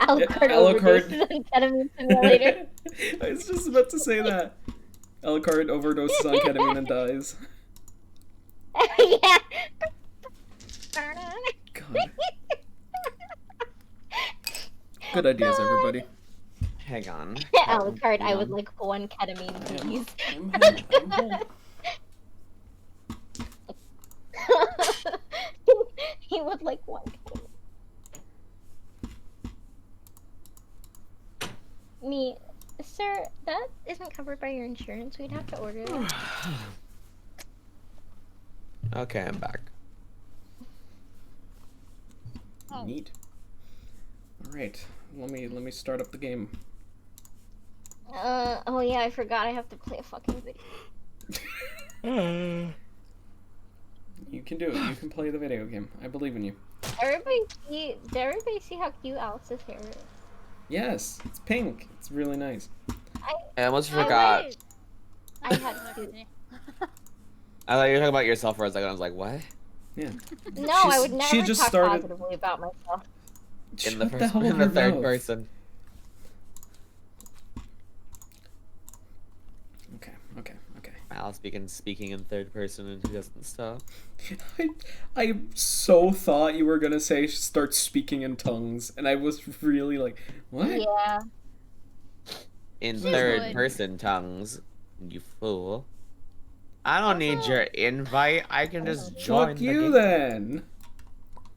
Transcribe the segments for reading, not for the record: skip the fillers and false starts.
Alucard Alucard. overdoses on ketamine simulator. I was just about to say that. Alucard overdoses on ketamine and dies. Yeah. God. Good ideas, everybody. Hang on. Alucard, I would like one ketamine, please. I'm home. He would like one ketamine. Me, sir, that isn't covered by your insurance. We'd have to order it. Okay, I'm back. Neat. All right, let me start up the game. Oh yeah, I forgot I have to play a fucking video. You can do it. You can play the video game. I believe in you. Did everybody see how cute Alice's hair is? Yes, it's pink. It's really nice. I almost forgot. I had to. I thought you were talking about yourself for a second. I was like, what? Yeah. No, I would never just talk started... positively about myself. In the Shut first, hell in of the your third mouth. person. Okay. Al speaking in third person and he doesn't stop. I so thought you were gonna say start speaking in tongues, and I was really like, what? Yeah. In She's third good. person tongues, you fool. I don't need your invite. I can just join Fuck the you game. then.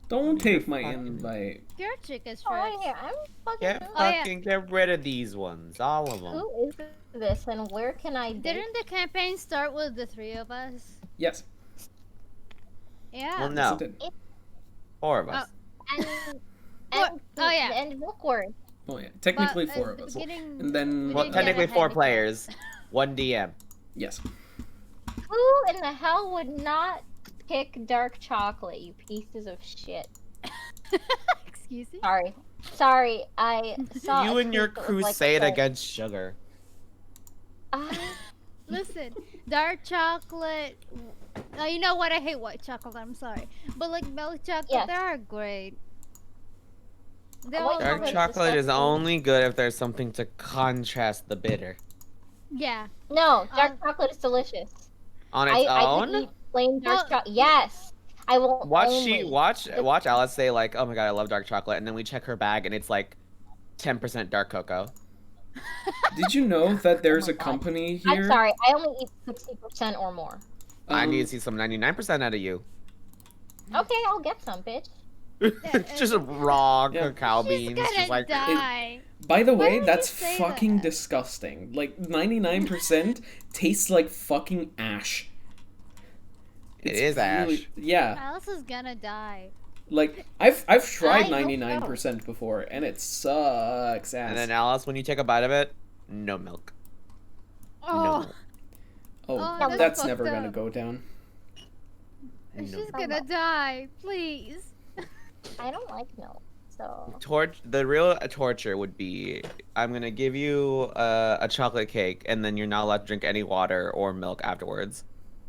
Don't take my Fucking- invite. Your chick is Oh fresh. yeah, I'm fucking. Get rid of these ones, all of them. Who is this, and where can I? Date? Didn't the campaign start with the three of us? Yes. Yeah. Well, Yes, no, it did. 4 of us. And What? Oh, yeah. And Milkward. Oh yeah, technically But, 4 at of the us. beginning, And then we Well, didn't get technically a 4 handicap. players, 1 DM. Yes. Who in the hell would not pick dark chocolate? You pieces of shit. Excuse me? Sorry. I saw. You a and your tweet that was like crusade that. against sugar. Listen, dark chocolate. You know what? I hate white chocolate. I'm sorry, but like milk chocolate, Yes. they are great. They're White all Dark chocolate's chocolate is disgusting. only good if there's something to contrast the bitter. Yeah. No, dark chocolate is delicious. On its I own? could eat plain dark Well- chocolate. Yes, I will. Watch Alice say like, "Oh my god, I love dark chocolate," and then we check her bag and it's like 10% dark cocoa. Did you know that there's my a God. company here? I'm sorry. I only eat 60% or more. I need to see some 99% out of you. Okay, I'll get some, bitch. Just raw Yeah. cacao She's beans, gonna just like die. By the Why way, would that's you say fucking that? disgusting. Like 99% tastes like fucking ash. It is ash. Yeah, Alice is gonna die. like I've tried I hope 99% before, and it sucks ass. And then Alice, when you take a bite of it, no milk. Oh, Oh, that's that's fucked never gonna up. go down. she's No. gonna die. Please. I don't like milk, so. The real torture would be, I'm gonna give you a chocolate cake, and then you're not allowed to drink any water or milk afterwards.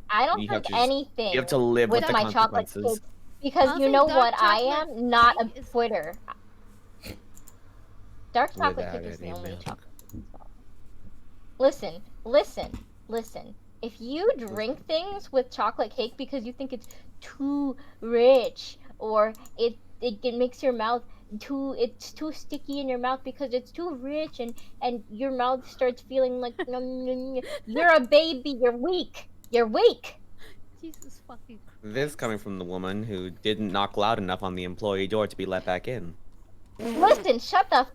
I don't You have drink to- anything You have to live with with the my chocolate consequences. cake because I you think know dark what I chocolate am? Not a cake is- quitter. Dark chocolate Without cake is the any only milk. chocolate. cake, so. Listen. If you drink things with chocolate cake because you think it's too rich or it makes your mouth it's too sticky in your mouth because it's too rich and your mouth starts feeling like you're a baby, you're weak. Jesus fucking Christ. This coming from the woman who didn't knock loud enough on the employee door to be let back in. Listen, shut the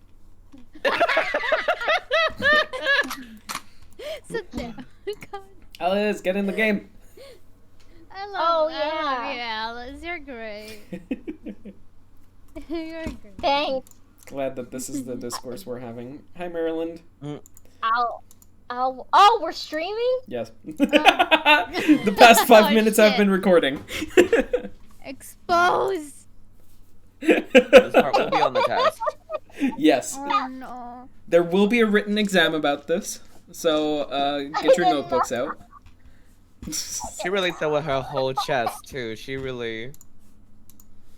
Sit down. God. Alice, get in the game. I Oh, love yeah. you, Alice. You're great. You're great. thanks. Glad that this is the discourse we're having. Hi, Maryland. Oh, we're streaming? Yes. The past 5 minutes I've shit. been recording. Exposed. This part will be on the test. Yes. Oh no. There will be a written exam about this, so get your notebooks out. She really said with her whole chest too. She really.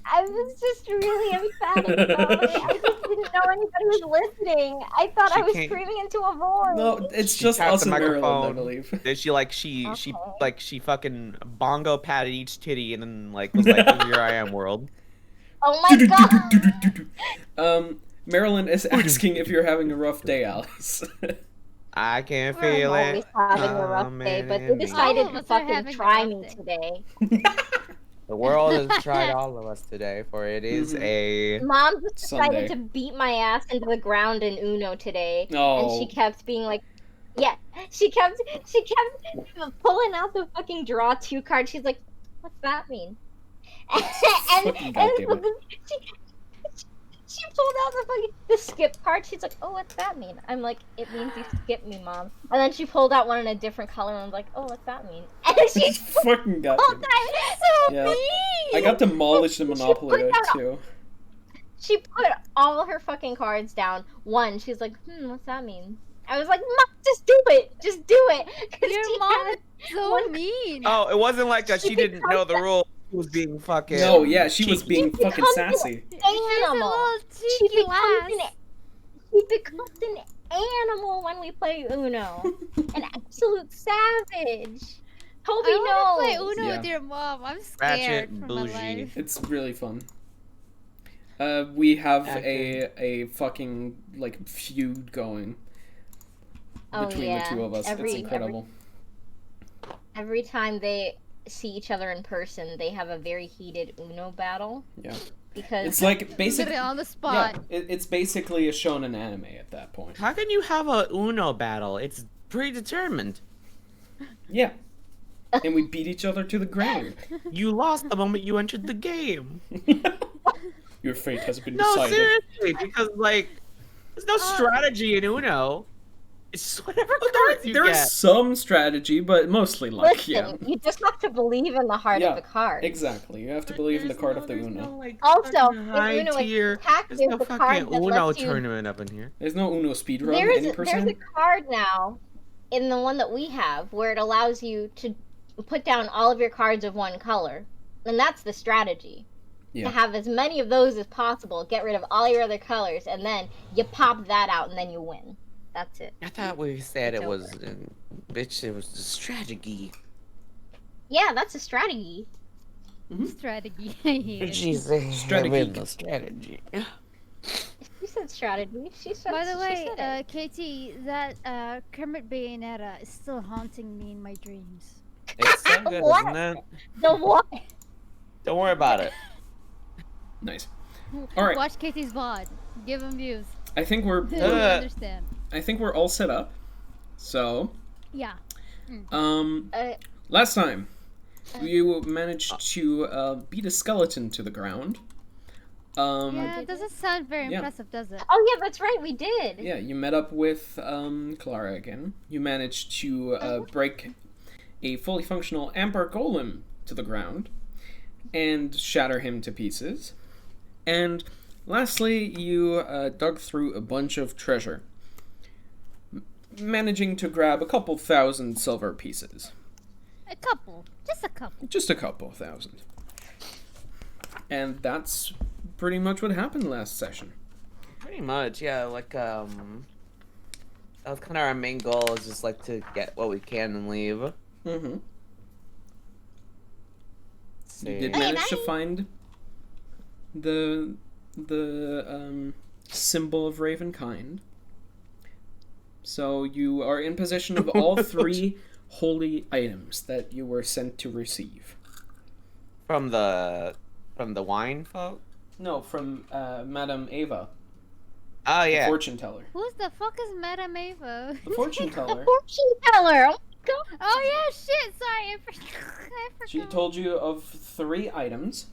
I was just really emphatic about it. I just didn't know anybody was listening. I thought She I was can't- screaming into a void. No, it's She just tapped us the and Marilyn, I microphone. believe. Then she Okay. she fucking bongo patted each titty and then like was like, here I am, world. Oh my god! Marilyn is asking if you're having a rough day, Alice. I can I'm feel always it. having a rough day, but they decided All of to us are fucking having a try rough me day. today. The world has tried all of us today, for it is Mhm. a Mom just Sunday. decided to beat my ass into the ground in Uno today, and Oh. she kept being like, "Yeah." She kept pulling out the fucking draw two card. She's like, "What's that mean?" and Fucking goddamn it. she pulled out the skip card. She's like, "Oh, what's that mean?" I'm like, "It means you skip me, Mom." And then she pulled out one in a different color and was like, "Oh, what's that mean?" And she Fucking goddamn pulled it. out so Yeah. mean. I got demolished in She Monopoly put out- too. She put all her fucking cards down. One, she's like, "What's that mean?" I was like, "Mom, just do it. Just do it." 'Cause Your she mom had is so one- mean. Oh, it wasn't like that. She didn't know the becomes rules. She was being fucking. No, yeah, she was cheeky. being fucking becomes sassy. She's a animal. little She cheeky becomes lass. She becomes an animal when we play Uno. An absolute savage. Toby I want to play knows. Uno Yeah. with your mom. I'm Ratchet scared for my bougie. life. It's really fun. We have Okay. a fucking like feud going Oh, between yeah. the two of us. It's Every- incredible. Every time they see each other in person, they have a very heated Uno battle. Yeah. Because It's like Put it basically on the yeah, spot. it's basically a shonen anime at that point. How can you have a Uno battle? It's predetermined. Yeah. And we beat each other to the ground. You lost the moment you entered the game. Your fate has been No, decided. seriously, because like, there's no strategy in Uno. It's just whatever cards you There get. is some strategy, but mostly luck. listen, Yeah. you just have to believe in the heart Yeah, of the card. Exactly. You have to believe in the card of the there's Uno. No, like, Also, fucking in high Uno, tier. attack There's is no the fucking card that Uno lets you. tournament up in here. There's no Uno speedrun There's any a percent. card now in the one that we have where it allows you to put down all of your cards of one color, and that's the strategy. Yeah. To have as many of those as possible, get rid of all your other colors, and then you pop that out, and then you win. That's it. I thought we said It's it was, bitch. It was a strategy. Yeah, that's a strategy. Strategy. I hate it. Jesus, Strategy. strategy. She said strategy. She said. By the she way, said it. Katie, that Kermit Bayonetta is still haunting me in my dreams. It's so good, What? isn't it? The what? Don't worry about it. Nice. All right. Watch Katie's VOD. Give him views. I think we're You'll understand. all set up. So, Yeah. last time you managed to beat a skeleton to the ground. Yeah, it doesn't sound very Yeah. impressive, does it? Oh yeah, that's right. We did. Yeah, you met up with Clara again. You managed to break a fully functional amber golem to the ground and shatter him to pieces. And lastly, you dug through a bunch of treasure, managing to grab a couple thousand silver pieces. A couple. Just a couple. Just a couple thousand. And that's pretty much what happened last session. Pretty much, yeah. Like, that was kind of our main goal, is just like to get what we can and leave. Mm-hmm. See. You did Okay, manage to bye. find the symbol of Ravenkind. So you are in possession of all three holy items that you were sent to receive. From the wine folk. No, from Madame Ava, Oh the yeah. fortune teller. Who's the fuck is Madame Ava? The fortune The teller. fortune teller. Oh my god. Oh yeah, shit. Sorry, I forgot. She told you of three items,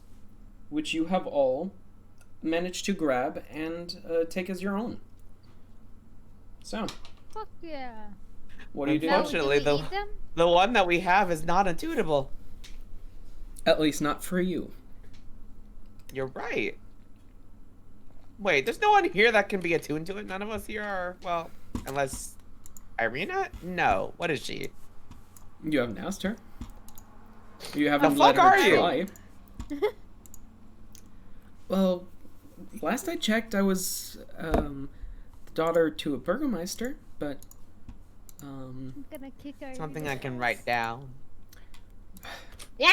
which you have all managed to grab and take as your own. So, Fuck yeah. what do you do? Now, Unfortunately, do we the- eat them? The one that we have is not intuitable. At least not for you. You're right. Wait, there's no one here that can be attuned to it. None of us here are. Well, unless Irina. No. What is she? You haven't asked her. You haven't The let fuck her are you? try. Well, last I checked, I was the daughter to a burgomeister, but I'm gonna kick our Something I can ass. write down. Yeah.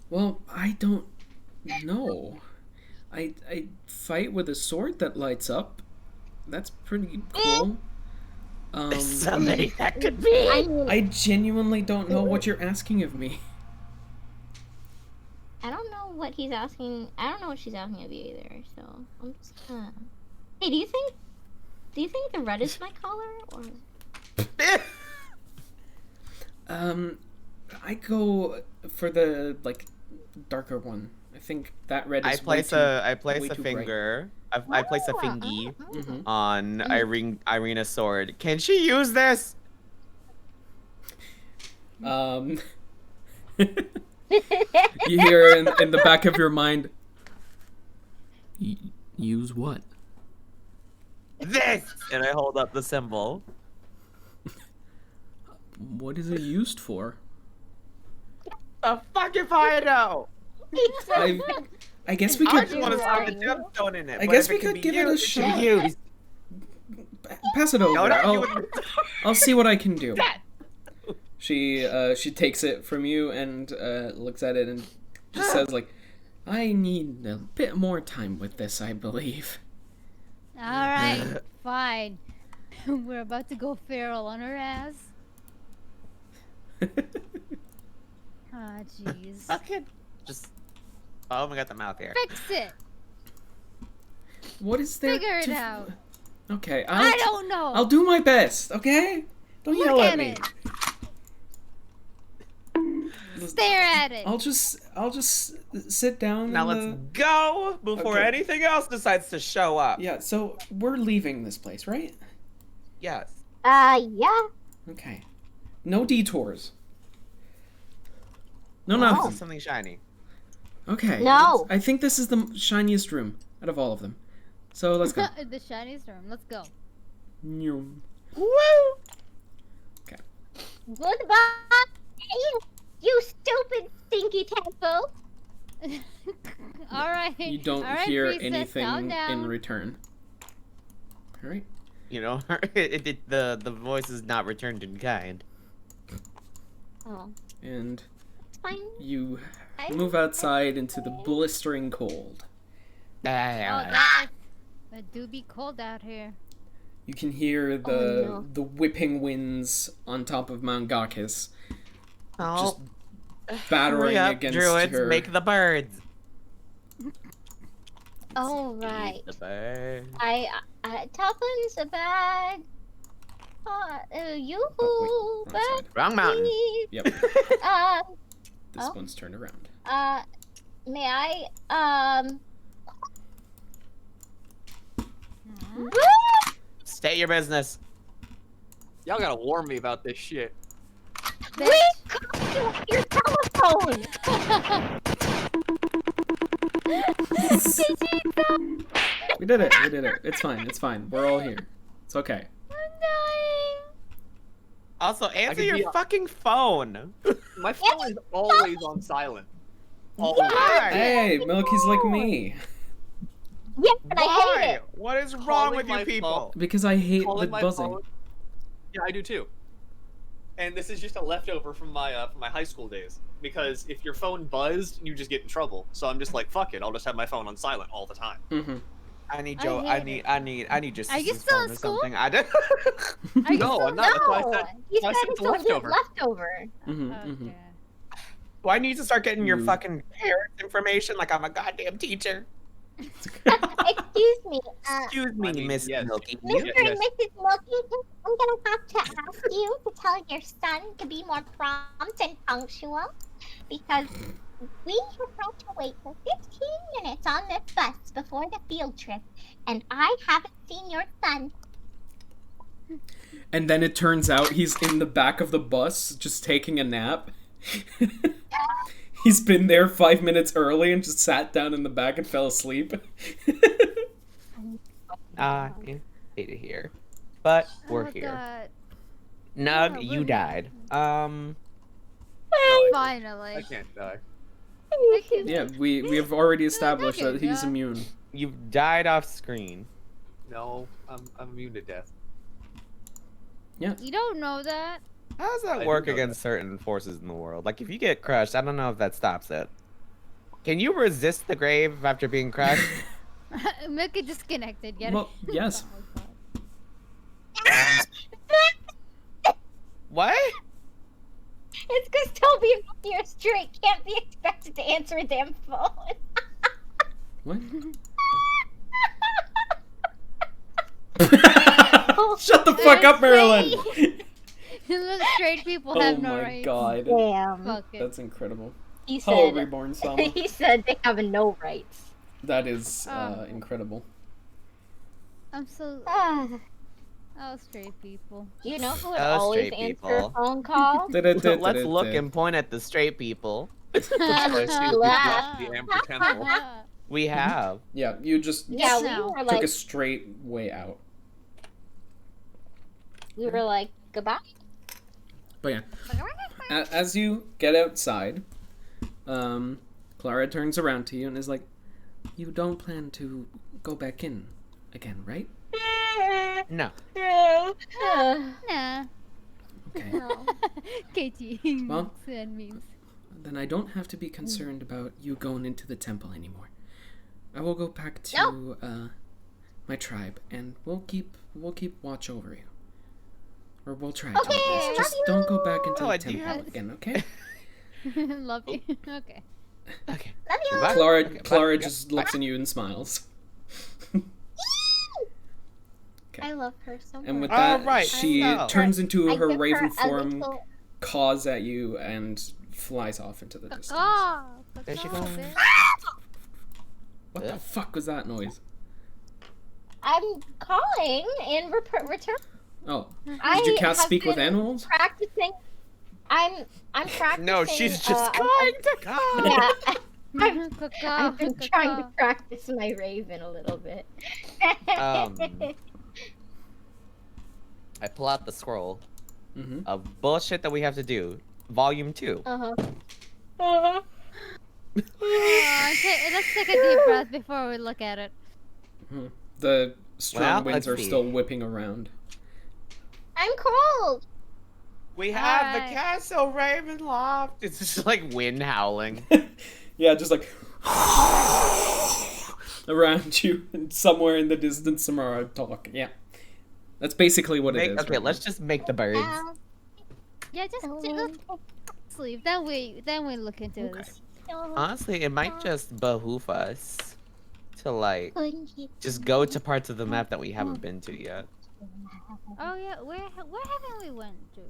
well, I don't know. I fight with a sword that lights up. That's pretty cool. Somebody that could I be. mean, I genuinely don't know what you're asking of me. I don't know what he's asking. I don't know what she's asking of you either. So I'm just gonna. Hey, do you think the red is my color or? I go for the darker one. I think that red is I place way a way too bright. finger. I place a fingy Mhm. on Irina's sword. Can she use this? You hear in the back of your mind, use what? This! And I hold up the symbol. What is it used for? The fuck if I know? I guess we I could just want to find the gemstone in it. I but guess if we it can could be give it a used, can be shot. used. pass it over. No, not you I'll, with I'll see what I can do. that. She takes it from you and looks at it and just says I need a bit more time with this, I believe. All right, fine. We're about to go feral on her ass. Ah, jeez. Fucking just. Oh, we got the mouth here. Fix it. What is there? Figure it to- out. Okay, I don't know. I'll do my best. Okay, don't Look yell at at me. it. Stare at it. I'll just sit down. Now in let's the... go before Okay. anything else decides to show up. Yeah. So we're leaving this place, right? Yes. Yeah. Okay. No detours. No Oh, nothing. something shiny. Okay. No. I think this is the shiniest room out of all of them. So let's go. The shiniest room. Let's go. Nyum. Woo! Goodbye, you stupid stinky tadpole. All right. You don't All right, hear princess, calm anything down. in return. All right. You know, the voice is not returned in kind. Oh, And it's fine. you I- move outside into the blistering cold. Oh, that do be cold out here. You can hear the no. the whipping winds on top of Mount Gakis just battering Hurry up, against druids, her. make the birds. Oh right. Eat the birds. Toplin's a bag. Yoo-hoo, Oh, wait, wrong bag. side. Wrong mountain. please. Yep, this Oh. one's turned around. May I, Huh? State your business. Y'all gotta warn me about this shit. we got you on your telephone. We did it. We did it. It's fine. It's fine. We're all here. It's okay. I'm dying. Also, answer could your be a- fucking phone. My phone is always on silent. Always. Why? Hey, Milky's like me. Yeah, but I hate Why? it. What is wrong Calling with you my people? Because I hate Calling the my buzzing. phone. Yeah, I do too. And this is just a leftover from my high school days. Because if your phone buzzed, you just get in trouble. So I'm just like, fuck it, I'll just have my phone on silent all the time. Mm-hmm. I need I Joe. hate I need your Are you sister's still phone in or school? something. I did. Are you No, still I'm not. That's why I No, said- he why I said said it's the a leftover. leftover. Mm-hmm. Okay. Mm-hmm. Do I need to start getting your You- fucking parents' information like I'm a goddamn teacher? Excuse me, Excuse me, I mean, Miss yes. Milky. Mr. Yes. and Mrs. Milky, I'm gonna have to ask you to tell your son to be more prompt and punctual because we have had to wait for 15 minutes on this bus before the field trip, and I haven't seen your son. And then it turns out he's in the back of the bus just taking a nap. He's been there 5 minutes early and just sat down in the back and fell asleep. Yeah, data here. But we're Oh, here. God. Nug, Oh, you we're- died. No, I Finally. can't die. Yeah, we have already Like, established okay, that he's yeah. immune. You've died off screen. No, I'm immune to death. You don't know that. How does that I do work know against certain forces in the world? Like, if you get crushed, I don't know if that stops it. Can you resist the grave after being crushed? Milky disconnected. Get Well, it? yes. Oh, God. What? It's because Toby and Matthew are straight. Can't be expected to answer a damn phone. What? Shut the fuck up, Marilyn! Look, straight people Oh have no my rights. god. Damn. Fuck it. That's incredible. He Hello, said. Reborn Sama. He said they have no rights. That is Oh. incredible. I'm so. Ah, Oh, straight people. you know who would Oh, always straight answer people. a phone call? Let's look and point at the straight people. Let's try to see if we Laugh. left the Amber Temple. We have. Yeah, you just Yeah, we No. were took like, a straight way out. goodbye. But yeah, as you get outside, Clara turns around to you and is like, "You don't plan to go back in again, right?" No. Nah. Okay. Katie. Well- Send memes. Then I don't have to be concerned about you going into the temple anymore. I will go back to my tribe, and we'll keep watch over you. Or we'll try to. at least. love Just you. don't go back into Oh, the I do temple have- again, okay? Love you. Okay. Okay. Love you. Bye. Clara Okay, Clara bye. just looks at you and smiles. I love her so much. And with All that, right, she so- turns into I her give raven her a form, little- caws at you, and flies off into the distance. Oh, There she goes. goes. What the fuck was that noise? I'm calling in return. Oh, I did you cast have Speak with been Animals? Practicing. I'm practicing. No, she's just I'm- going to come. Yeah, Caw, I've been caw, trying to caw. practice my raven a little bit. I pull out the scroll Mm-hmm. of bullshit that we have to do. Volume 2. Uh-huh. Oh, let's take a deep breath before we look at it. The strong Well, winds are let's see. still whipping around. I'm cold. We have Alright. the castle Ravenloft. It's just like wind howling. Yeah, just like around you, and somewhere in the distance, Samara talking. Yeah, that's basically what it is. Okay, right let's just make the birds. Yeah, just let's sleep. Then we look into this. Honestly, it might just behoove us to like just go to parts of the map that we haven't been to yet. Oh yeah, where haven't we went to?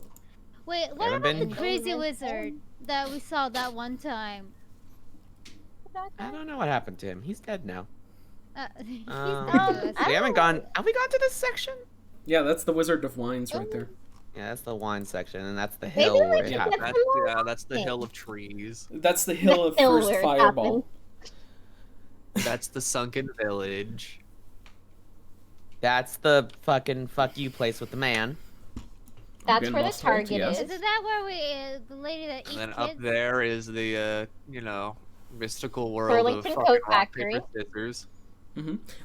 Wait, what Haven't about the been- crazy wizard that we saw that one time? I don't know what happened to him. He's dead now. He's Um, dead to us. We haven't gone. Have we gone to this section? Yeah, that's the Wizard of Wines right there. Yeah, that's the wine section, and that's the Maybe hill we where it should happened. That's the hill of trees. That's the hill of hill first where it fireball. That's the sunken village. That's the fucking fuck you place with the man. That's Again, where the Lost Vault, target yes. is. Isn't that where the lady that eats And then kids? up there is the mystical world Burlington of Coat fucking rock, Factory. paper, scissors.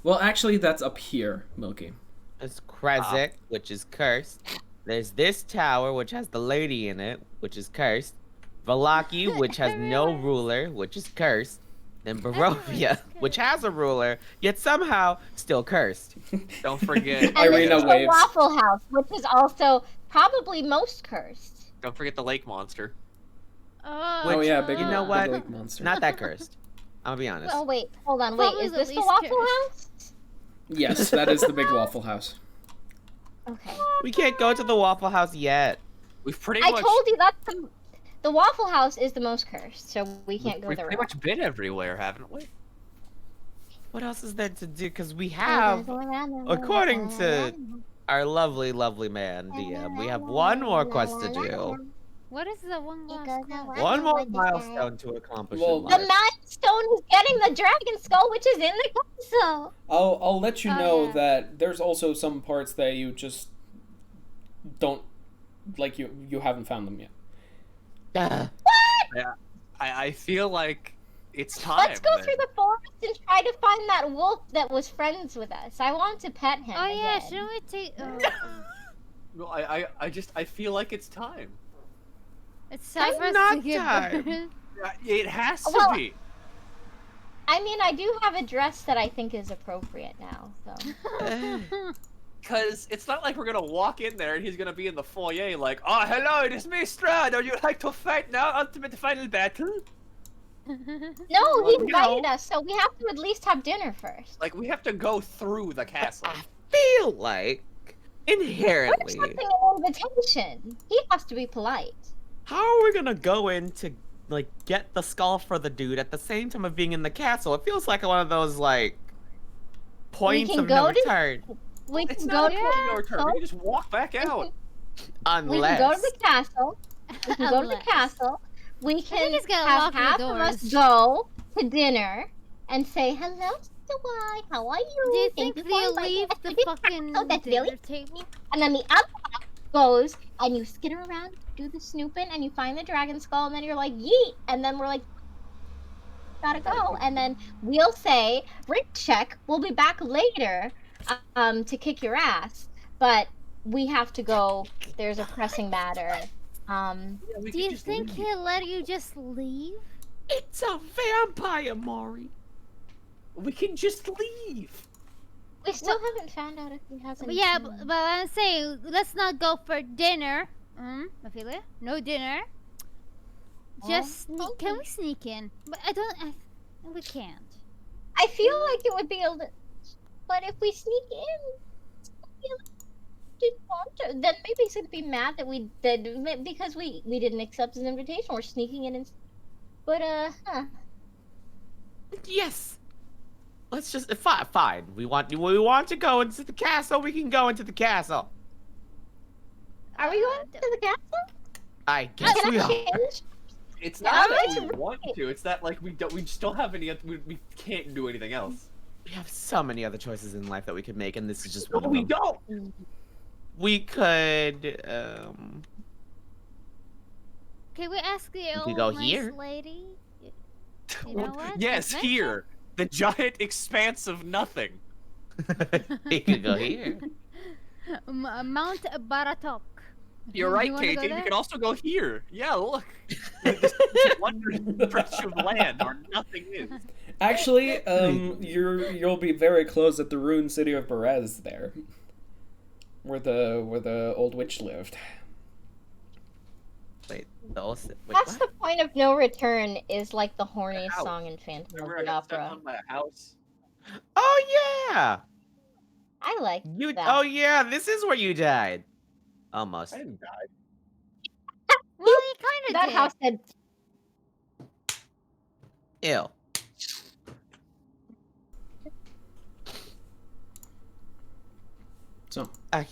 Well, actually, that's up here, Milky. There's Krezek, which is cursed. There's this tower, which has the lady in it, which is cursed. Valaki, which has no ruler, which is cursed. Then Barovia, which has a ruler, yet somehow still cursed. Don't forget. And Irina this is waves. the Waffle House, which is also probably most cursed. Don't forget the lake monster. Oh yeah, big. you know big what? lake monster. Not that cursed. I'm gonna be honest. Oh wait, hold on, wait, Probably is the this the least Waffle cursed. House? Yes, that is the big Waffle House. Okay. We can't go to the Waffle House yet. We've pretty I much. told you that's the Waffle House is the most cursed, so we can't go We've there. pretty much been everywhere, haven't we? What else is there to do? Because we have, according to our lovely, lovely man, DM, we have one more quest to do. What is the one last quest? One more milestone to accomplish Well, in The life. milestone is getting the dragon skull, which is in the castle. I'll let you Oh, know yeah. that there's also some parts that you just don't like. You haven't found them yet. Ah, I feel like It's time. Let's go then. through the forest and try to find that wolf that was friends with us. I want to pet him. Oh yeah, again. shouldn't we take? Well, I feel like it's time. It's time for us not to get time. birds. It has to Well, be. I mean, I do have a dress that I think is appropriate now. So Because it's not like we're gonna walk in there and he's gonna be in the foyer like, oh, hello, it is me, Strad. Would you like to fight now? Ultimate final battle? no, Well, he you invited know. us, so we have to at least have dinner first. Like, we have to go through the castle. I feel like We're inherently, accepting an invitation. He has to be polite. how are we gonna go in to like get the skull for the dude at the same time of being in the castle? It feels like one of those like points can of go no to- return. We It's can not go a to point of no the return. castle. We can just walk back out. We can go to Unless the castle. We can go to the Unless. castle. We can just gotta have lock the half of us doors. go to dinner and say hello, Mr. White. How are you? Do you Thank think for they'll inviting leave us the to this fucking castle. That's dinner really table? And then the other half goes and you skitter around, do the snooping, and you find the dragon skull, and then you're like, yeet! And then we're like, gotta go. And then we'll say, Rick check, we'll be back later to kick your ass. But we have to go. There's a pressing matter. Yeah, we Do can you just think leave. he'll let you just leave? it's a vampire, Maury. We can just leave. We still haven't found out if he has any. But yeah, plans. but I'm saying let's not go for dinner. Ophelia? No dinner. Just sneak. Can we sneak in? But we can't. I feel like it would be a little. But if we sneak in, didn't want to, then maybe he's gonna be mad that we did because we didn't accept his invitation. We're sneaking in, but Yes. Let's just fine. We want to go into the castle. We can go into the castle. are we going to the castle? I guess Can we I are. change? It's Yeah, not that that's we want to. It's that like we just don't have any. We can't do anything else. We have so many other choices in life that we could make, and this is just No, one of we them. don't. We could Can we ask the We old could go nice here. lady? You know what? Yes, Adventure? here, the giant expanse of nothing. we could go here. Mount Baratok. You're You right, wanna go Katie. We there? can also go here. Yeah, look. This wondrous stretch of land where nothing is. Actually, you'll be very close at the ruined city of Berez there, where the old witch lived. Wait, wait, That's what? the point of no return. Is like the horniest Ow. song in Phantom Remember of I the got stepped Opera. on by a house? Oh yeah. I like You. that. Oh yeah. This is where you died. Almost. I didn't die. Well, you kind of that did. house said Ew. So, Okay.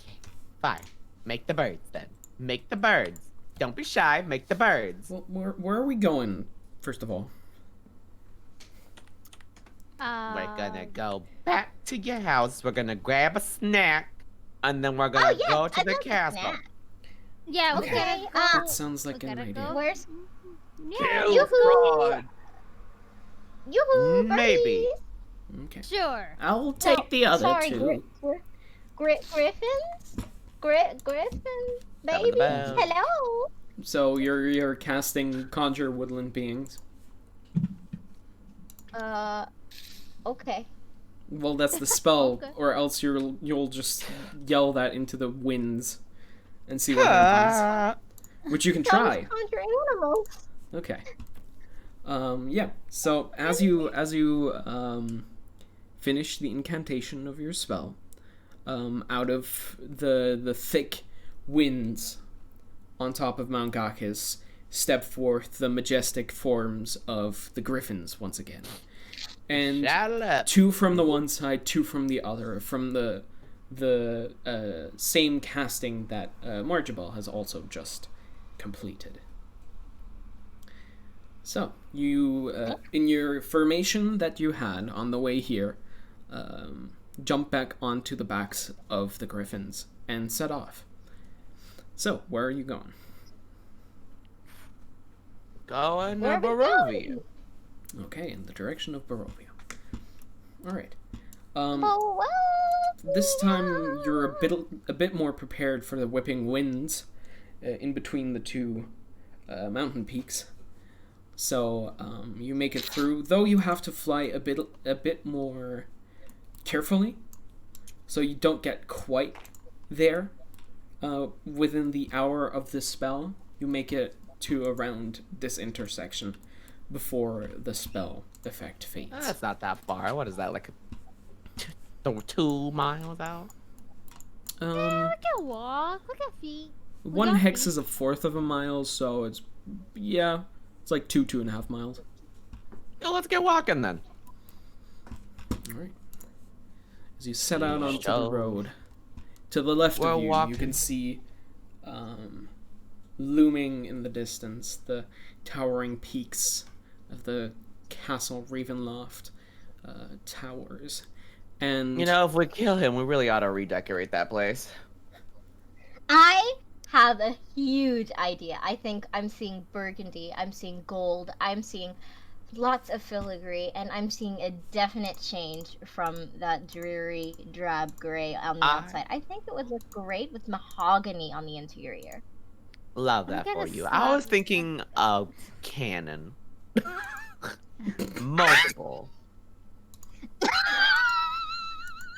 Fine. Make the birds then. Make the birds. Don't be shy. Make the birds. well, where are we going? First of all, We're gonna go back to your house. We're gonna grab a snack, and then we're gonna yes, go to I the love the castle. snack. Yeah, we Okay. gotta go. that sounds like we an gotta idea. go. Where's Yeah, Kill yoo-hoo. fraud. yoo-hoo, Maybe. birdies. Okay, sure. I'll take the other sorry, two. Griffins, Griffins, That was baby, about- hello. So you're casting conjure woodland beings. Okay. Well, that's the spell, Okay. or else you'll just yell that into the winds and see what happens. Which you can try. Sounds conjure animals. Okay. Yeah. So as you finish the incantation of your spell, out of the thick winds on top of Mount Gakis step forth the majestic forms of the griffins once again. And Shut up. two from the one side, two from the other, from the same casting that Marjabal has also just completed. So, you, in your formation that you had on the way here, jump back onto the backs of the griffins and set off. So, where are you going? Going to Where are we Barovia. going? Okay, in the direction of Barovia. Alright. Oh, well. This time you're a bit more prepared for the whipping winds in between the two mountain peaks. So you make it through, though you have to fly a bit more carefully, so you don't get quite there within the hour of this spell. You make it to around this intersection before the spell effect fades. That's not that far. What is that, like 2 miles out? We can walk. We can feet. One got hex feet. is a fourth of a mile, so it's like 2.5 miles. Yeah, let's get walking then. All right. As you set out onto the So- road, to the left We're of you, you walking. can see looming in the distance the towering peaks of the Castle Ravenloft towers. And You know, if we kill him, we really ought to redecorate that place. I have a huge idea. I think I'm seeing burgundy, I'm seeing gold, I'm seeing lots of filigree, and I'm seeing a definite change from that dreary drab gray on the outside. I think it would look great with mahogany on the interior. Love I'm that gonna for you. I was slap- thinking of cannon. Multiple.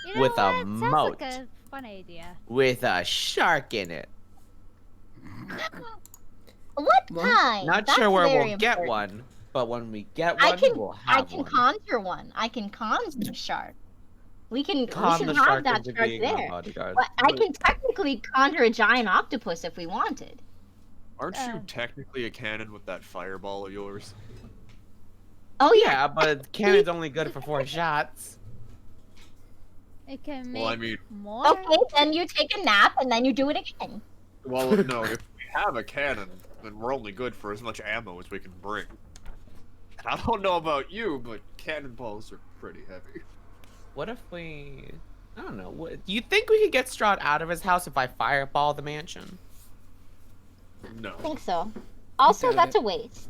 You know With a what? Sounds moat. like a fun idea. With a shark in it. What Well, kind? Not That's sure where very we'll get important. one, but when we get I one, can we'll I have can one. conjure one. I can conjure the shark. We can Con the have shark that into shark being our there. bodyguard. But I can technically conjure a giant octopus if we wanted. Aren't Uh. you technically a cannon with that fireball of yours? Oh yeah. Yeah, but cannon's only good for 4 shots. It can make Well, I mean, more. Okay, then you take a nap and then you do it again. well, no, if we have a cannon, then we're only good for as much ammo as we can bring. I don't know about you, but cannonballs are pretty heavy. What if we... I don't know. Do you think we could get Strahd out of his house if I fireball the mansion? No. I think so. Also, doubt that's a waste.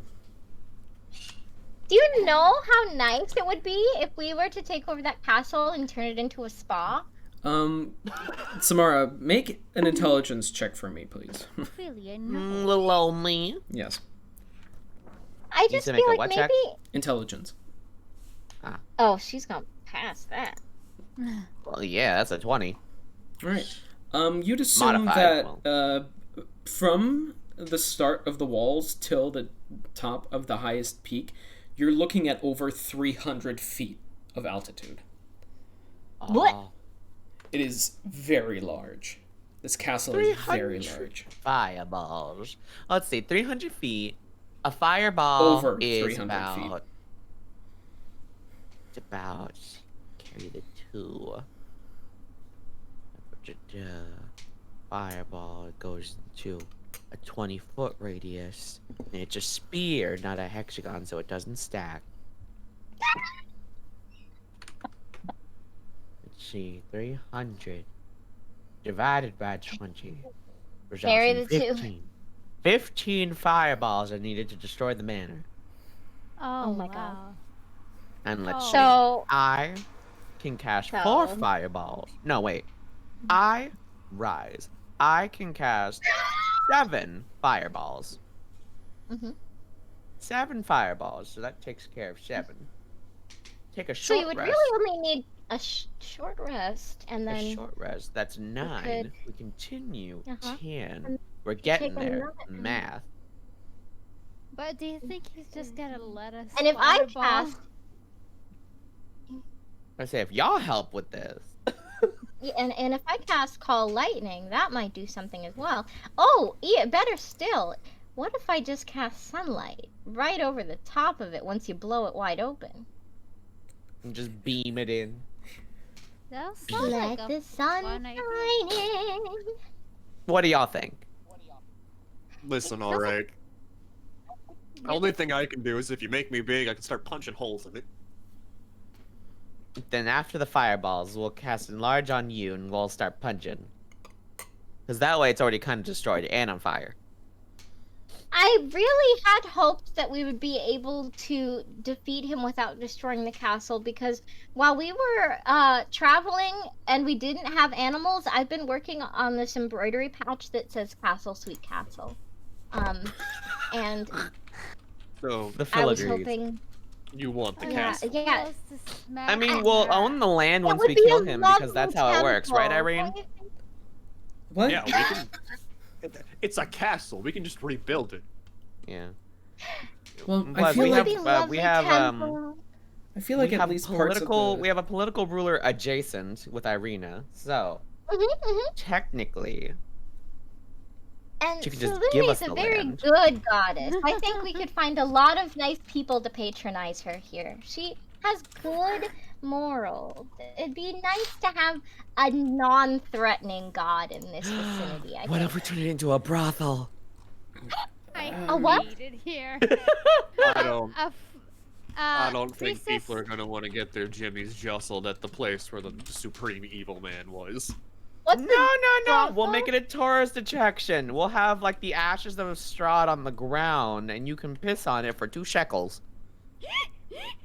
Do you know how nice it would be if we were to take over that castle and turn it into a spa? Samara, make an intelligence check for me, please. Ophelia, no. Little lonely. Yes, I just to feel make a like what check? maybe. intelligence. Oh, she's gonna pass that. Well, yeah, that's a 20. All right. You'd assume Modified, that from the start of the walls till the top of the highest peak, you're looking at over 300 feet of altitude. What? Oh, It is very large. This castle is very 300 large. fireballs. Let's see, 300 feet. A fireball Over is 300 feet. about... It's about... Carry the 2. Fireball goes to a 20-foot radius. And it's a spear, not a hexagon, so it doesn't stack. Let's see, 300 divided by 20 results Carry in the 2. 15. 15 fireballs are needed to destroy the manor. Oh, my wow. God. And let's Oh. see. So, I can cast So- 4 fireballs. No, wait. I rise. I can cast 7 fireballs. Mhm. 7 fireballs, so that takes care of 7. Take a so short you would rest. really only need a short rest, and A then short rest. That's 9. could- We continue. Uh-huh. 10. We're getting take there. another- Math. But do you think he's just gonna let us? and if I fireball? cast, I say, if y'all help with this. yeah, and if I cast Call Lightning, that might do something as well. Oh, yeah, better still. What if I just cast Sunlight right over the top of it once you blow it wide open? And just beam it in. That sounds like Let a the sun fun idea. shine in. What do y'all think? Listen, It alright. The only thing I can do is if you make me big, I can start punching holes in it. Then after the fireballs, we'll cast enlarge on you and we'll start punching. Because that way it's already kind of destroyed and on fire. I really had hoped that we would be able to defeat him without destroying the castle, because while we were traveling and we didn't have animals, I've been working on this embroidery patch that says "Castle, Sweet Castle," and So The I was filigrees. hoping. you want the I'm castle? Yeah. supposed to smack I mean, her. we'll own the land It once would we be kill a him because that's how it lovely works, right, temple, Irene? don't you think? What? Yeah, we can. It's a castle. We can just rebuild it. Yeah. Well, I Plus, feel we like have, we have, I feel like we at have least political. parts We have a political ruler adjacent with Irina, so technically, And She could just give Salune us is a the very land. good goddess. I think we could find a lot of nice people to patronize her here. She has good morals. It'd be nice to have a non-threatening god in this vicinity. I what think. if we turn it into a brothel? I A what? hate it here. I don't. A f- I don't think priestess- people are gonna want to get their jimmies jostled at the place where the supreme evil man was. What's No, the no, no. brothel? We'll make it a tourist attraction. We'll have like the ashes of a straw on the ground, and you can piss on it for 2 shekels.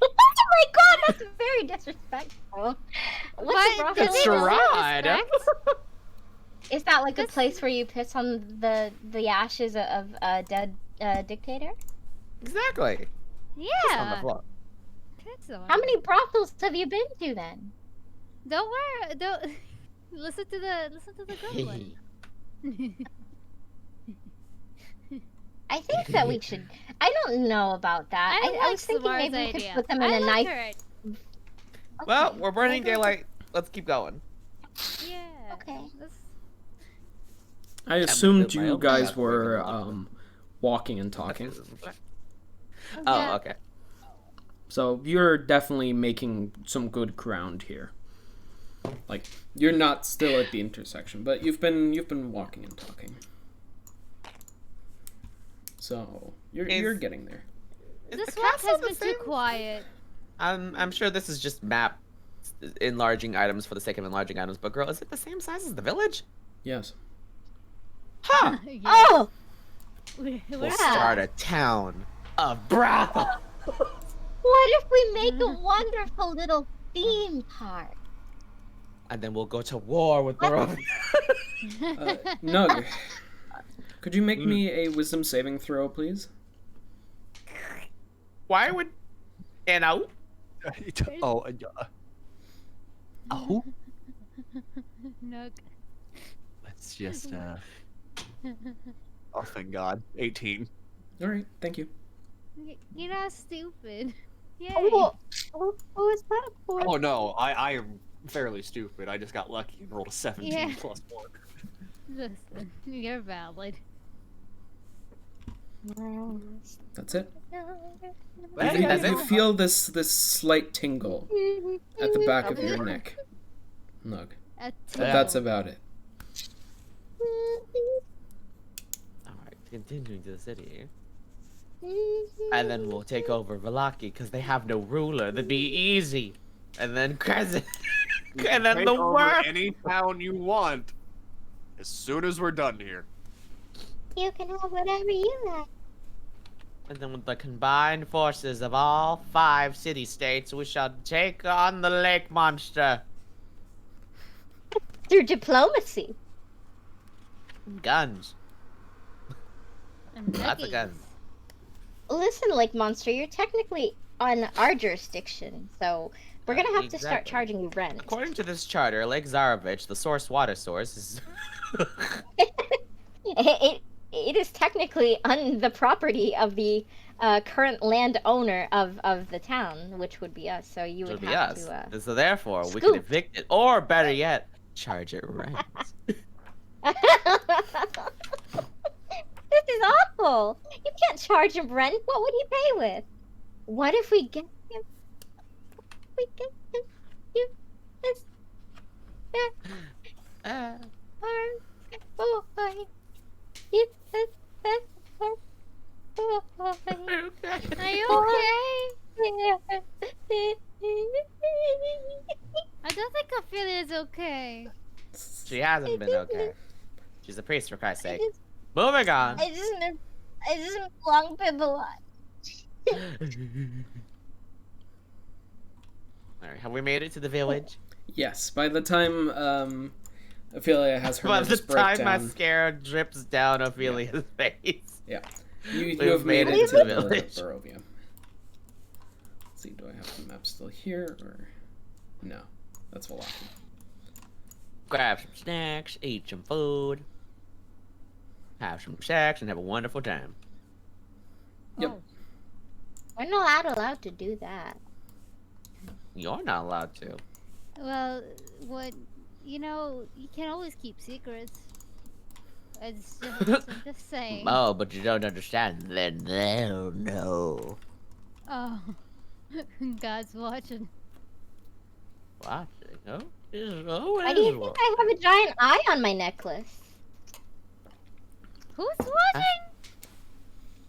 Oh my god, that's very disrespectful. What's What? a brothel? Did That's they right. disrespect? Is that like a That's- place where you piss on the ashes of a dead dictator? Exactly. Piss on the Yeah. floor. Piss on How it. many brothels have you been to then? Don't worry. Don't listen to the good one. I think that we should. I don't know about that. I I like was thinking Samar's maybe we could idea. put them in I a like nice. her idea. Well, Okay. we're burning Maybe we could- daylight. Let's keep going. Yeah. Okay. Let's- I assumed my you own guys path, we're were gonna walking and talking. Oh, Yeah. okay. So you're definitely making some good ground here. Like you're not still at the intersection, but you've been walking and talking. So you're getting there. Is This the walk castle has the been too same? quiet. I'm sure this is just map enlarging items for the sake of enlarging items, but girl, is it the same size as the village? Yes. Huh! Yeah. Oh, We're We'll Yeah. start a town of brothel. what if we make a wonderful little theme park? And then we'll go to war with Barovia. Nug, could you make me a wisdom saving throw, please? Why would... You know? Oh, oh. Nook. Let's just. Oh, thank God. 18. All right, thank you. You're not stupid. Yay. Oh, who is that for? Oh no, I am fairly stupid. I just got lucky and rolled a 17 Yeah. plus 1. Listen, you're valid. That's it. Hey, You, that's you it. feel this slight tingle at the back of your neck, Nug. A But that's about it. Alright, continuing to the city. And then we'll take over Valaki, because they have no ruler. That'd be easy. And then Crescent. And then Take the over world. any town you want. As soon as we're done here. You can have whatever you like. And then with the combined forces of all 5 city-states, we shall take on the lake monster. Through diplomacy. Guns. And Lots of nuggies. guns. Listen, Lake Monster, you're technically on our jurisdiction, so we're gonna have to start Exactly. charging you rent. According to this charter, Lake Zarovich, the source water source, is... It is technically on the property of the current landowner of the town, which would be us. So you would would be have us. to. So therefore, we can scoop. evict it, or better yet, charge it rent. This is awful. You can't charge him rent. What would he pay with? What if we get him? We get him. You this Ah. boy. You this boy. Are you okay? I don't think Ophelia's okay. She hasn't been okay. She's a priest, for Christ's sake. Moving on. I just miss. I just belong to the lot. Alright, have we made it to the village? Yes, by the time Ophelia has her By the nervous time breakdown, mascara drips down Ophelia's face. you We've have made made it to the village of Barovia. Let's see, do I have the map still here or no? That's Valaki. Grab some snacks, eat some food, have some sex, and have a wonderful time. Yep. Oh, We're not allowed to do that. You're not allowed to. well, what? You know, you can always keep secrets. I'm just saying. Oh, but you don't understand. Then they'll know. Oh, God's watching. What? Oh, Why do you think I have a giant eye on my necklace? Who's watching?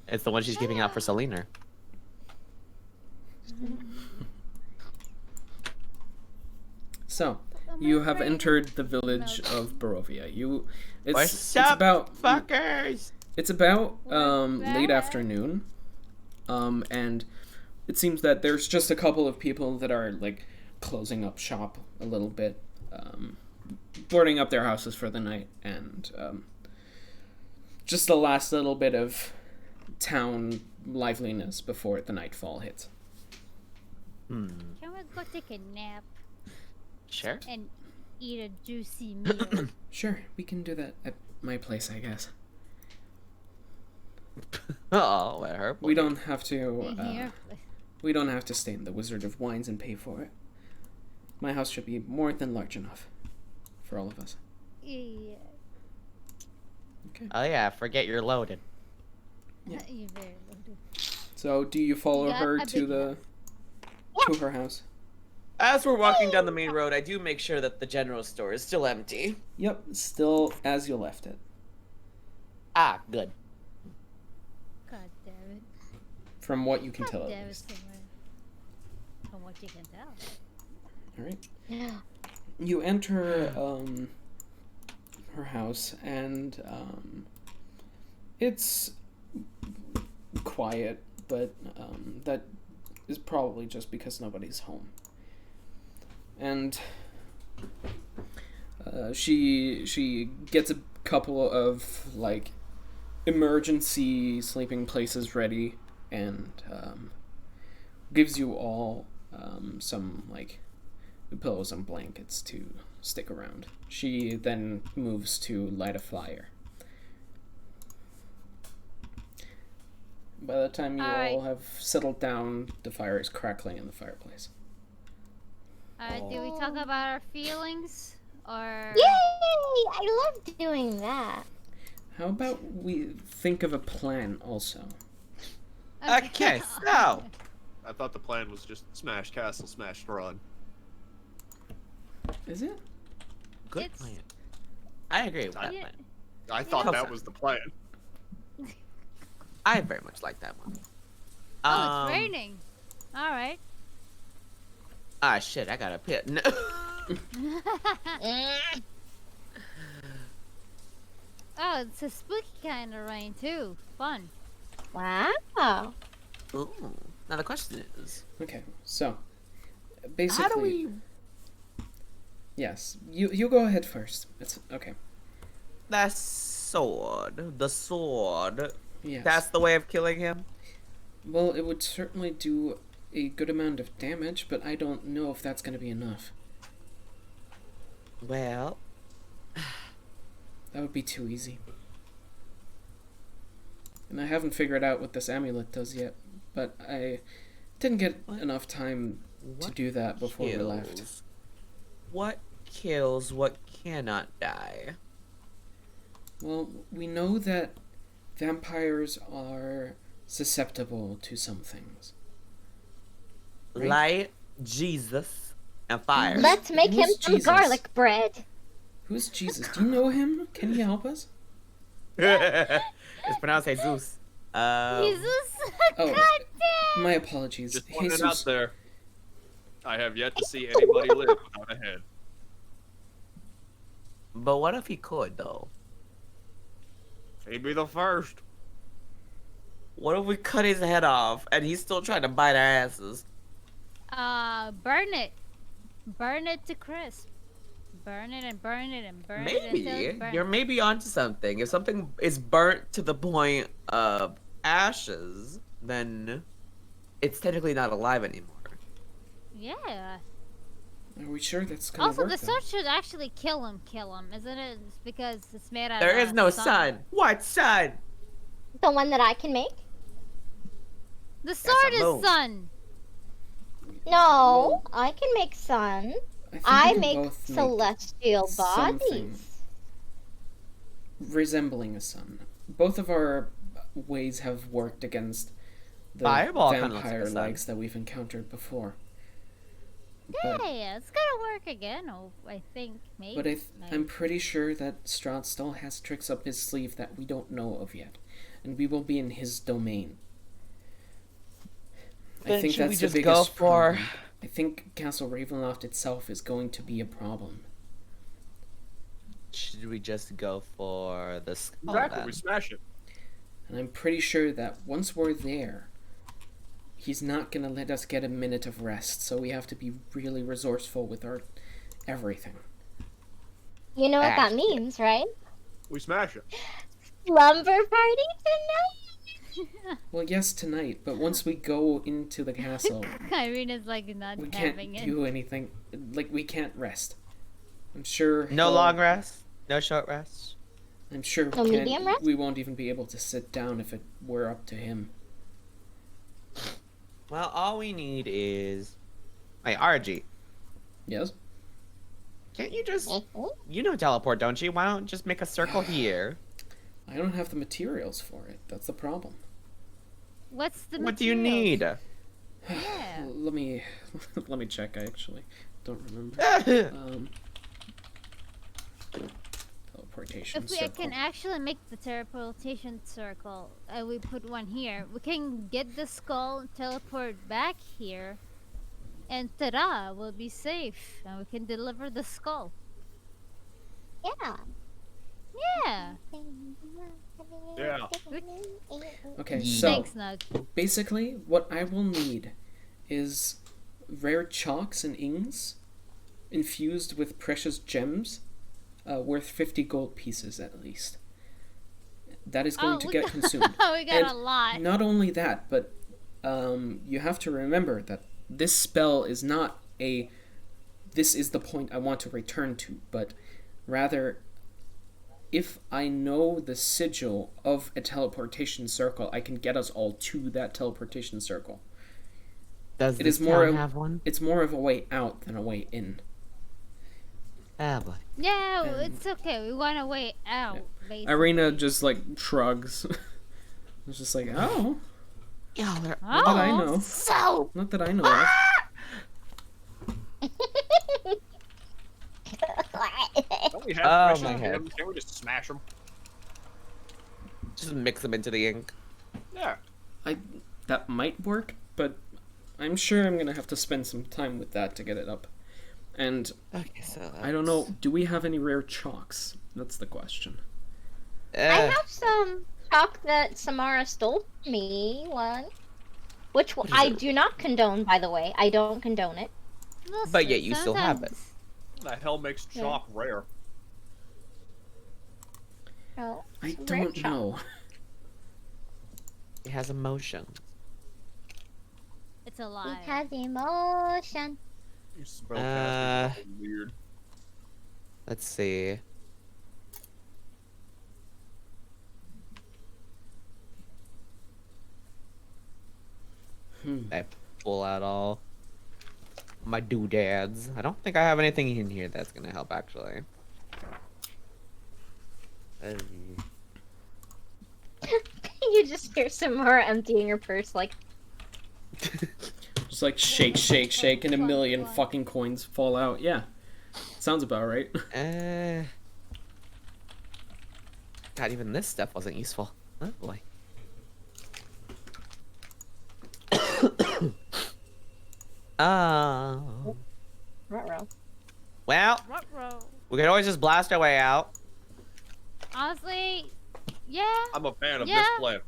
It's the one she's giving out for Selena. So, Am you I have right? entered the village of Barovia. What's It's up, about fuckers? It's about We're late back. afternoon, and it seems that there's just a couple of people that are like closing up shop a little bit, boarding up their houses for the night, and just the last little bit of town liveliness before the nightfall hits. Hmm. Can we go take a nap Sure. and eat a juicy meal? Sure, we can do that at my place, I guess. Oh, at her We place. don't have to. Here. We don't have to stay in the Wizard of Wines and pay for it. My house should be more than large enough for all of us. Yeah. Oh yeah, forget you're loaded. Yeah. You're very loaded. So, do you follow Yeah, her a to big the to her house? As we're walking down the main road, I do make sure that the general store is still empty. Yep, still as you left it. Ah, good. God damn it. From what you can God tell at damn it, least. somewhere. From what you can tell. Alright. Yeah. You enter her house and it's quiet, but that is probably just because nobody's home. And she gets a couple of like emergency sleeping places ready and gives you all some like pillows and blankets to stick around. She then moves to light a fire. By the time you all have settled down, the fire is crackling in the fireplace. Alright, do we talk about our feelings? Or. Yay! I love doing that. How about we think of a plan also? Okay, so I thought the plan was just smash castle, smash throne. Is it? good It's- plan. I agree with that Yeah. plan. I thought Yeah. that was the plan. I very much like that one. Oh, it's raining. Alright. Ah, shit, I got a pit. No. Oh, it's a spooky kind of rain, too. Fun. Wow. Ooh. Now the question is, Okay, so basically, how do we? yes, you go ahead first. It's okay. The sword. The sword. Yes. That's the way of killing him? Well, it would certainly do a good amount of damage, but I don't know if that's going to be enough. Well, That would be too easy. And I haven't figured out what this amulet does yet, but I didn't get enough time to do that before we left. kills? What kills what cannot die? Well, we know that vampires are susceptible to some things. Right. Light, Jesus, and fire. Let's make him Who's some Jesus? garlic bread. Who's Jesus? Do you know him? Can he help us? It's pronounced Jesus. Jesus! Oh, God damn! my apologies. Just putting it out Jesus. there. I have yet to see anybody live without a head. But what if he could, though? He'd be the first. What if we cut his head off and he's still trying to bite our asses? Burn it. Burn it to crisp. Burn it and burn it and burn it until Maybe. it's burnt. You're maybe onto something. If something is burnt to the point of ashes, then it's technically not alive anymore. Yeah. Are we sure that's gonna Also, work? the though? sword should actually kill him, isn't it? It's because it's made out There of is no sun. What sun? The one that I can make? The a sword is moon. sun. No, I can make sun. think I we can make both celestial something bodies. resembling a sun. Both of our ways have worked against the Fireball kinda looks like a vampire sun. legs that we've encountered before. But, Yeah, it's gonna work again. Oh, I think maybe. but Maybe. I'm pretty sure that Strahd still has tricks up his sleeve that we don't know of yet, and we will be in his domain. I Then think should we that's just the go biggest for- problem. I think Castle Ravenloft itself is going to be a problem. Should we just go for the skull Exactly, then? we smash it. And I'm pretty sure that once we're there, he's not gonna let us get a minute of rest, so we have to be really resourceful with our everything. You know what that Ash. mean, right? We smash it. Slumber party tonight? Well, yes, tonight, but once we go into the castle, Irina's like not we having can't it. do anything. Like, we can't rest. I'm sure. No he'll- long rest? No short rest? I'm sure No medium rest? we won't even be able to sit down if it were up to him. Well, all we need is... Hey, RG, Yes? can't you just... Mhm. You know teleport, don't you? Why don't you just make a circle here? I don't have the materials for it. That's the problem. What's the What do you materials? need? Yeah. Let me let me check. I actually don't remember. Teleportation If we circle. can actually make the teleportation circle, we put one here. We can get the skull, teleport back here, and ta-da, we'll be safe, and we can deliver the skull. Yeah. Yeah. Yeah. Okay, Ye- so Thanks, Nug. basically, what I will need is rare chalks and ings infused with precious gems, worth 50 gold pieces at least. That is going to we get got- consumed. we got And a lot. Not only that, but you have to remember that this spell is not a this is the point I want to return to, but rather if I know the sigil of a teleportation circle, I can get us all to that teleportation circle. Does It this is more town of- have one? It's more of a way out than a way in. Ah, boy. Yeah, and- it's okay. We want to wait out, basically. Irina just like shrugs. It's just like, oh, Y'all are Oh, not that I know. so... Not that I know of. Don't we have Oh, precious my head. gems? Can't we just smash them? Just mix them into the ink. Yeah. That might work, but I'm sure I'm gonna have to spend some time with that to get it up. And Okay, so... I don't know, do we have any rare chalks? That's the question. I Eh, have some chalk that Samara stole from me one. Which What is I it? do not condone, by the way. I don't condone it. Listen, But yet you still have it. sometimes- What the hell makes Yeah. chalk rare? Oh, I some rare don't chalk. know. it has emotion. It's It alive. has emotion. You spellcasters Uh, are weird. Let's see. I pull out all my doodads. I don't think I have anything in here that's gonna help actually. You just hear Samara emptying her purse like, Just like shake, shake, shake, and a Fun, million fun. fucking coins fall out. Yeah. Sounds about right. God, even this stuff wasn't useful. Oh boy. Oh. ruh-roh. Well, Ruh-roh. we could always just blast our way out. Honestly, yeah. I'm a fan of Yeah. this plan.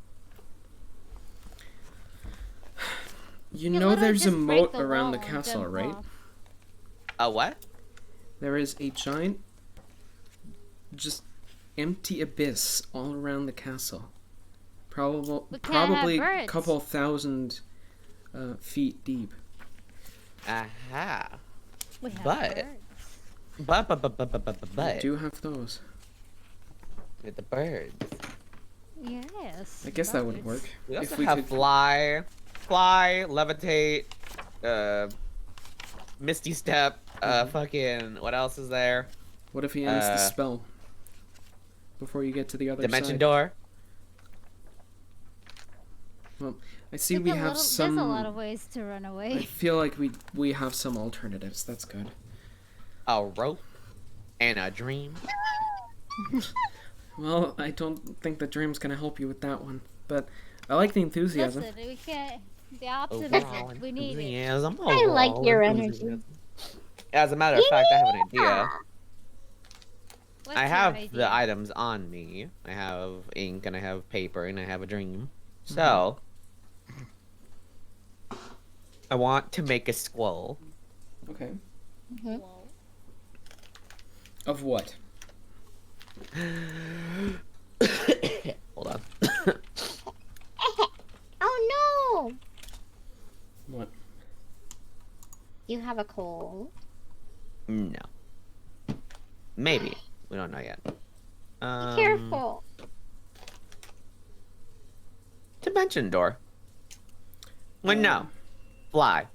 You You know literally there's a just break moat the around the wall and castle, jump right? off. A what? There is a giant, just empty abyss all around the castle. We can't have Probably a birds. couple thousand feet deep. Aha. We have But- birds. We But do have those. with the birds, Yes. I guess that would birds. work. we also we have could- fly, levitate, misty step. Fucking what else is there? What if he ends the spell before you get to the other Dimension side? door. I see Like we a have little- some. There's a lot of ways to run I away. feel like we have some alternatives. That's good. A rope. And a dream. Well, I don't think the dream's gonna help you with that one, but I like the enthusiasm. Listen, we can't. The optimism. Overall We need it. enthusiasm, I like overall your enthusiasm. energy. As a matter of fact, I have an idea. What's I your have idea? the items on me. I have ink and I have paper and I have a dream. Mm-hmm. So I want to make a scroll. Okay. Whoa. Of what? Hold on. Oh no! What? You have a cold. No. Maybe. We don't know yet. Be careful. Dimension door. Well, no. Fly.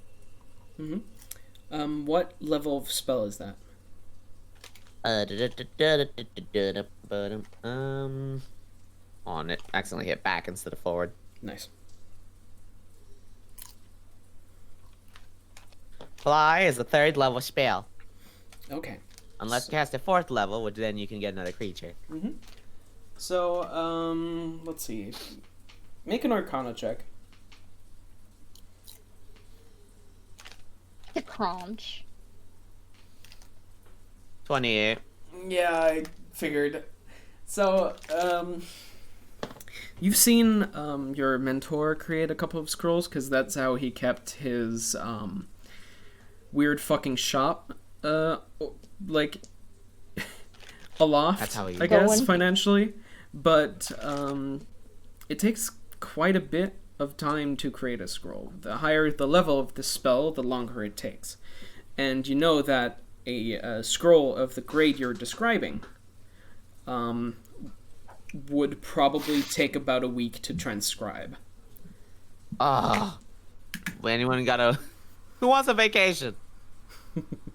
What level of spell is that? On it. Accidentally hit back instead of forward. Nice. Fly is a 3rd level spell. Okay. Unless you cast a 4th level, which then you can get another creature. So, let's see. Make an Arcana check. The crunch. 28. Yeah, I figured. So, you've seen your mentor create a couple of scrolls, because that's how he kept his weird fucking shop, like, aloft, That's how he- I guess, Going. financially. But it takes quite a bit of time to create a scroll. The higher the level of the spell, the longer it takes. And you know that a scroll of the grade you're describing would probably take about a week to transcribe. Oh. Anyone got a... Who wants a vacation?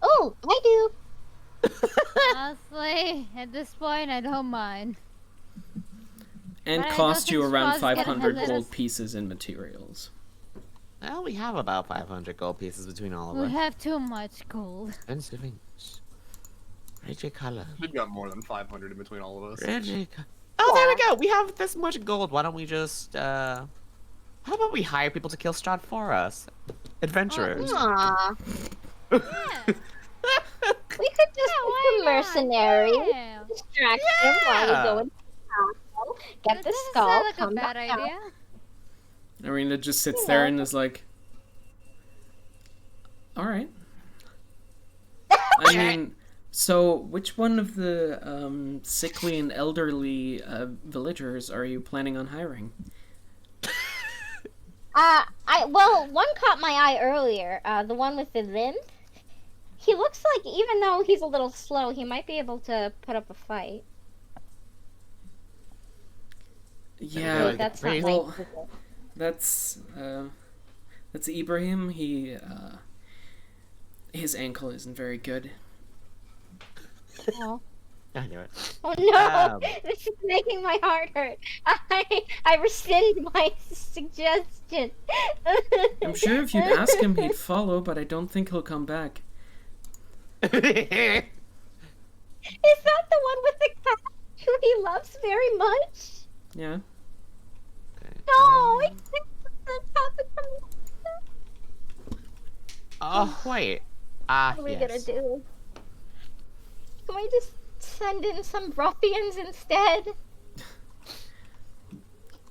Oh, I do. Honestly, at this point, I don't mind. And But I cost don't you think around Spaw's gonna 500 let gold us- pieces in materials. Well, we have about 500 gold pieces between all of We us. have too much gold. Expensive inks. Rich color. We've got more than 500 in between all of us. Oh, there we go. We have this much gold. Why don't we just, how about we hire people to kill Strahd for us? Adventurers. Aw. Yeah. We could just why be not? mercenary. Yeah. Distract him while we go into the castle. Get That the doesn't skull. sound like a Come bad back out. idea. Arena just sits there and is like, alright. I mean, so which one of the sickly and elderly villagers are you planning on hiring? One caught my eye earlier. The one with the limp. He looks like, even though he's a little slow, he might be able to put up a fight. Yeah, Like That's not crazy. my well, that's Ibrahim. His ankle isn't very good. Oh. I knew it. Oh no! Um. This is making my heart hurt. I rescind my suggestion. I'm sure if you'd ask him, he'd follow, but I don't think he'll come back. Is that the one with the cat who he loves very much? Yeah. No, it's the topic from Oh, wait. Ah, What are we yes. gonna do? Can we just send in some ruffians instead?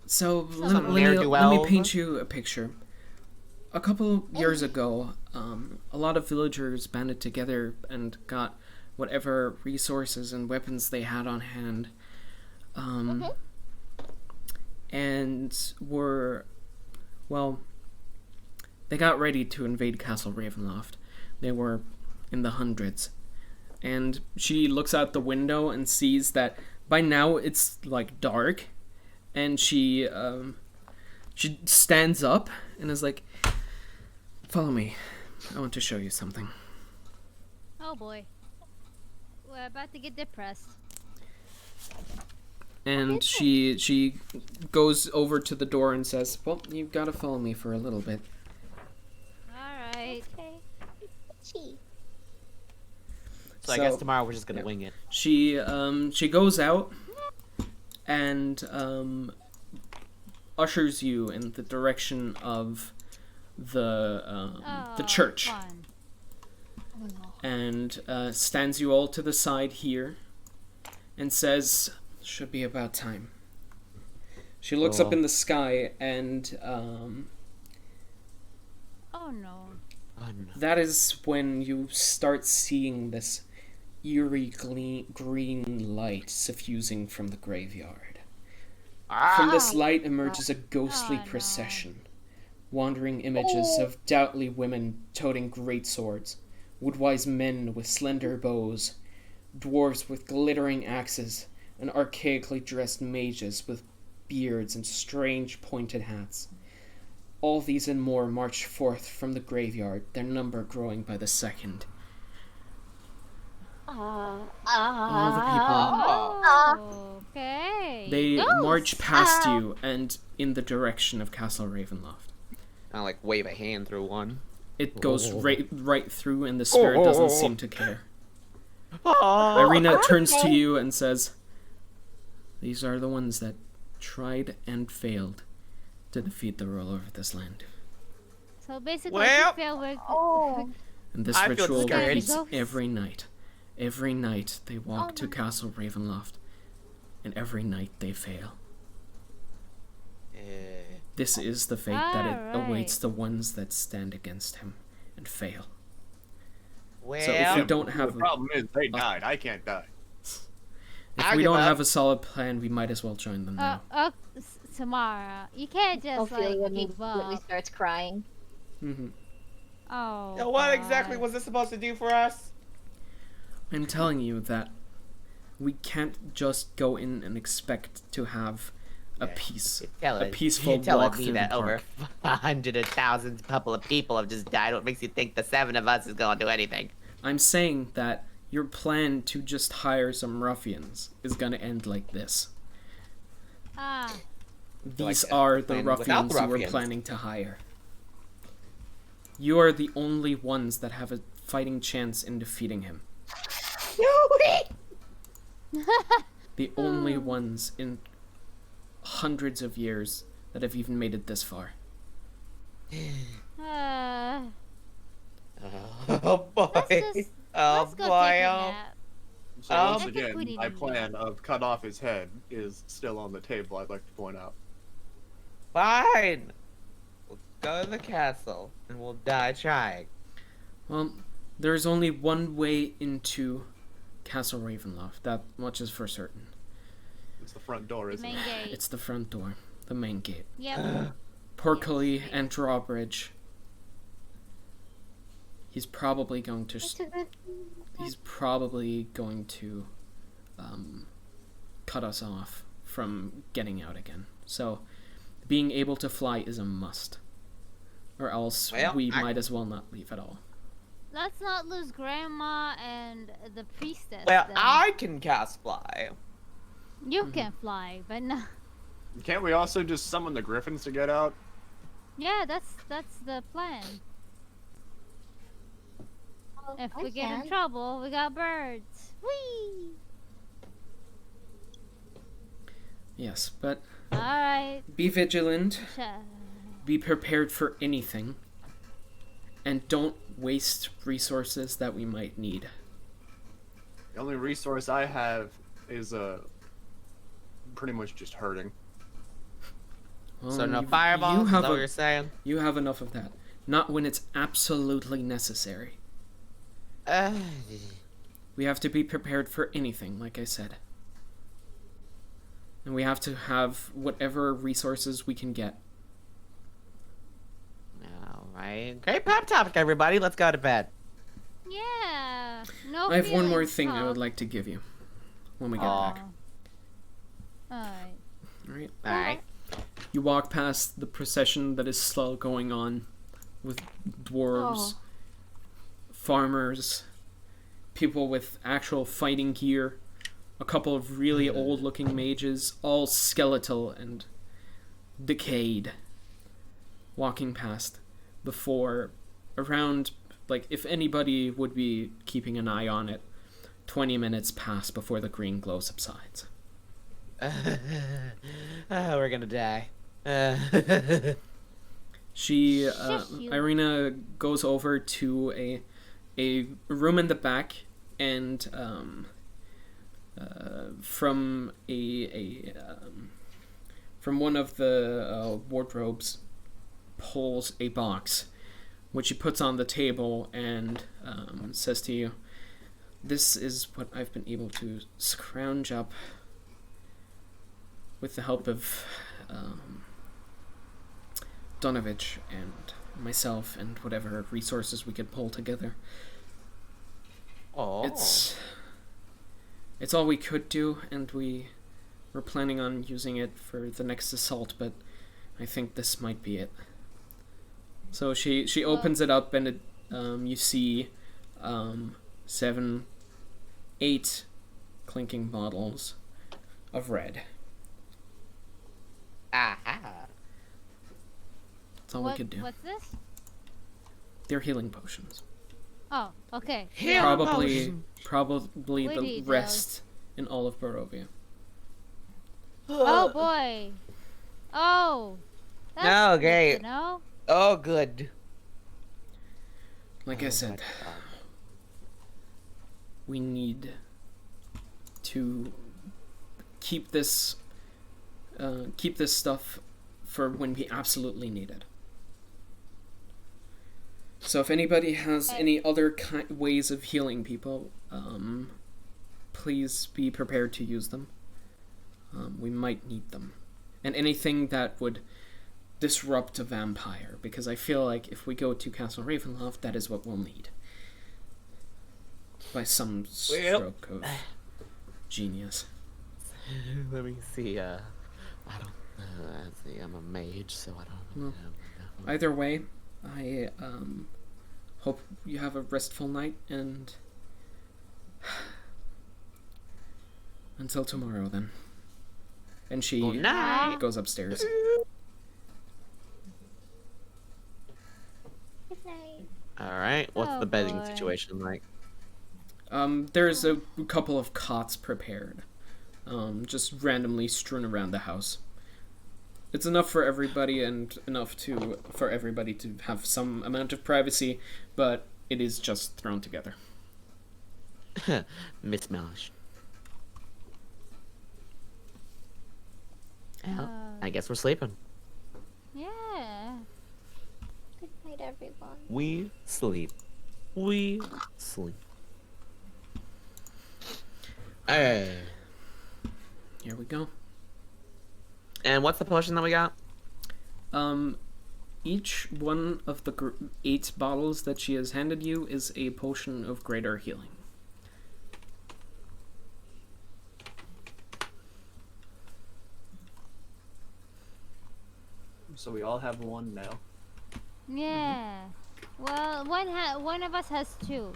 So Some let me ne'er-do-wells. paint you a picture. a couple years ago, a lot of villagers banded together and got whatever resources and weapons they had on hand. And were, well, they got ready to invade Castle Ravenloft. They were in the hundreds. And she looks out the window and sees that by now it's like dark. And she stands up and is like, "Follow me. I want to show you something." Oh boy. We're about to get depressed. And she goes over to the door and says, "Well, you've got to follow me for a little bit." Alright. Okay. Gee. So I guess tomorrow we're just gonna wing it. She goes out and ushers you in the direction of the church, Fun. Oh no. and stands you all to the side here and says, "Should be about time." She looks up in the sky and Oh no. Oh, no. that is when you start seeing this eerie green light suffusing from the graveyard. From this light emerges a ghostly Oh, no. procession. Wandering images of doubtly women toting great swords, woodwise men with slender bows, dwarves with glittering axes, and archaically dressed mages with beards and strange pointed hats. All these and more march forth from the graveyard, their number growing by the second. All the people, Oh, okay. they Ghosts. march past you and in the direction of Castle Ravenloft. I like wave a hand through one. It goes right through, and the spirit doesn't seem to care. Irina turns to you and says, "These are the ones that tried and failed to defeat the ruler of this land. So basically, Well- if we fail, we're... Oh. And this I feel ritual discouraged. repeats Ghosts. every night. Every night they walk to Castle Ravenloft, and every night they fail. This is the fate that it awaits Alright. the ones that stand against him and fail. Well, So if we don't have The problem is they died. I can't die. if I we give don't up. have a solid plan, we might as well join them now. Samara, you can't just Ophelia like give immediately up. starts crying. Oh. so what exactly God. was this supposed to do for us? I'm telling you that we can't just go in and expect to have a peace, a peaceful You're telling walk me through that the over park. 100 thousand couple of people have just died. What makes you think the 7 of us is going to do anything? I'm saying that your plan to just hire some ruffians is gonna end like this. Ah. These Like, are the plan without ruffians the you were ruffians. planning to hire. You are the only ones that have a fighting chance in defeating him. The only ones in hundreds of years that have even made it this far. Oh boy. Let's go take a nap. So Oh. once I think again, we need my to leave. plan of cut off his head is still on the table. I'd like to point out. Fine. We'll go to the castle and we'll die trying. Well, there is only one way into Castle Ravenloft. That much is for certain. It's the front door, The isn't main it? gate. It's the front door, the main gate. Yep. Porkily and Drawbridge. He's probably going to. He's probably going to cut us off from getting out again. So, being able to fly is a must. Or else Well, we might as well not leave at all. Let's not lose Grandma and the priestess. Well, then. I can cast fly. You can fly, but no. Can't we also just summon the griffins to get out? Yeah, that's the plan. If we get in trouble, we got birds. Whee! Yes, but Alright. be vigilant, be prepared for anything, and don't waste resources that we might need. The only resource I have is pretty much just hurting. Well, So no you- fireballs, you is have that what a- you're saying? You have enough of that. Not when it's absolutely necessary. We have to be prepared for anything, like I said. And we have to have whatever resources we can get. All right. Great pep topic, everybody. Let's go to bed. Yeah. No. I have one more feelings thing I would talk. like to give you when we get Aw. back. Alright. Alright? All right. You walk past the procession that is still going on with dwarves, farmers, people with actual fighting gear, a couple of really old looking mages, all skeletal and decayed, walking past before around, like, if anybody would be keeping an eye on it, 20 minutes pass before the green glow subsides. We're gonna die. She, Shush you. Irina goes over to a room in the back, and from from one of the wardrobes pulls a box, which she puts on the table and says to you, "This is what I've been able to scrounge up with the help of Donovich and myself and whatever resources we could pull together. Oh. It's all we could do, and we were planning on using it for the next assault, but I think this might be it." So she opens it up, and it, you see 7, 8 clinking bottles of red. Aha. That's all we could do. What's this? They're healing potions. Oh, okay. Healing Probably We the need rest in all of Barovia. Oh boy. Oh. No, That's good great. to know. Oh, good. Like I said, we need to keep this stuff for when we absolutely need it. So if anybody has any other ways of healing people, please be prepared to use them. We might need them. And anything that would disrupt a vampire, because I feel like if we go to Castle Ravenloft, that is what we'll need. By some stroke of genius. Let me see. I don't. Let's see. I'm a mage, so I don't. Well, either way, I hope you have a restful night, and until tomorrow then. And she Good night. goes upstairs. Good night. All right. What's Oh, the bedding boy. situation like? There's a couple of cots prepared, just randomly strewn around the house. It's enough for everybody and enough for everybody to have some amount of privacy, but it is just thrown together. Mismatch. Well, I guess we're sleeping. Yeah. Good night, everyone. We sleep. We sleep. Hey. Here we go. And what's the potion that we got? Each one of the 8 bottles that she has handed you is a potion of greater healing. So we all have one now. Yeah. Well, one of us has 2.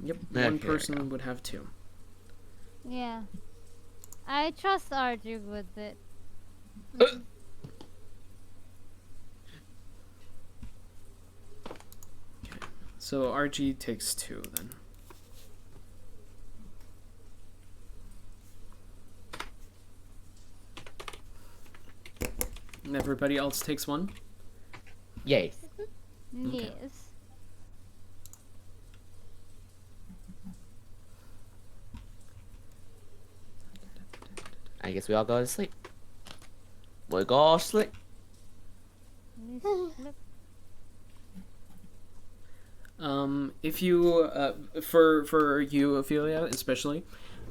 Yep, Okay, one person would have 2. Yeah. I trust Arthur with it. So RG takes 2 then. And everybody else takes 1? Yes. Yes. I guess we all go to sleep. We go to sleep. if you for you, Ophelia, especially,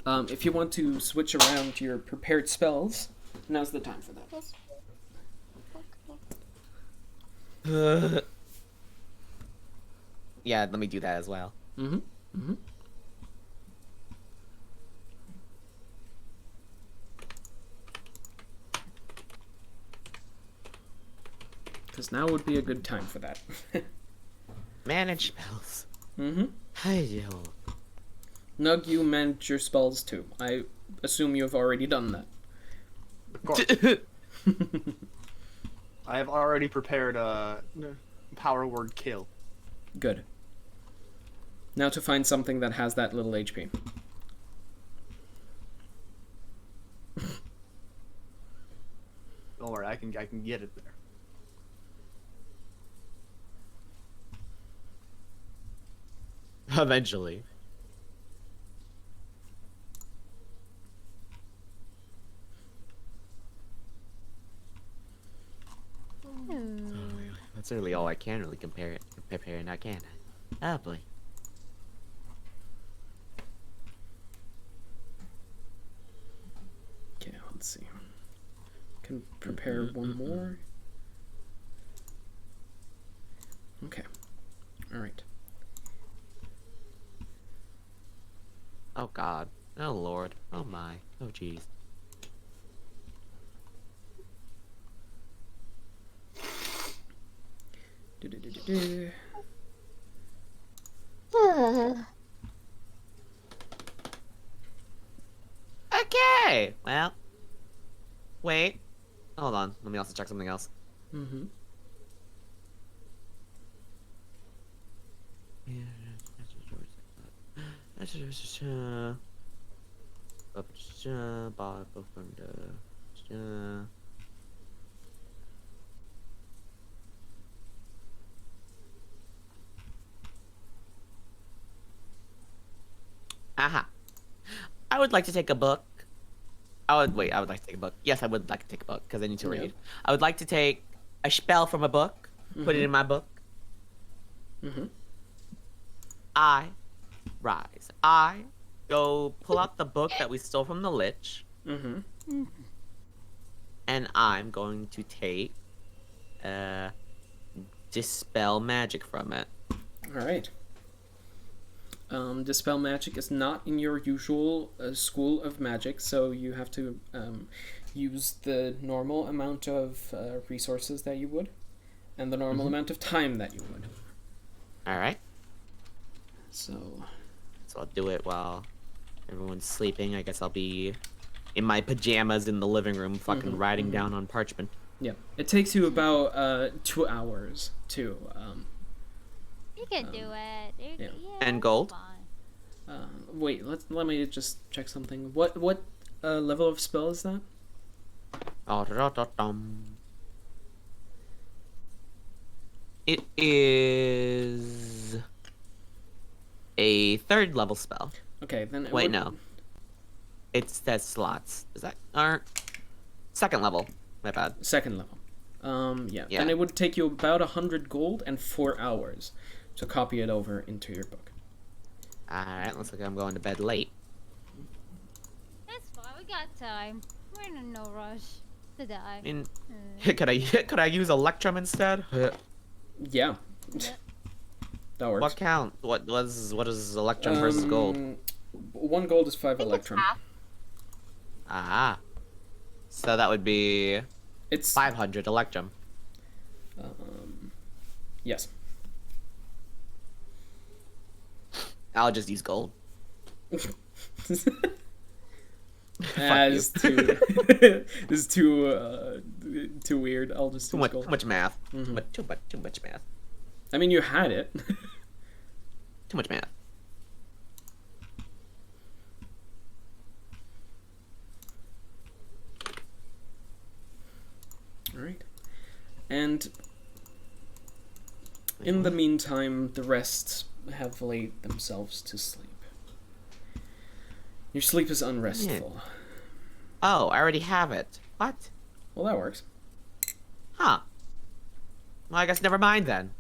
if you want to switch around your prepared spells, now's the time for that. Yes. Okay. Yeah, let me do that as well. Mm-hmm. Mm-hmm. Because now would be a good time for that. Manage spells. Mm-hmm. Hey, Nug, you manage your spells too. I assume you have already done that. Of course. I have already prepared a power word kill. Good. Now to find something that has that little HP. Don't worry, I can get it there. Eventually. That's really all I can really prepare now, can I? Oh boy. Okay, let's see. Can prepare one more. Okay. Alright. Oh god. Oh lord. Oh my. Oh jeez. Do-do-do-do-do. Okay. Well. Wait. Hold on. Let me also check something else. Mm-hmm. Aha. I would like to take a book. I would like to take a book. Yes, I would like to take a book because I need to Yeah. read. I would like to take a spell from a book, put it in my book. Mm-hmm. I rise. I go pull out the book that we stole from the Lich, Mm-hmm. and I'm going to take dispel magic from it. Alright. Dispel magic is not in your usual school of magic, so you have to use the normal amount of resources that you would, and the normal amount of time that you would. All right. So, So I'll do it while everyone's sleeping. I guess I'll be in my pajamas in the living room, fucking writing down on parchment. yeah. It takes you about 2 hours to... You can do it. yeah. And it's gold? fine. wait, let me just check something. What level of spell is that? It is a 3rd level spell. Okay, then... Wait, no. It says slots. Is that... or 2nd level. My bad. 2nd level. Yeah. Yeah. Then it would take you about 100 gold and 4 hours to copy it over into your book. Alright, looks like I'm going to bed late. It's fine. We got time. We're in no rush to die. I mean, could I use Electrum instead? Yeah. Yeah. That works. What count? What is Electrum versus gold? 1 gold is 5 I think it's electrum. half. Ah. So that would be It's 500 Electrum. yes. I'll just use gold. As too this is too weird. I'll just Too use much, gold. too much math. Mhm. Too much math. I mean, you had it. Too much math. All right. And in the meantime, the rest have laid themselves to sleep. Your sleep is unrestful. Oh, I already have it. What? Well, that works. Huh. Well, I guess never mind then.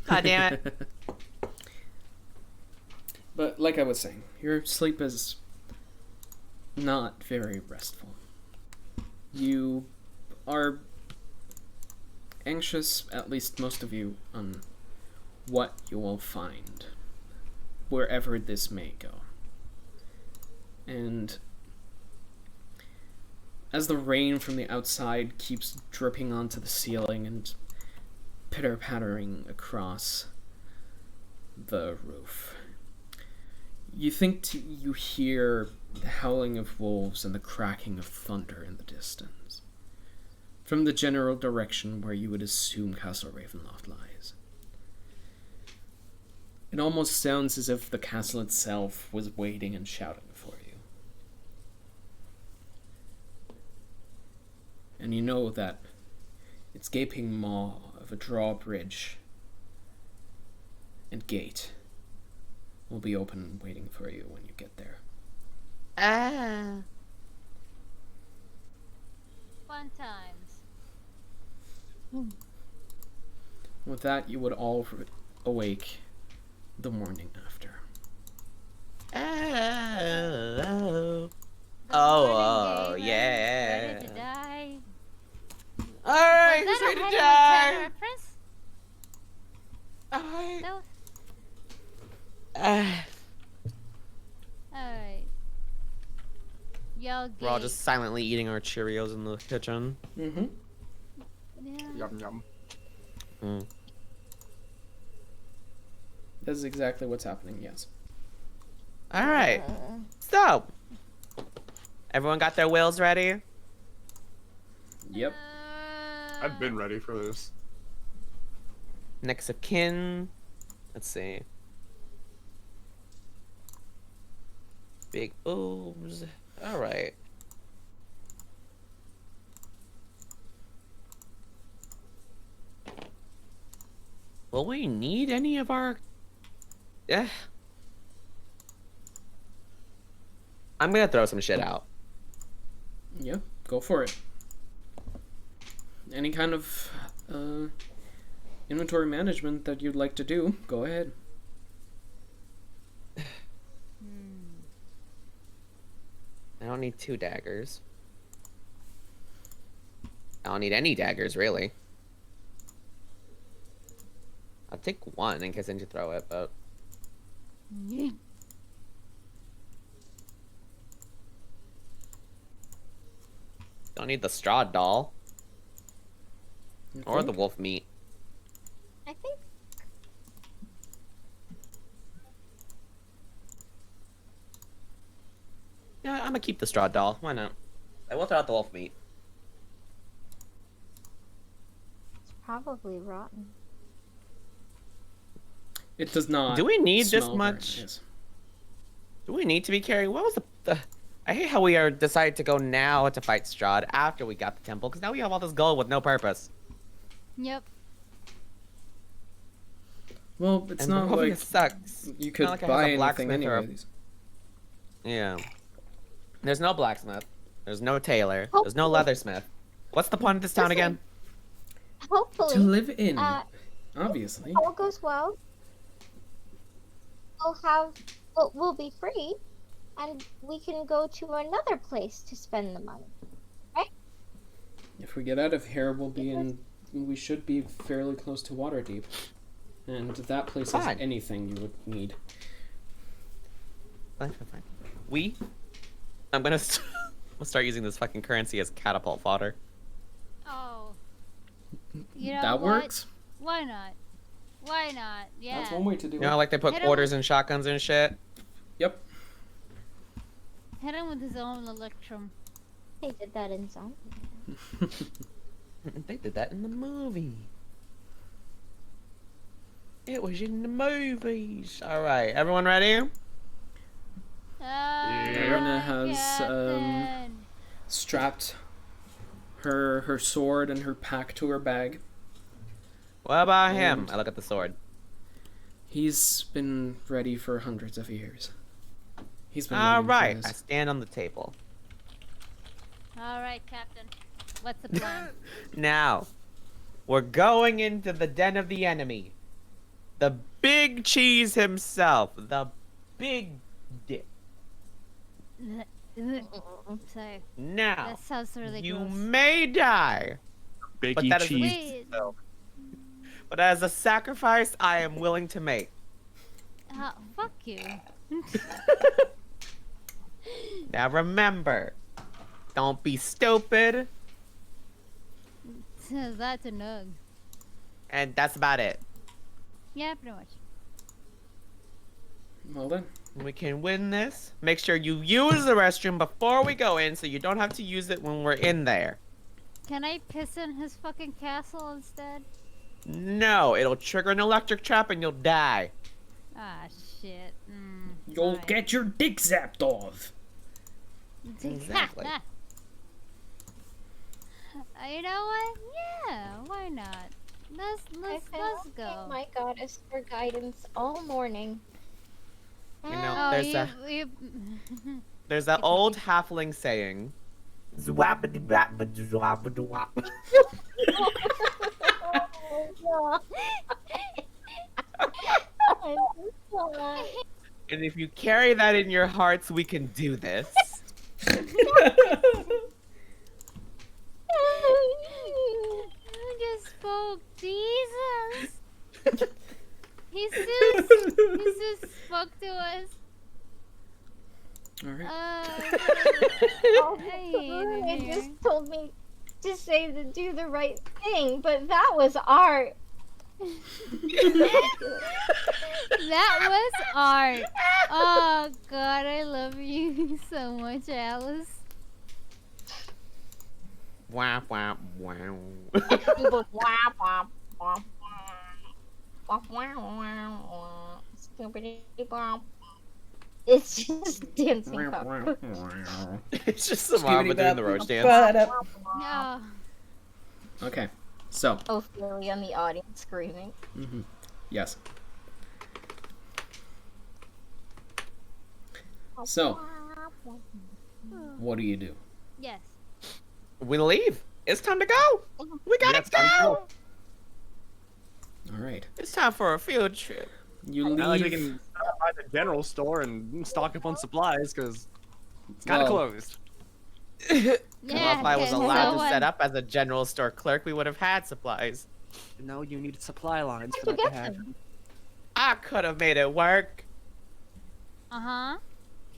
God damn it. But like I was saying, your sleep is not very restful. You are anxious, at least most of you, on what you will find wherever this may go. And as the rain from the outside keeps dripping onto the ceiling and pitter-pattering across the roof, you think you hear the howling of wolves and the cracking of thunder in the distance, from the general direction where you would assume Castle Ravenloft lies. It almost sounds as if the castle itself was waiting and shouting for you. And you know that its gaping maw of a drawbridge and gate will be open and waiting for you when you get there. Ah. Fun times. With that, you would all awake the morning after. Oh. Good Oh, morning, gamers. yeah. Ready to die? Alright, Was who's that ready a to Hannah Montana die? reference? Alright. No. Ah. Alright. Y'all We're all gay. just silently eating our Cheerios in the kitchen. Mm-hmm. Yeah. Yum yum. Mm. That is exactly what's happening, yes. Alright. So, everyone got their wills ready? Yep. I've been ready for this. Next of kin. Let's see. Big boobs. Alright. Will we need any of our... I'm gonna throw some shit out. Yeah, go for it. Any kind of inventory management that you'd like to do, go ahead. I don't need 2 daggers. I don't need any daggers, really. I'll take 1 in case I need to throw it, but... Don't need the straw doll. Or Okay. the wolf meat. I think Yeah, I'm gonna keep the straw doll. Why not? I will throw out the wolf meat. it's probably rotten. It does not. Do we need this smell very much? nice. Do we need to be carrying? What was the... I hate how we are decided to go now to fight Strahd after we got the temple, because now we have all this gold with no purpose. Yep. Well, it's And not Barovia like sucks. you It's could not like it has buy a anything blacksmith or a- anyways. Yeah. There's no blacksmith. There's no tailor. There's no Hopefully. leathersmith. What's the point of this town Listen, again? Hopefully, To live in, uh, obviously. if all goes well, we'll be free, and we can go to another place to spend the money. If we get out of here, we should be fairly close to Waterdeep. And that place has Fine. anything you would need. Fine. I'm gonna we'll start using this fucking currency as catapult fodder. Oh. You know That what? works? Why not? Why not? Yeah. That's one way to do You know, it. like they put Hit 'em quarters with- in shotguns and shit. Yep. Hit him with his own electrum. They did that in Zombie. They did that in the movie. It was in the movies. All right, everyone ready? Irina has, Captain. Strapped her sword and her pack to her bag. What about him? And- I look at the sword. He's been ready for hundreds of years. He's been All waiting for right, this. I stand on the table. All right, Captain. What's the plan? Now, we're going into the den of the enemy. The big cheese himself. The big dick. Sorry. Now, That sounds really you gross. may die, Big but E that is cheese. Wait. but as a sacrifice I am willing to make. Fuck you. Now remember, don't be stupid, That's a nug. and that's about it. Yeah, pretty much. Well then. We can win this. Make sure you use the restroom before we go in so you don't have to use it when we're in there. Can I piss in his fucking castle instead? No, it'll trigger an electric trap and you'll die. Ah, shit. You'll fine. get your dick zapped off. Exactly. You know what? Yeah, why not? Let's I've been go. asking my goddess for guidance all morning. You know, Oh, there's there's that old halfling saying. And if you carry that in your hearts, we can do this. I just spoke Jesus. Jesus spoke to us. Alright. It just told me to say to do the right thing, but that was art. That was art. Oh God, I love you so much, Alice. Wow, wow, wow. It's just dancing cock. It's just the mom doing the roach dance. No. Okay, so. Ophelia in the audience screaming. Yes. So, what do you do? Yes. We leave. It's time to go. We gotta it's time to go. Alright. It's time for a field trip. You Not like we leave. can stop by the general store and stock up on supplies because it's kind of Well, closed. Yeah. Well, if I was 'cause allowed no to set one- up as a general store clerk, we would have had supplies. No, you need supply lines for Where'd you that to get happen. them? I could have made it work. Uh-huh.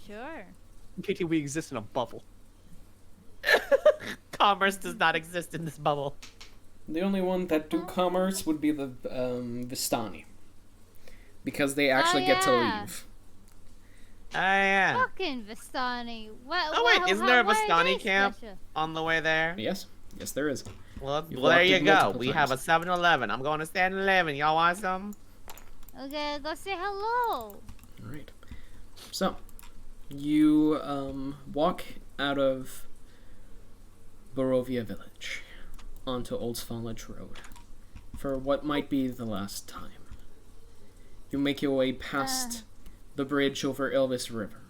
Sure. KT, we exist in a bubble. Commerce does not exist in this bubble. The only one that do commerce would be the Vistani. Because they actually get to yeah. leave. Oh, yeah. Fucking Vistani. What? Oh, wait, isn't there a why are Vistani they camp special? on the way there? Yes. Yes, there is. Well, You've well there walked you it go. multiple We have a times. 7-Eleven. I'm going to 7-Eleven. Y'all want some? Okay, go say hello. Alright. So, you walk out of Barovia Village onto Old Svalage Road for what might be the last time. You make your way past the bridge over Ilvis River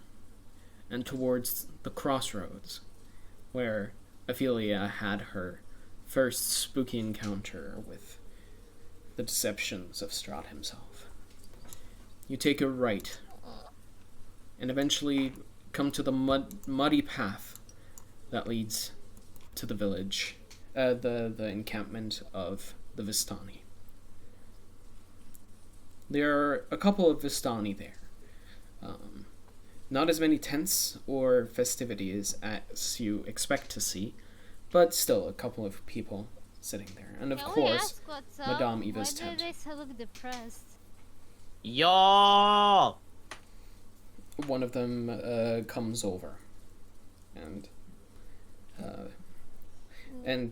and towards the crossroads where Ophelia had her first spooky encounter with the deceptions of Strahd himself. You take a right and eventually come to the muddy path that leads to the village, the encampment of the Vistani. There are a couple of Vistani there. Not as many tents or festivities as you expect to see, but still a couple of people sitting there. And of Can we course, ask what's up? Madame Eva's Why tent. do they so look depressed? Y'all! One of them comes over and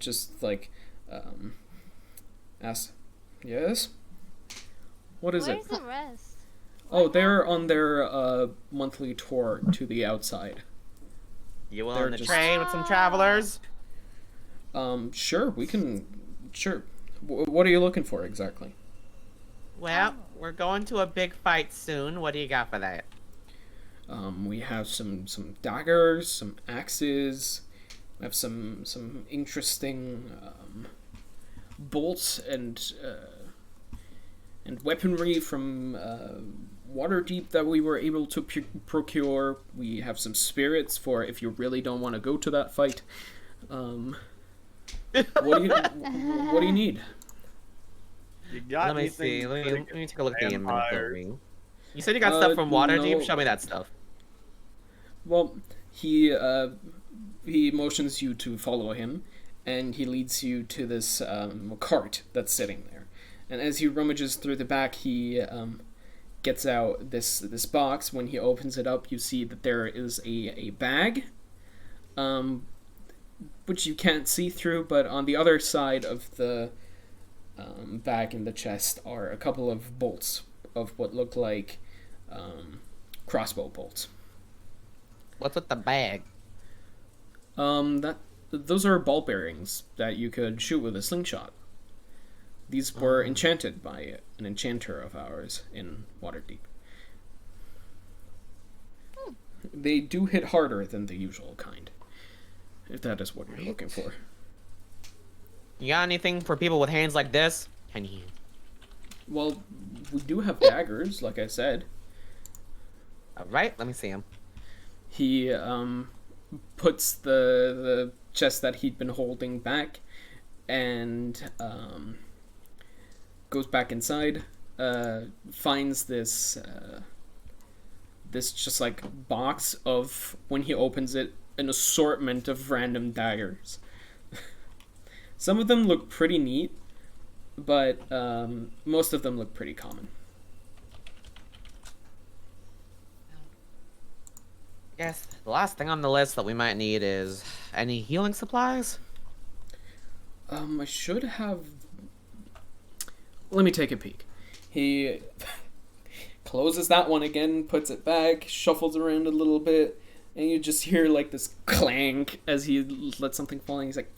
just like asks, "Yes? What is Where's it?" the rest? Oh, they're on their monthly tour to the outside. You They're willing to just- trade with some travelers? Sure, we can. Sure. What are you looking for exactly? Well, we're going to a big fight soon. What do you got for that? We have some daggers, some axes. We have some interesting bolts and weaponry from water deep that we were able to procure. We have some spirits for if you really don't want to go to that fight. What do you need? You got Let me anything see. Let for me the take a look at the vampires? inventory. You said you got stuff from Waterdeep? No. Show me that stuff. Well, he motions you to follow him, and he leads you to this cart that's sitting there. And as he rummages through the back, he gets out this box. When he opens it up, you see that there is a bag, which you can't see through, but on the other side of the bag in the chest are a couple of bolts of what look like crossbow bolts. What's with the bag? Those are ball bearings that you could shoot with a slingshot. These were enchanted by an enchanter of ours in Waterdeep. They do hit harder than the usual kind, if that is what you're looking for. You got anything for people with hands like this? Can you? Well, we do have daggers, like I said. Alright, let me see them. He puts the chest that he'd been holding back and goes back inside, finds this just like box of, when he opens it, an assortment of random daggers. Some of them look pretty neat, but most of them look pretty common. I guess the last thing on the list that we might need is any healing supplies? I should have... Let me take a peek. He closes that one again, puts it back, shuffles around a little bit, and you just hear like this clank as he lets something fall, and he's like...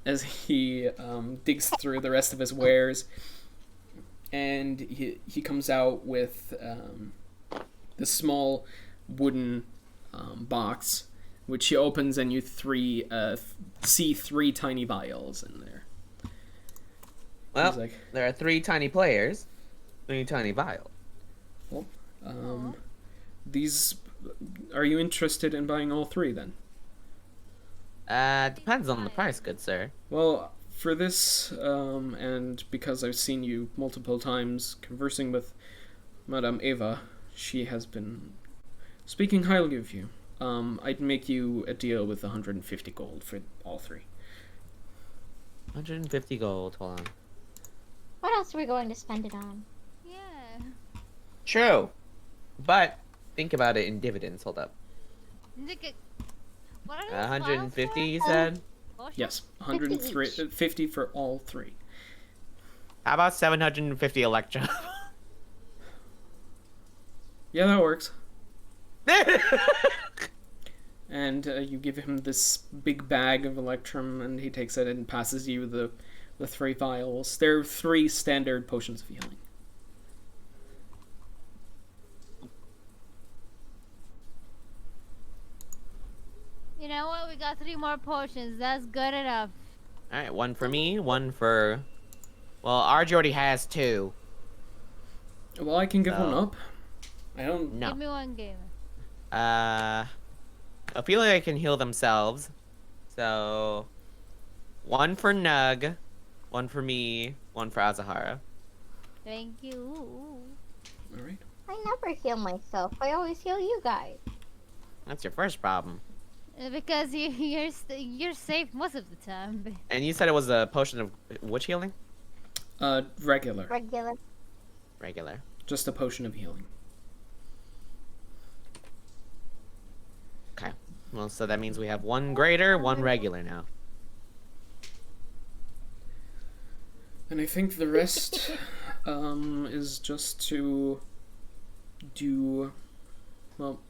as he digs through the rest of his wares, and he comes out with this small wooden box, which he opens, and you see 3 tiny vials in there. Well, He's like, there are 3 tiny players, 3 tiny vials. well, these... Are you interested in buying all 3 then? Depends on the price, good sir. Well, for this, and because I've seen you multiple times conversing with Madame Eva, she has been speaking highly of you. I'd make you a deal with 150 gold for all 3. 150 gold, hold on. What else are we going to spend it on? Yeah. True. But, think about it in dividends, hold up. Look at- What are those 150, files you for? said? Potions? Yes, 50 50 for all 3. How about 750 Electrum? Yeah, that works. And you give him this big bag of Electrum, and he takes it and passes you the 3 vials. There are 3 standard potions of healing. You know what? We got 3 more potions. That's good enough. Alright, 1 for me, 1 for... Well, RJ already has 2. Well, I can give one So- up. I don't... No. Give me 1 game. Ophelia can heal themselves. So... 1 for Nug, 1 for me, 1 for Azahara. Thank you. Alright. I never heal myself. I always heal you guys. That's your first problem. Because you're safe most of the time. And you said it was a potion of which healing? Regular. Regular. Regular. Just a potion of healing. Okay. Well, so that means we have 1 greater, 1 regular now. And I think the rest is just to do, well,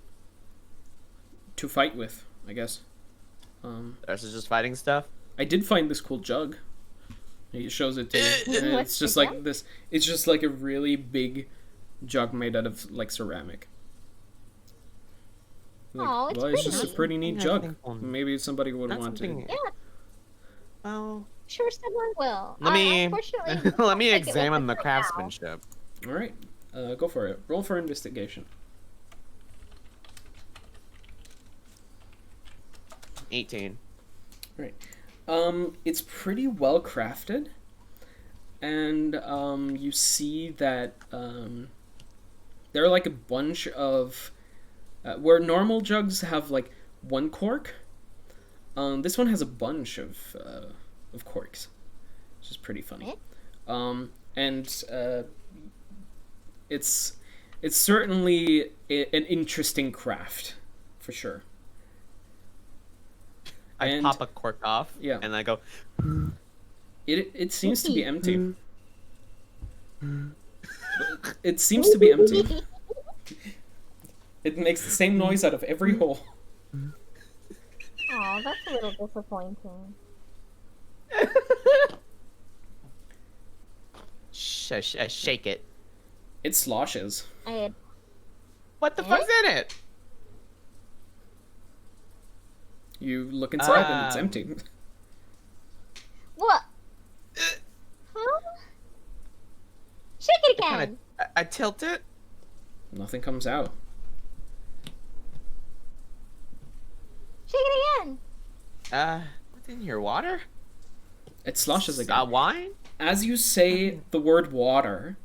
to fight with, I guess. The rest is just fighting stuff? I did find this cool jug. He shows it to you. And it's just like this, it's just like a really big jug made out of like ceramic. Like, Aw, it's well, it's just a pretty. pretty neat Yeah, I jug. think one- Maybe somebody would Not want to. something- Yeah, Well, sure someone will. let me Unfortunately, let me I think it examine was the right now. craftsmanship. All right, go for it. Roll for investigation. 18. Right. It's pretty well crafted, and you see that there are like a bunch of where normal jugs have like one cork. This one has a bunch of corks, which is pretty funny. And it's certainly an interesting craft, for sure. I And- pop a cork off. Yeah. And I go. It seems to be empty. It seems to be empty. It makes the same noise out of every hole. Oh, that's a little disappointing. Shake it. It sloshes. I had What the fuck's in it? You look inside and it's Um, empty. what? Huh? Shake it again. Kinda, I tilt it. Nothing comes out. Shake it again. What's in here? Water? It sloshes again. Wine? As you say the word water,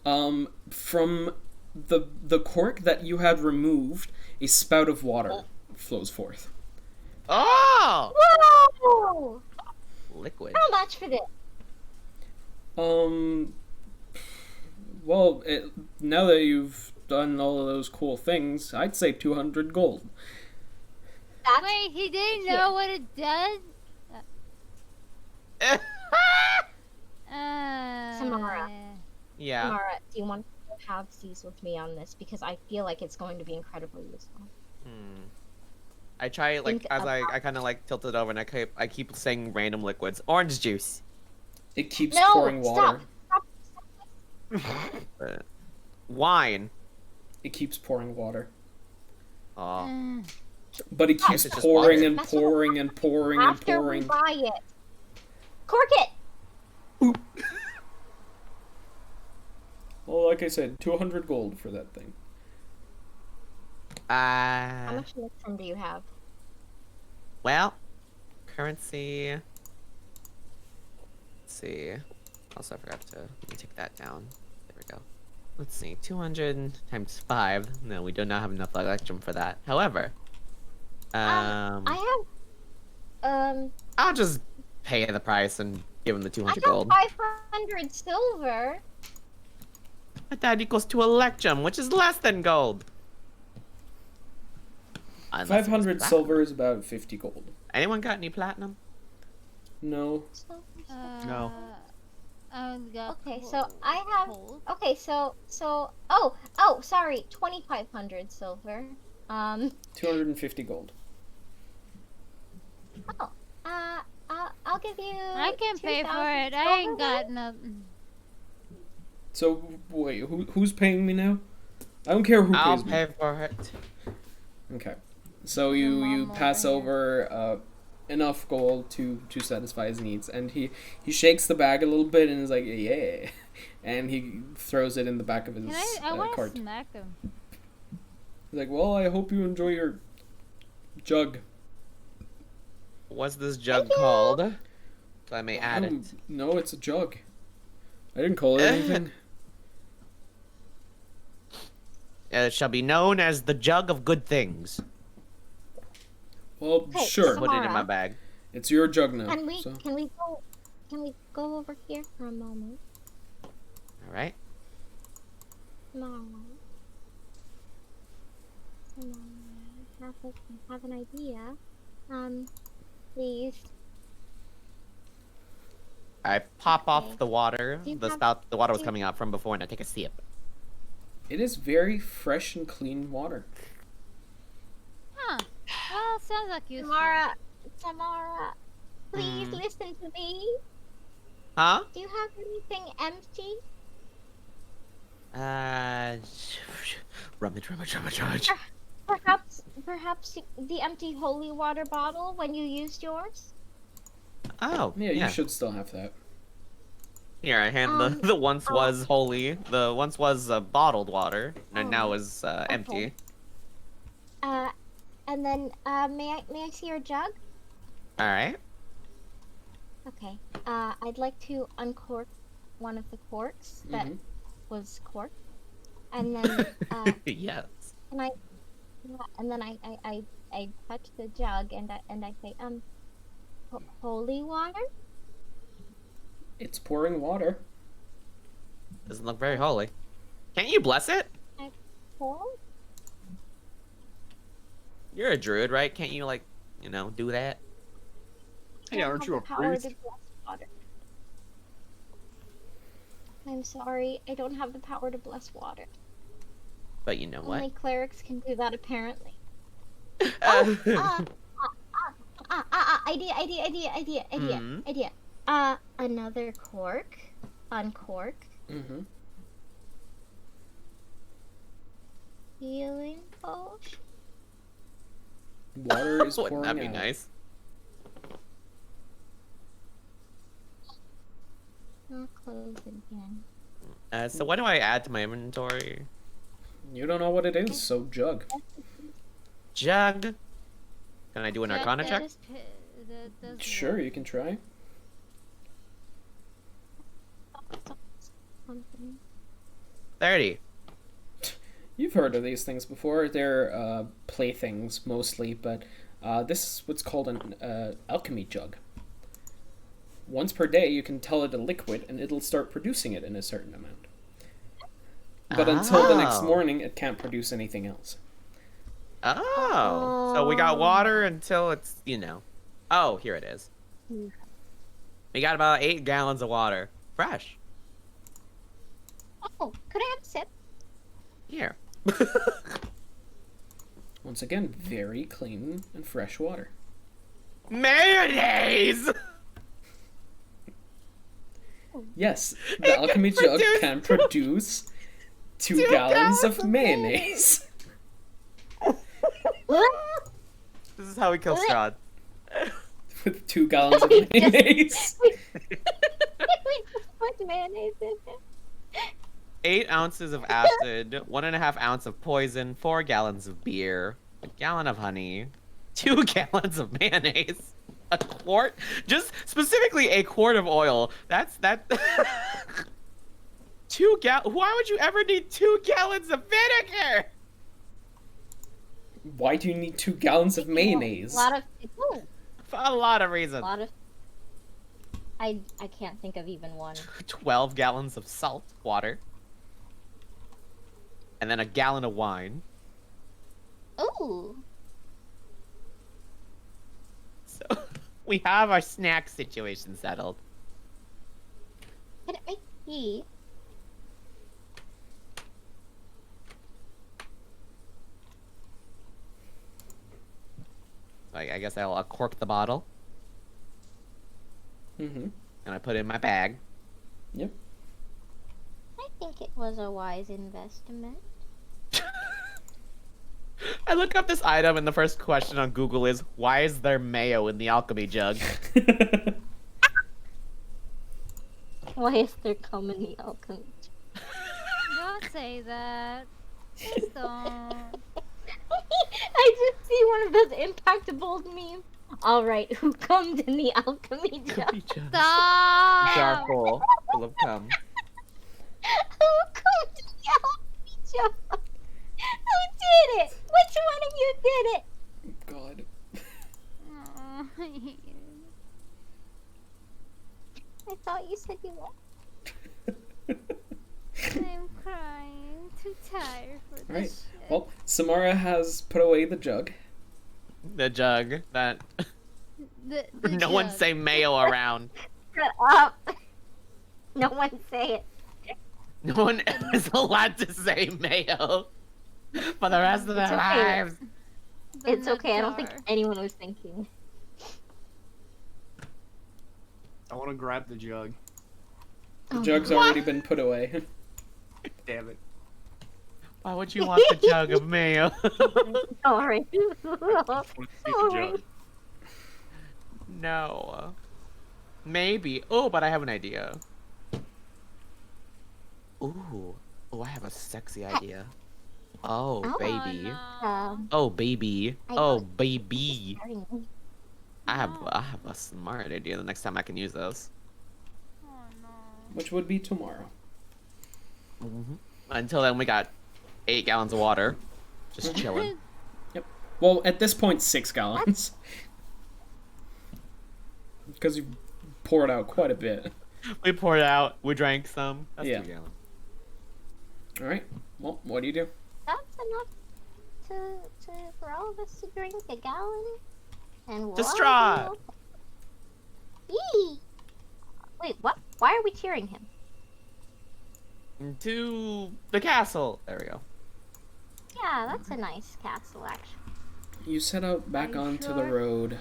from the cork that you had removed, a spout of water flows forth. Oh! Whoa! Liquid. How much for this? Well, now that you've done all of those cool things, I'd say 200 gold. That's Wait, he didn't know what it does? Samara. Yeah. Mara, do you want to have these with me on this? Because I feel like it's going to be incredibly useful. I try like Think as I about- kind of like tilt it over and I keep saying random liquids. Orange juice. It keeps No, pouring water. Stop. Wine. It keeps pouring water. Oh. But it keeps It's just pouring water. and That's what pouring and pouring and After we pouring. buy it. Cork it! Well, like I said, 200 gold for that thing. How much Nixon do you have? Well, currency. Let's see. Also, I forgot to let me take that down. There we go. Let's see. 200 times 5. No, we do not have enough electrum for that. However, I have, I'll just pay the price and give him the I 200 have gold. 500 silver. But that equals to electrum, which is less than gold. Unless it was 500 platinum. silver is about 50 gold. Anyone got any platinum? No. No. Okay, so I have. Gold. Okay, so sorry, 2,500 silver. 250 gold. I'll give you. I can pay for 2,000 it. I ain't silver got then. nothing. So, wait, who's paying me now? I don't care who I'll pays me. pay for it. Okay. So you mom pass over over enough gold to satisfy his needs, and he shakes the bag a little bit and is like, yeah, and he throws it in the back of his Can I want to cart. smack him. He's like, well, I hope you enjoy your jug. What's this jug called? So I may add it. No, it's a jug. I didn't call it anything. It shall be known as the jug of good things. Well, Hey, sure. so- Put it in my Samara. bag. It's your jug now. Can we so. can we go over here for a moment? All right. Samara. I have an idea. Please. I pop Okay. off the water, Do you the have- spout the water was do- coming out from before, and I take a sip. It is very fresh and clean water. Huh. Well, sounds like you. Samara, please Hmm. listen to me. Huh? Do you have anything empty? Rummage. Perhaps the empty holy water bottle when you used yours? Oh, Yeah, you should still have that. Here, I hand the once was holy, the once was bottled water, and now is empty. And then may I see your jug? All right. Okay. I'd like to uncork one of the corks that was corked, and then Yes. and I and then I touch the jug and I say holy water. It's pouring water. Doesn't look very holy. Can't you bless it? I pour. You're a druid, right? Can't you like, do that? Hey, aren't you a power priest? to bless water. I'm sorry, I don't have the power to bless water. But you know what? Only clerics can do that, apparently. Idea. Another cork. Uncork. Mm-hmm. Healing potion. Water is Wouldn't pouring that be out. nice? Not close again. So what do I add to my inventory? You don't know what it is, so jug. Jug. Can I do an Arcana check? Sure, you can try. Something. 30. You've heard of these things before. They're playthings mostly, but this is what's called an alchemy jug. Once per day, you can tell it a liquid, and it'll start producing it in a certain amount. But until the next morning, it can't produce anything else. Oh. So we got water until it's, Oh, here it is. We got about 8 gallons of water. Fresh. Oh, could I have a sip? Here. Once again, very clean and fresh water. Mayonnaise! Yes, the alchemy jug can produce 2 gallons of mayonnaise. This is how we kill Strahd. With 2 gallons of mayonnaise. We put mayonnaise in it. 8 ounces of acid, 1.5 ounce of poison, 4 gallons of beer, 1 gallon of honey, 2 gallons of mayonnaise, a quart, just specifically a quart of oil. That's 2 Why would you ever need 2 gallons of vinegar? Why do you need 2 gallons of mayonnaise? For a lot of reasons. I can't think of even one. 12 gallons of salt water. And then a gallon of wine. Ooh. So we have our snack situation settled. Can I see? I guess I'll cork the bottle. Mm-hmm. And I put it in my bag. Yep. I think it was a wise investment. I look up this item and the first question on Google is, why is there mayo in the alchemy jug? Why is there cum in the alchemy? Don't say that. Please don't. I just see one of those impactables memes. Alright, who comes in the alchemy jug? Stop! Jar full of cum. Who comes in the alchemy jug? Who did it? Which one of you did it? God. Oh, I hate you. I thought you said you left. I'm crying. Too tired for this Alright, shit. well, Samara has put away the jug. The jug that The no one jug. say mayo around. Shut up. No one say it. No one is allowed to say mayo for the rest of their It's okay. lives. The It's nut okay, I don't think jar. anyone was thinking. I want to grab the jug. The jug's already been put away. Damn it. Why would you want the jug of mayo? Sorry. I want to see the Sorry. jug. No. Maybe. Oh, but I have an idea. Ooh. Oh, I have a sexy idea. Oh, Oh. baby. no. Oh, baby. I Oh, was baby. starting. I have No. a smart idea the next time I can use this. Oh no. Which would be tomorrow. Until then, we got 8 gallons of water. Just chilling. Well, at this point, 6 gallons. Because you poured out quite a bit. We poured out. We drank some. That's Yeah. 2 gallons. Alright. Well, what do you do? That's enough for all of us to drink a gallon. And To straw. Yee! Wait, what? Why are we cheering him? To the castle. There we go. Yeah, that's a nice castle, actually. You set out back you onto the sure? road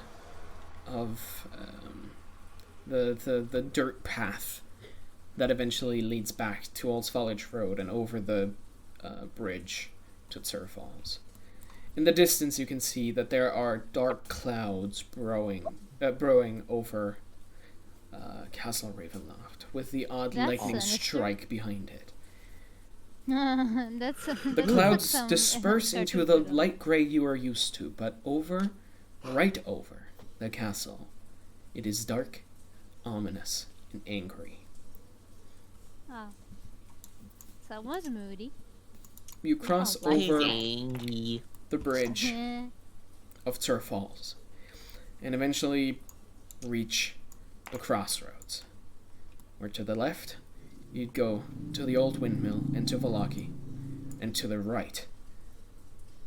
of the dirt path that eventually leads back to Old Foliage Road and over the bridge to Tsur Falls. In the distance, you can see that there are dark clouds brewing over Castle Ravenloft, with the odd That's lightning sinister. strike behind it. That's The clouds disperse into the light gray you are used to, but right over the castle, it is dark, ominous, and angry. Oh. Someone's moody. You cross Oh, He's over angry. the bridge of Tsur Falls, and eventually reach the crossroads, where to the left, you'd go to the old windmill and to Vallaki, and to the right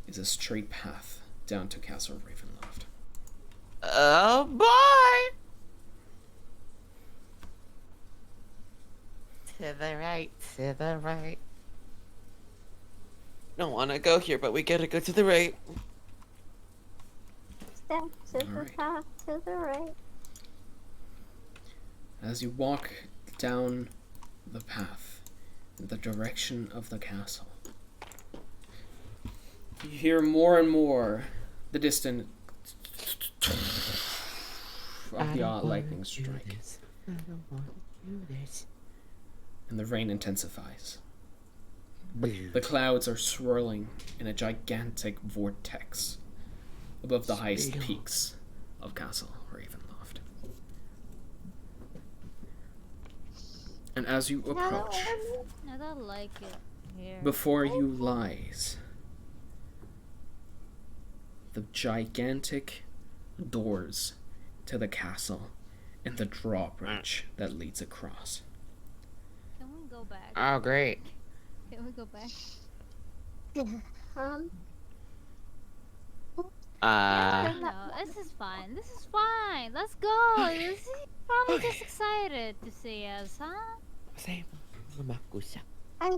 is a straight path down to Castle Ravenloft. Oh boy! To the right, to the right. Don't want to go here, but we gotta go to the right. Step to the Alright. path to the right. As you walk down the path in the direction of the castle, you hear more and more the distant of the odd lightning strike, I don't want to do this. and the rain intensifies. The clouds are swirling in a gigantic vortex above the highest Speedo. peaks of Castle Ravenloft. And as you approach, I don't like it here. before you lies the gigantic doors to the castle and the drawbridge that leads across. Can we go back? Oh, great. Can we go back? No, this is fine. This is fine. Let's go. This is probably just excited to see us, huh? I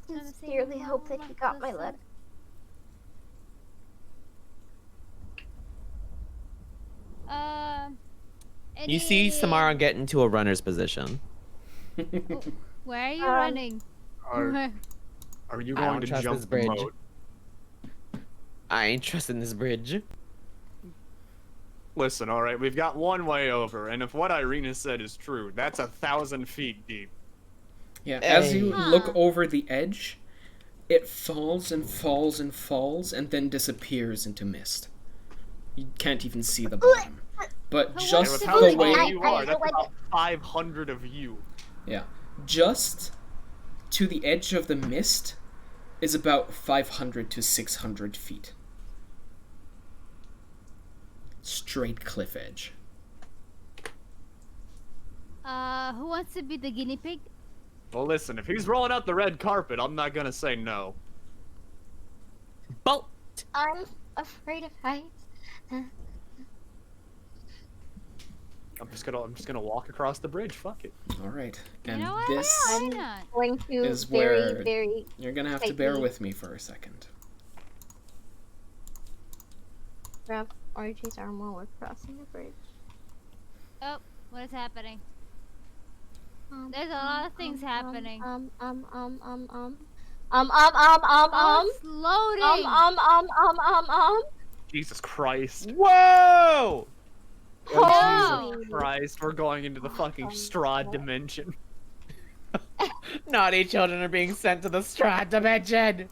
sincerely hope that he got my letter. You see Samara get into a runner's position. Where are you Um, running? Are you I going don't to trust jump this the bridge. moat? I ain't trusting this bridge. Listen, all right, we've got one way over, and if what Irina said is true, that's 1,000 feet deep. Yeah, as you Hey. look Huh. over the edge, it falls and falls and falls and then disappears into mist. You can't even see the bottom. But Who And just with to how the do small way, that? you I are, feel that's like about 500 of you. yeah, just to the edge of the mist is about 500 to 600 feet. Straight cliff edge. Who wants to be the guinea pig? Well, listen, if he's rolling out the red carpet, I'm not gonna say no. Bolt! I'm afraid of heights. I'm just gonna walk across the bridge. Fuck it. All right, You and know what? this Why I'm not? going to is very, where very you're gonna have to bear tightly with me for a second. wrap Archie's arm while we're crossing the bridge. Oh, what is happening? There's a lot of things happening. Oh, it's loading. Jesus Christ. Whoa! Oh, Holy. Jesus Christ, we're going into the fucking straw dimension. Naughty children are being sent to the Strat dimension.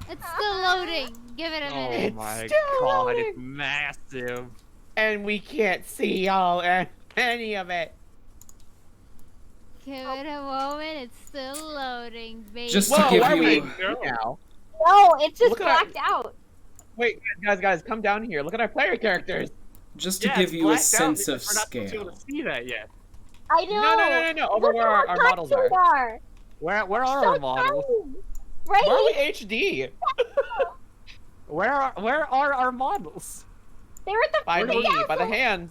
It's still loading. Give it a Oh minute. my still god, loading. it's massive. And we can't see any of it. Give it a moment. It's still loading, baby. Just to Whoa, give why are we you- now? No, it's just Look at our- blacked out. Wait, guys, come down here. Look at our player characters. Just to Yeah, give it's you a blacked out sense of because we're not supposed to be able scale. to see that yet. I know. No. Over Look where at our how models tiny are. they are. Where are So our models? tiny. Right? Where are we HD? Where are our models? They're at the By foot of me, the by the castle. hand.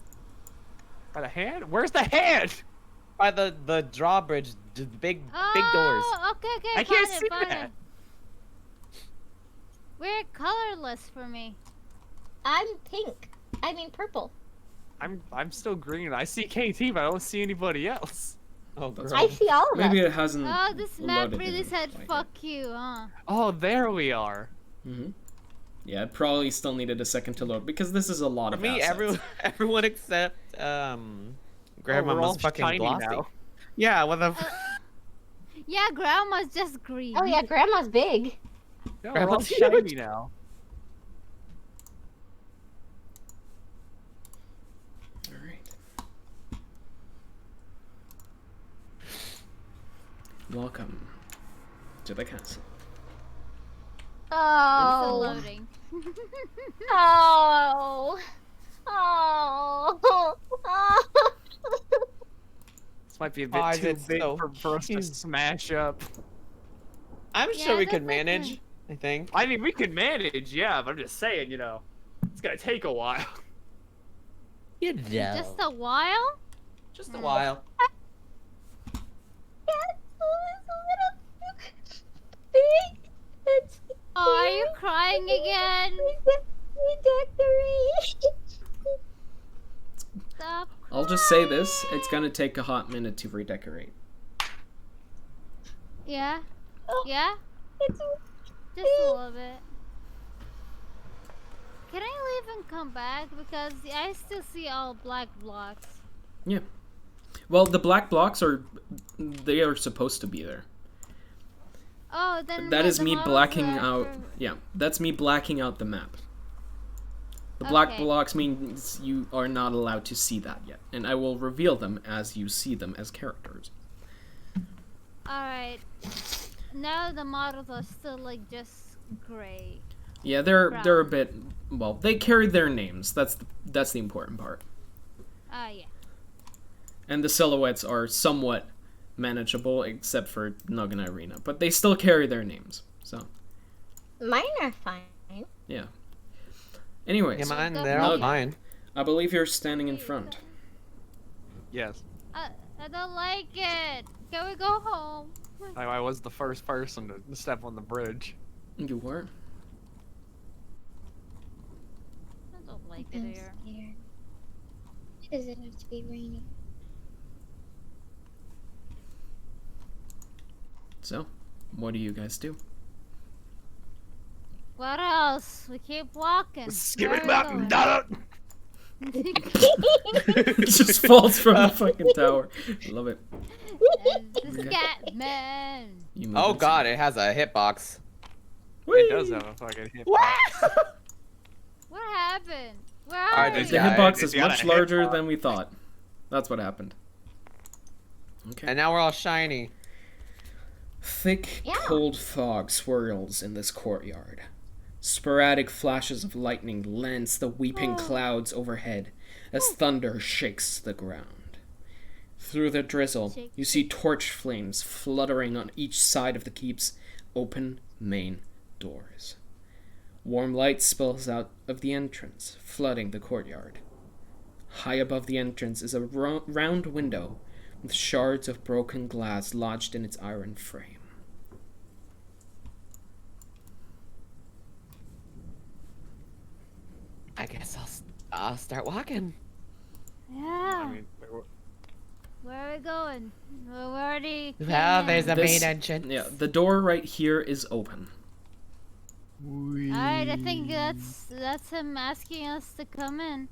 By the hand? Where's the hand? By the drawbridge, the big doors. Oh, okay. I can't found see it, found that. it. We're colorless for me. I'm pink. I mean purple. I'm still green. I see KT, but I don't see anybody else. Oh, That's girl. I see all of Maybe us. it hasn't. Oh, this map loaded really in said like fuck you, huh? Oh, there we are. Mm-hmm. Yeah, it probably still needed a second to load because this is a lot For of me, assets. everyone except Grandma we're all was fucking shiny glossy. now. Yeah, with a Yeah, grandma's just green. Oh yeah, grandma's big. Yeah, we're all Grandma's shiny huge. now. All right. Welcome to the castle. Still Oh. loading. Oh. Oh. This might be a Oh, bit too it's big so for us to cute. smash up. I'm Yeah, sure we that's could okay. manage. I think. I mean, we could manage, yeah, but I'm just saying, it's gonna take a while. You know. Just a while? Just a while. Big. It's Oh, are you crying again? Stop. I'll just say this: it's gonna take a hot minute to redecorate. Yeah? Yeah? It's Just a little bit. Can I leave and come back? Because I still see all black blocks. Yeah. Well, the black blocks they are supposed to be there. Oh, then That is the me models blacking are out. for- Yeah, that's me blacking out the map. The black Okay. blocks means you are not allowed to see that yet, and I will reveal them as you see them as characters. Alright. Now the models are still like just gray. Yeah, they're a Brown. bit. Well, they carry their names. That's the important part. Ah, yeah. And the silhouettes are somewhat manageable, except for Nug and Irina, but they still carry their names. So Mine are fine. yeah. Anyways, Yeah, mine, Go they're all Nug. fine. I believe you're standing in front. Yes. I don't like it. Can we go home? I was the first person to step on the bridge. You were. I don't like it I'm here. scared. Why does it have to be raining? So, what do you guys do? What else? We keep walking. Skip Where it are we mountain, going? It just falls from the fucking tower. I love it. The scat man. You move Oh inside. god, it has a hitbox. It does have a fucking hit. What happened? Where are Alright, we? there's The Yeah, hitbox if is you got much a larger hitbox- than we thought. That's what happened. Okay. And now we're all shiny. Thick, Yeah. cold fog swirls in this courtyard. Sporadic flashes of lightning lance the weeping clouds overhead as thunder shakes the ground. Through the drizzle, Shake, you see torch flames fluttering on each side of the keep's open main doors. Warm light spills out of the entrance, flooding the courtyard. High above the entrance is a round window with shards of broken glass lodged in its iron frame. I guess I'll start walking. Yeah. I mean, Where are we going? We already. Well, there's a This- main entrance. Yeah, the door right here is open. Alright, I think that's him asking us to come in.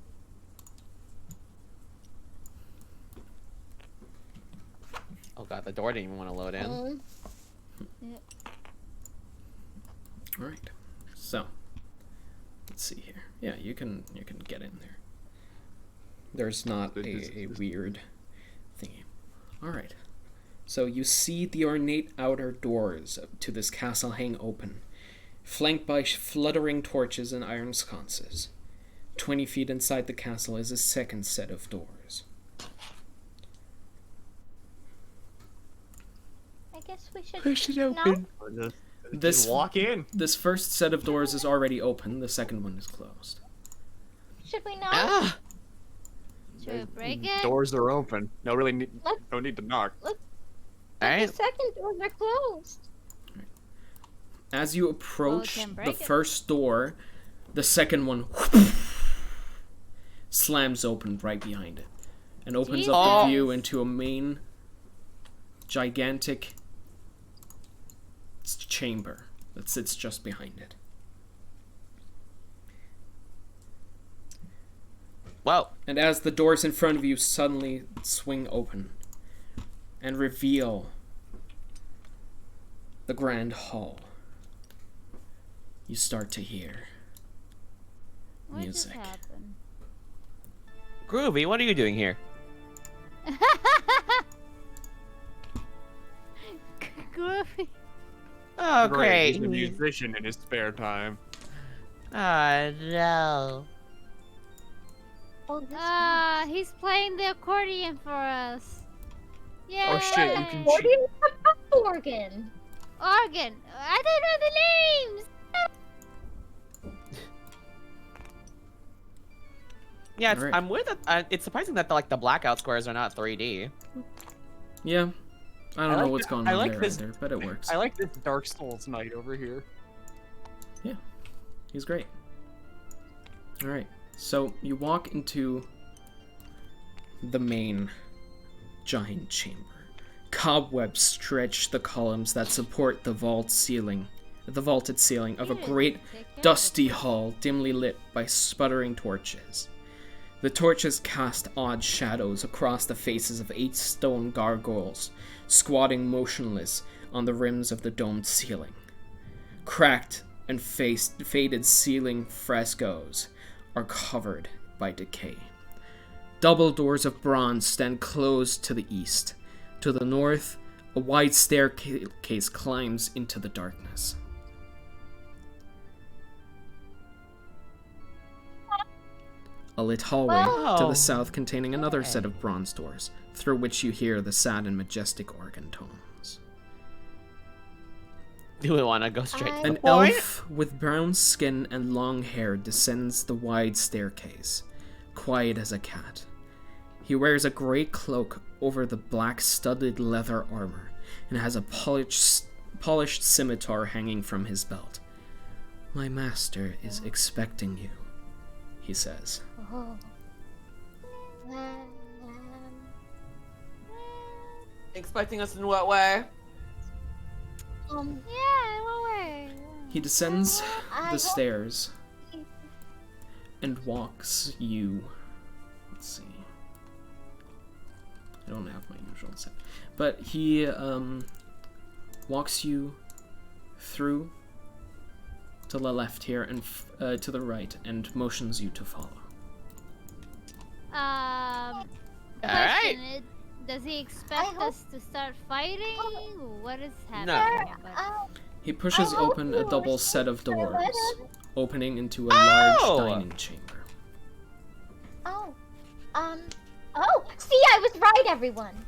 Oh god, the door didn't even want to load in. All right. So, let's see here. Yeah, you can get in there. There's not a weird thingy. All right. So you see the ornate outer doors to this castle hang open, flanked by fluttering torches and iron sconces. 20 feet inside the castle is a second set of doors. I guess we should. Push it open. This walk in. This first set of doors is already open. The second one is closed. Should we not? Ah! Should we break it? Doors are open. No, really, no need to knock. Alright. The second doors are closed. As you approach can break the it. first door, the second one slams open right behind it and opens up the Jesus. view into a main gigantic chamber that sits just behind it. Whoa. And as the doors in front of you suddenly swing open and reveal the grand hall, you start to hear What just music. happened? Groovy, what are you doing here? Groovy. Oh, great. He's a musician in his spare time. Oh, no. Oh, this Ah, he's playing the accordion for us. Yay! Oh, shit, you can What do you have organ? Organ. I don't know the names. Yeah, Alright. I'm weird that it's surprising that the blackout squares are not 3D. Yeah, I don't know like what's th- going I on like there this- either, but it works. I like this Dark Souls knight over here. He's great. Alright, so you walk into the main giant chamber. Cobwebs stretch the columns that support the vaulted ceiling of a great dusty hall dimly lit by sputtering torches. The torches cast odd shadows across the faces of 8 stone gargoyles, squatting motionless on the rims of the domed ceiling. Cracked and faded ceiling frescoes are covered by decay. Double doors of bronze stand closed to the east. To the north, a wide staircase climbs into the darkness. A lit hallway to Wow. the south containing another set of bronze doors, through which you hear the sad and majestic organ tones. Do we want to go straight to the An point? elf with brown skin and long hair descends the wide staircase, quiet as a cat. He wears a grey cloak over the black studded leather armor and has a polished scimitar hanging from his belt. "My master is expecting you," he says. Oh. Expecting us in what way? Yeah, what way? He descends I the hope- stairs and walks you. Let's see. I don't have my usual set, but he walks you through to the left here and to the right and motions you to follow. Alright. Question, does he expect hope- us to start fighting? What is No. happening? But- He pushes I hope open you a double were set of so doors, good. opening into a Oh! large dining chamber. Oh. Oh, see, I was right, everyone.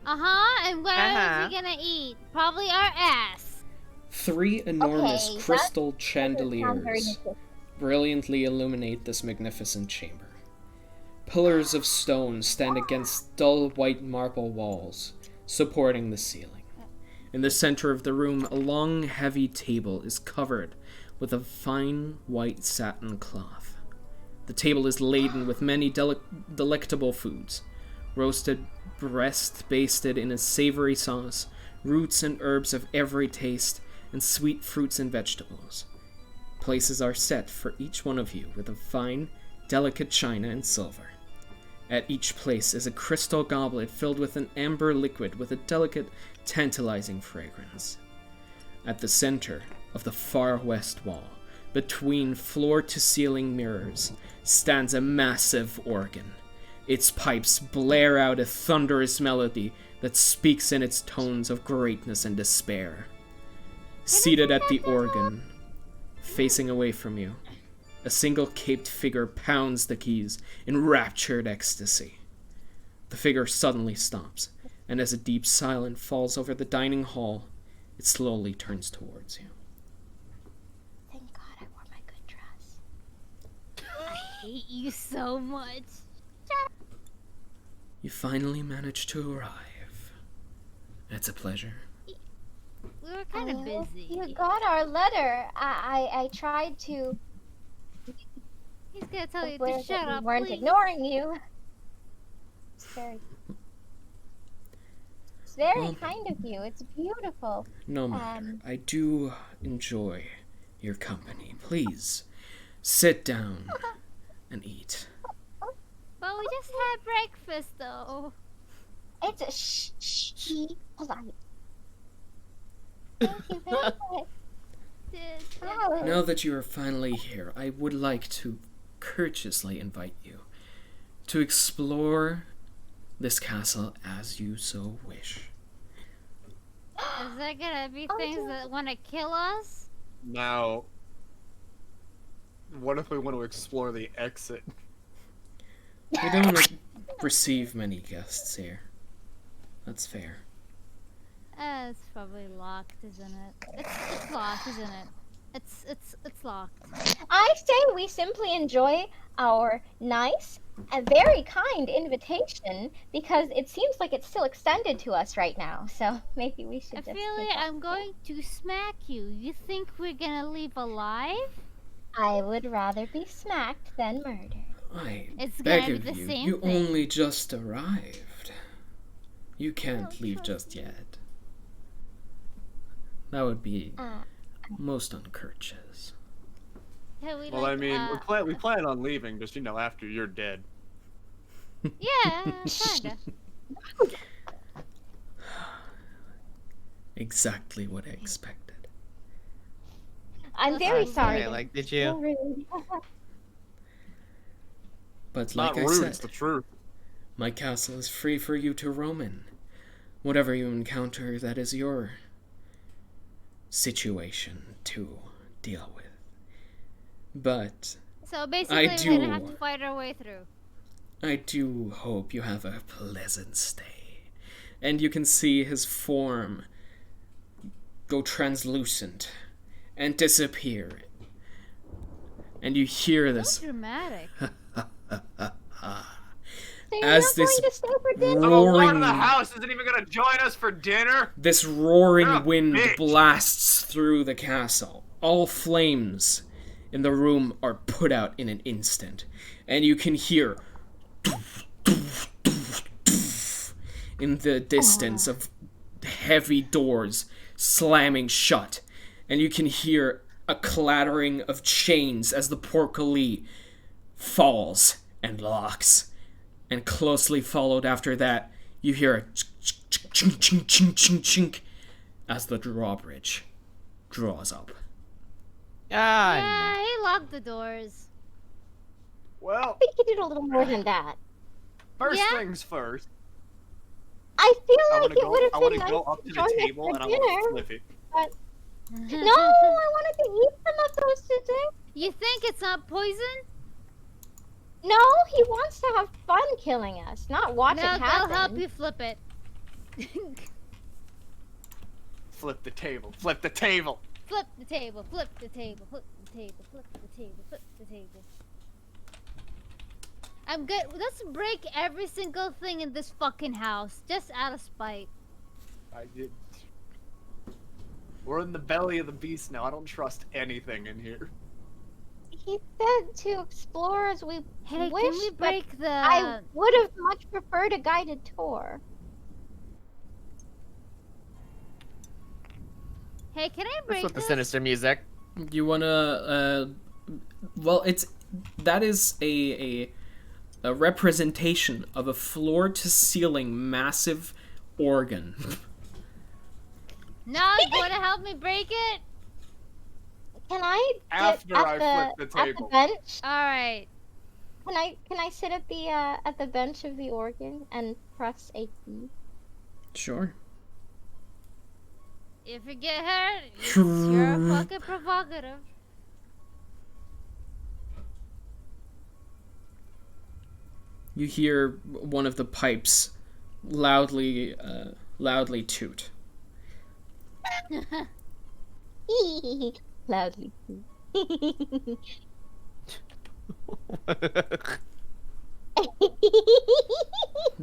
And where is he gonna eat? Probably our ass. 3 enormous Okay, that crystal Doesn't sound very chandeliers interesting. brilliantly illuminate this magnificent chamber. Pillars of stone stand against dull white marble walls, supporting the ceiling. In the center of the room, a long, heavy table is covered with a fine white satin cloth. The table is laden with many delectable foods: roasted breast basted in a savory sauce, roots and herbs of every taste, and sweet fruits and vegetables. Places are set for each one of you with a fine, delicate china and silver. At each place is a crystal goblet filled with an amber liquid with a delicate, tantalizing fragrance. At the center of the far west wall, between floor-to-ceiling mirrors, stands a massive organ. Its pipes blare out a thunderous melody that speaks in its tones of greatness and despair. Seated at the organ, facing away from you, a single caped figure pounds the keys in raptured ecstasy. The figure suddenly stops, and as a deep silence falls over the dining hall, it slowly turns towards you. Thank God I wore my good dress. I hate you so much. You finally managed to arrive. It's a pleasure. We were kind of hope busy. You got our letter. I tried to. He's gonna tell you Where to shut we up, weren't please. ignoring you. It's very Well, kind of you. It's beautiful. No matter. I do enjoy your company. Please, sit down and eat. But we just had breakfast, though. It's a shh. Hold on. Thank you very much. Oh, Now that you are finally here, I would like to courteously invite you to explore this castle as you so wish. Is there gonna be things that want to kill us? Now, what if we want to explore the exit? We don't want to receive many guests here. That's fair. It's probably locked, isn't it? It's locked, isn't it? It's locked. I say we simply enjoy our nice and very kind invitation because it seems like it's still extended to us right now. So maybe we should I just. feel take like that. I'm going to smack you. You think we're gonna leave alive? I would rather be smacked than murdered. I It's beg gonna of be the you. same You thing. only just arrived. You can't leave just yet. That would be most uncourteous. Can we, Well, like, I mean, we plan on leaving, just after you're dead. Yeah, kinda. Exactly what I expected. I'm very sorry. Okay, like, did So you? rude. But It's like not I rude, said, it's the truth. my castle is free for you to roam in. Whatever you encounter, that is your situation to deal with. But So basically, I we're gonna have do- to fight our way through. I do hope you have a pleasant stay. And you can see his form go translucent and disappear. And you hear So this dramatic. So you're as not this going to stay for dinner? So the one roaring in the house isn't even gonna join us for dinner? This roaring You're a wind bitch. blasts through the castle. All flames in the room are put out in an instant, and you can hear in the distance of heavy doors slamming shut, and you can hear a clattering of chains as the portcullis falls and locks. And closely followed after that, you hear a chink, chink, chink, chink, chink, as the drawbridge draws up. Ah, Yeah, he locked the doors. Well, I think you did a little more than that. first Yeah. things first. I feel I like want it to would go. have I been want to nice go up to to join the us table for and I want dinner. to flip it. No, I wanted to eat some of those today. You think it's not poison? No, he wants to have fun killing us, not watch No, it happen. I'll help you flip it. Flip the table. Flip the table. Flip the table, flip the table, flip the table, flip the table, flip the table. I'm good. Let's break every single thing in this fucking house, just out of spite. I did. We're in the belly of the beast now. I don't trust anything in here. He said to explore as we Hey, wish, can we but break the... I would have much preferred a guided tour. Hey, can I What's break with the this? sinister music? You wanna, well, that is a representation of a floor-to-ceiling massive organ. Now you wanna help me break it? Can I get After at I flip the at table. the bench? Alright. Can I sit at the bench of the organ and press a key? Sure. If you get hurt, you're fucking provocative. You hear one of the pipes loudly toot. Loudly.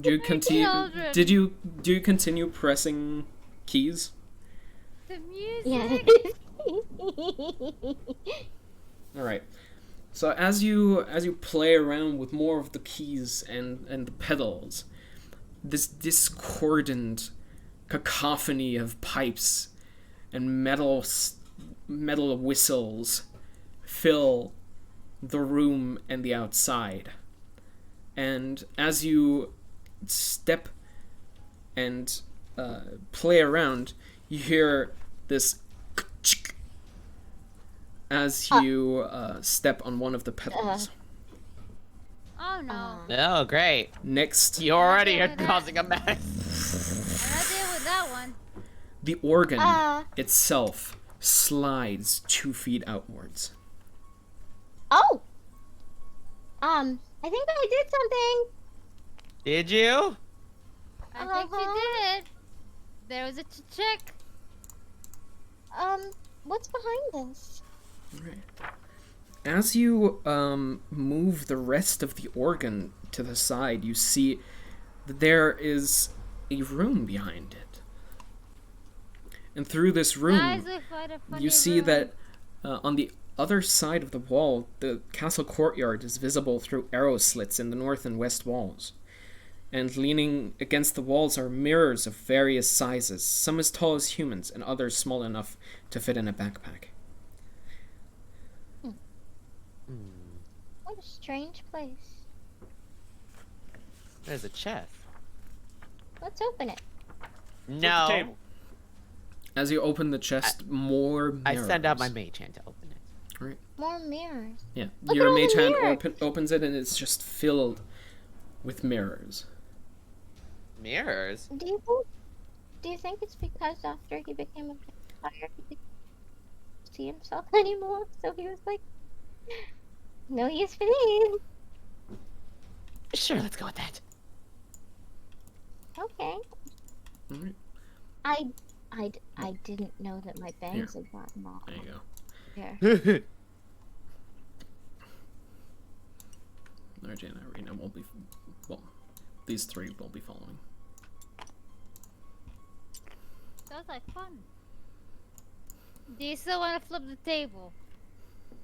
Do you continue? Children. Do you continue pressing keys? The music. Yeah. All right. So as you play around with more of the keys and the pedals, this discordant cacophony of pipes and metal whistles fill the room and the outside. And as you step and play around, you hear this as you step on one of the pedals. Oh no. Oh, great. Next, You already are with that. causing a mess. I'm not dealing with that one. the organ itself slides 2 feet outwards. Oh. I think I did something. Did you? I think you did. There was a check. What's behind this? Right. As you move the rest of the organ to the side, you see that there is a room behind it. And through this room, Guys, we find a funny you see room. that on the other side of the wall, the castle courtyard is visible through arrow slits in the north and west walls. And leaning against the walls are mirrors of various sizes, some as tall as humans and others small enough to fit in a backpack. What a strange place. There's a chest. Let's open it. No. table. As you open the chest, more I mirrors. send out my mage hand to open it. More mirrors. Yeah, Look your at all the mage hand mirrors. opens it and it's just filled with mirrors. Mirrors? Do you think it's because after he became a vampire he didn't see himself anymore? So he was like, no use for these. Sure, let's go with that. Okay. Alright, I didn't know that my bangs had gotten long. there you go. There. RJ and Irina will be, well, these three will be following. Sounds like fun. Do you still want to flip the table?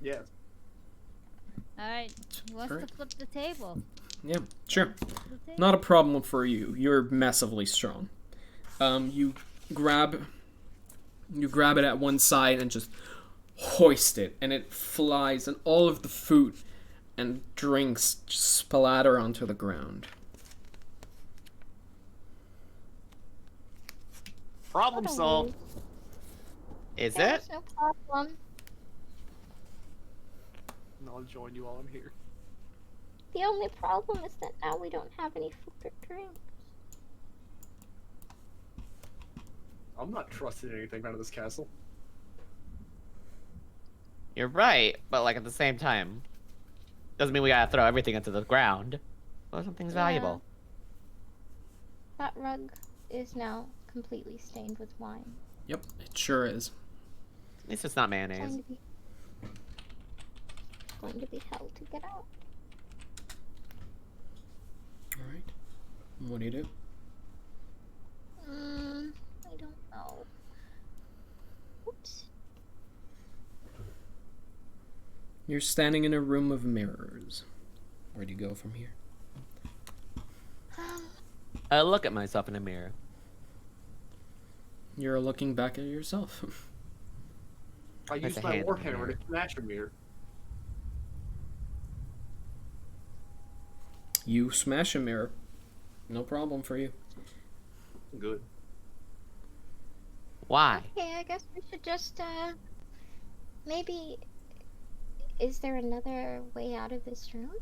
Yes. Alright, who wants Alright. to flip the table? Yeah, sure. Flip the table. Not a problem for you. You're massively strong. You grab it at one side and just hoist it, and it flies, and all of the food and drinks just splatter onto the ground. Problem What a solved. Is There's it? no problem. And I'll join you while I'm here. The only problem is that now we don't have any food or drink. I'm not trusting anything out of this castle. You're right, but like at the same time, doesn't mean we gotta throw everything into the ground. Well, something's Yeah. valuable. That rug is now completely stained with wine. Yep, it sure is. At least it's not It's mayonnaise. going to be hell to get out. Alright. What do you do? I don't know. Oops. You're standing in a room of mirrors. Where do you go from here? I look at myself in a mirror. You're looking back at yourself. I There's used a my hand in the warhammer mirror. to smash a mirror. You smash a mirror. No problem for you. Good. Why? Okay, I guess we should just, maybe... Is there another way out of this room?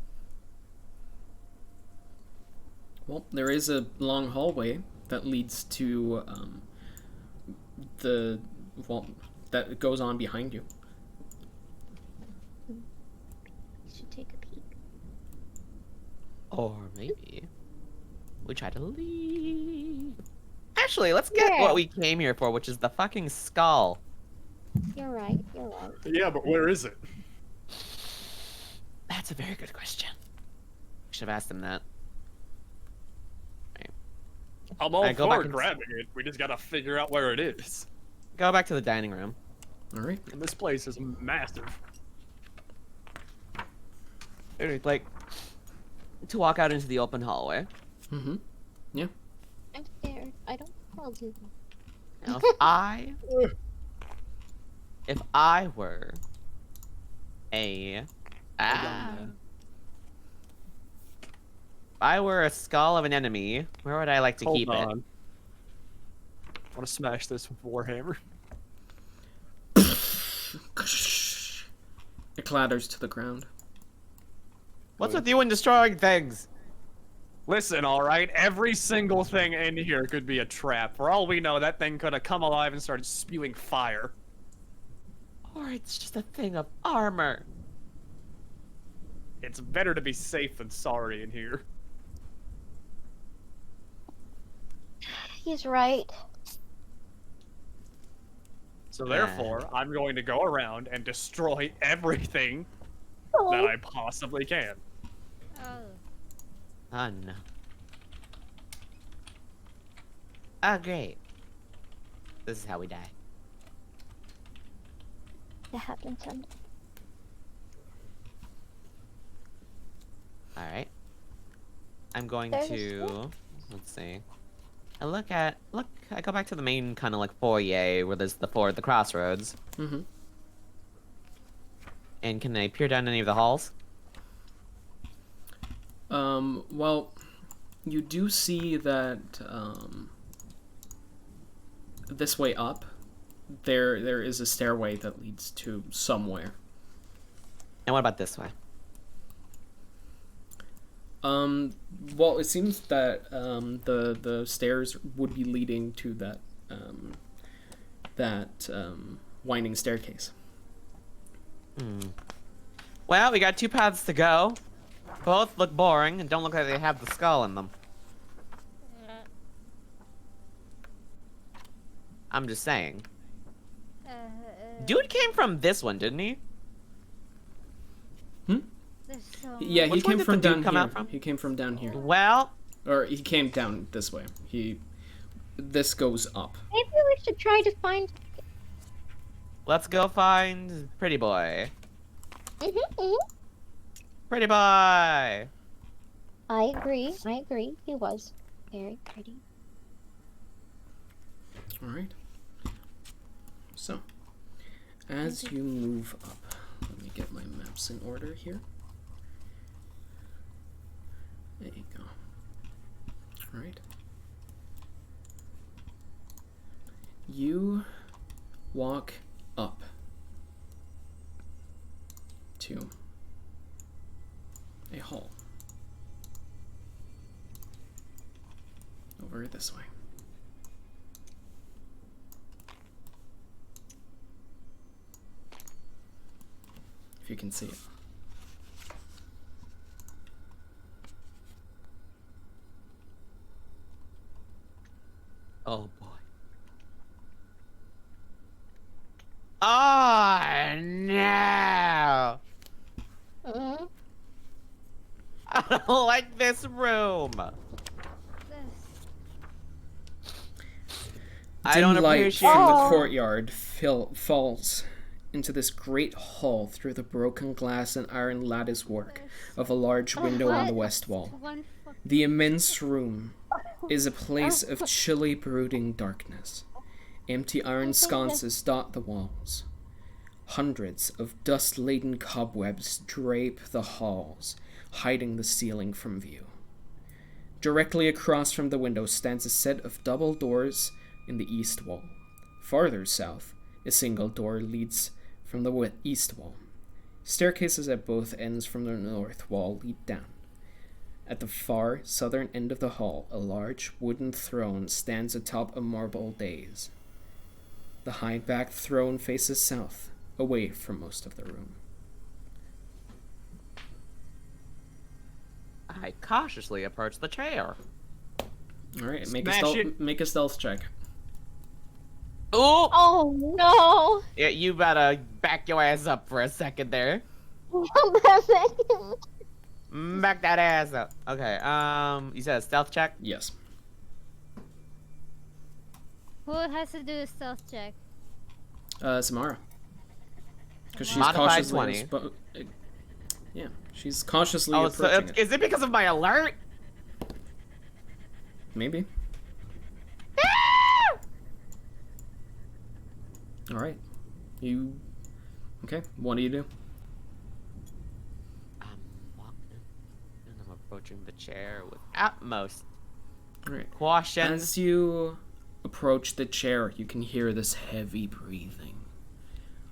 Well, there is a long hallway that leads to the well that goes on behind you. We should take a peek. Or maybe we try to leave. Actually, let's get Yeah. what we came here for, which is the fucking skull. You're right, you're right. Yeah, but where is it? That's a very good question. Should have asked him that. I'm all Alright, go back for and- grabbing it. We just gotta figure out where it is. Go back to the dining room. All right. And this place is massive. It's like to walk out into the open hallway. Mm-hmm. I'm scared. I don't know what I'll do. Now, if I were a if I were a skull of an enemy, where would I like to Hold keep on. it? I want to smash this with Warhammer. It clatters to the ground. What's with you and destroying things? Listen, alright, every single thing in here could be a trap. For all we know, that thing could have come alive and started spewing fire. Or it's just a thing of armor. It's better to be safe than sorry in here. He's right. So therefore, I'm going to go around and destroy everything Oh, that I possibly can. Oh. Oh no. Oh great. This is how we die. that happened someday. Alright. I'm going There's to let's see. I I go back to the main kind of like foyer where there's the crossroads. Mm-hmm. And can I peer down any of the halls? Well, you do see that this way up, there is a stairway that leads to somewhere. And what about this way? Well, it seems that the stairs would be leading to that winding staircase. Well, we got two paths to go. Both look boring and don't look like they have the skull in them. I'm just saying. Dude came from this one, didn't he? There's so Yeah, he Which one came did from the dude down come here. out from? He came from down here, Well, or he came down this way. This goes up. Maybe we should try to find. let's go find Pretty Boy. Mm-hmm. Pretty Boy! I agree. I agree. He was very pretty. All right. So, as you move up, let me get my maps in order here. There you go. All right. You walk up to a hall over this way. If you can see it. Oh boy. Oh no! Mm-hmm. I don't like this room. I don't Dim light appreciate from the Oh. courtyard falls into this great hall through the broken glass and iron lattice work of a large window on the west wall. one fuck. The immense room is a place of chilly, brooding darkness. Empty iron sconces dot the walls. Hundreds of dust-laden cobwebs drape the halls, hiding the ceiling from view. Directly across from the window stands a set of double doors in the east wall. Farther south, a single door leads from the east wall. Staircases at both ends from the north wall lead down. At the far southern end of the hall, a large wooden throne stands atop a marble dais. The high-backed throne faces south, away from most of the room. I cautiously approach the chair. All right, Smash it. make a stealth check. Oh! Oh no! Yeah, you better back your ass up for a second there. Back that ass up. Okay, you said a stealth check? Yes. Who has to do a stealth check? Samara. Because she's Modified cautiously 20. Yeah, she's cautiously Oh, so approaching it. is it because of my alert? Maybe. All right. Okay, what do you do? I'm walking and I'm approaching the chair with utmost All right. caution. As you approach the chair, you can hear this heavy breathing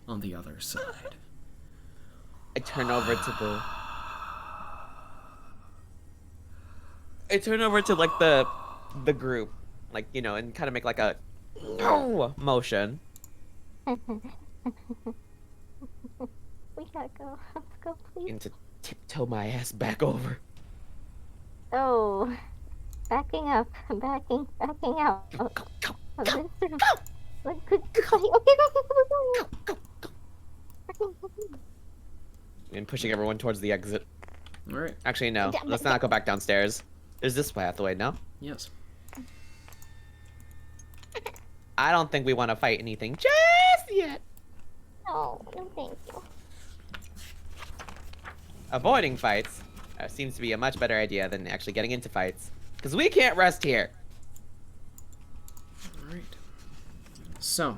on the other side. I turn over to like the group, like, you know, and kind of make like a motion. We gotta go. Let's go, please. And to tiptoe my ass back over. Oh, backing up, backing out. Go, go, go, Oh, go, this is- go. Like, good. Okay, go. Go, go. And pushing everyone towards the exit. All right. Actually, no. Let's not go back downstairs. There's this pathway, no? Yes. I don't think we want to fight anything just yet. No, no, thank you. Avoiding fights seems to be a much better idea than actually getting into fights. Because we can't rest here. All right. So,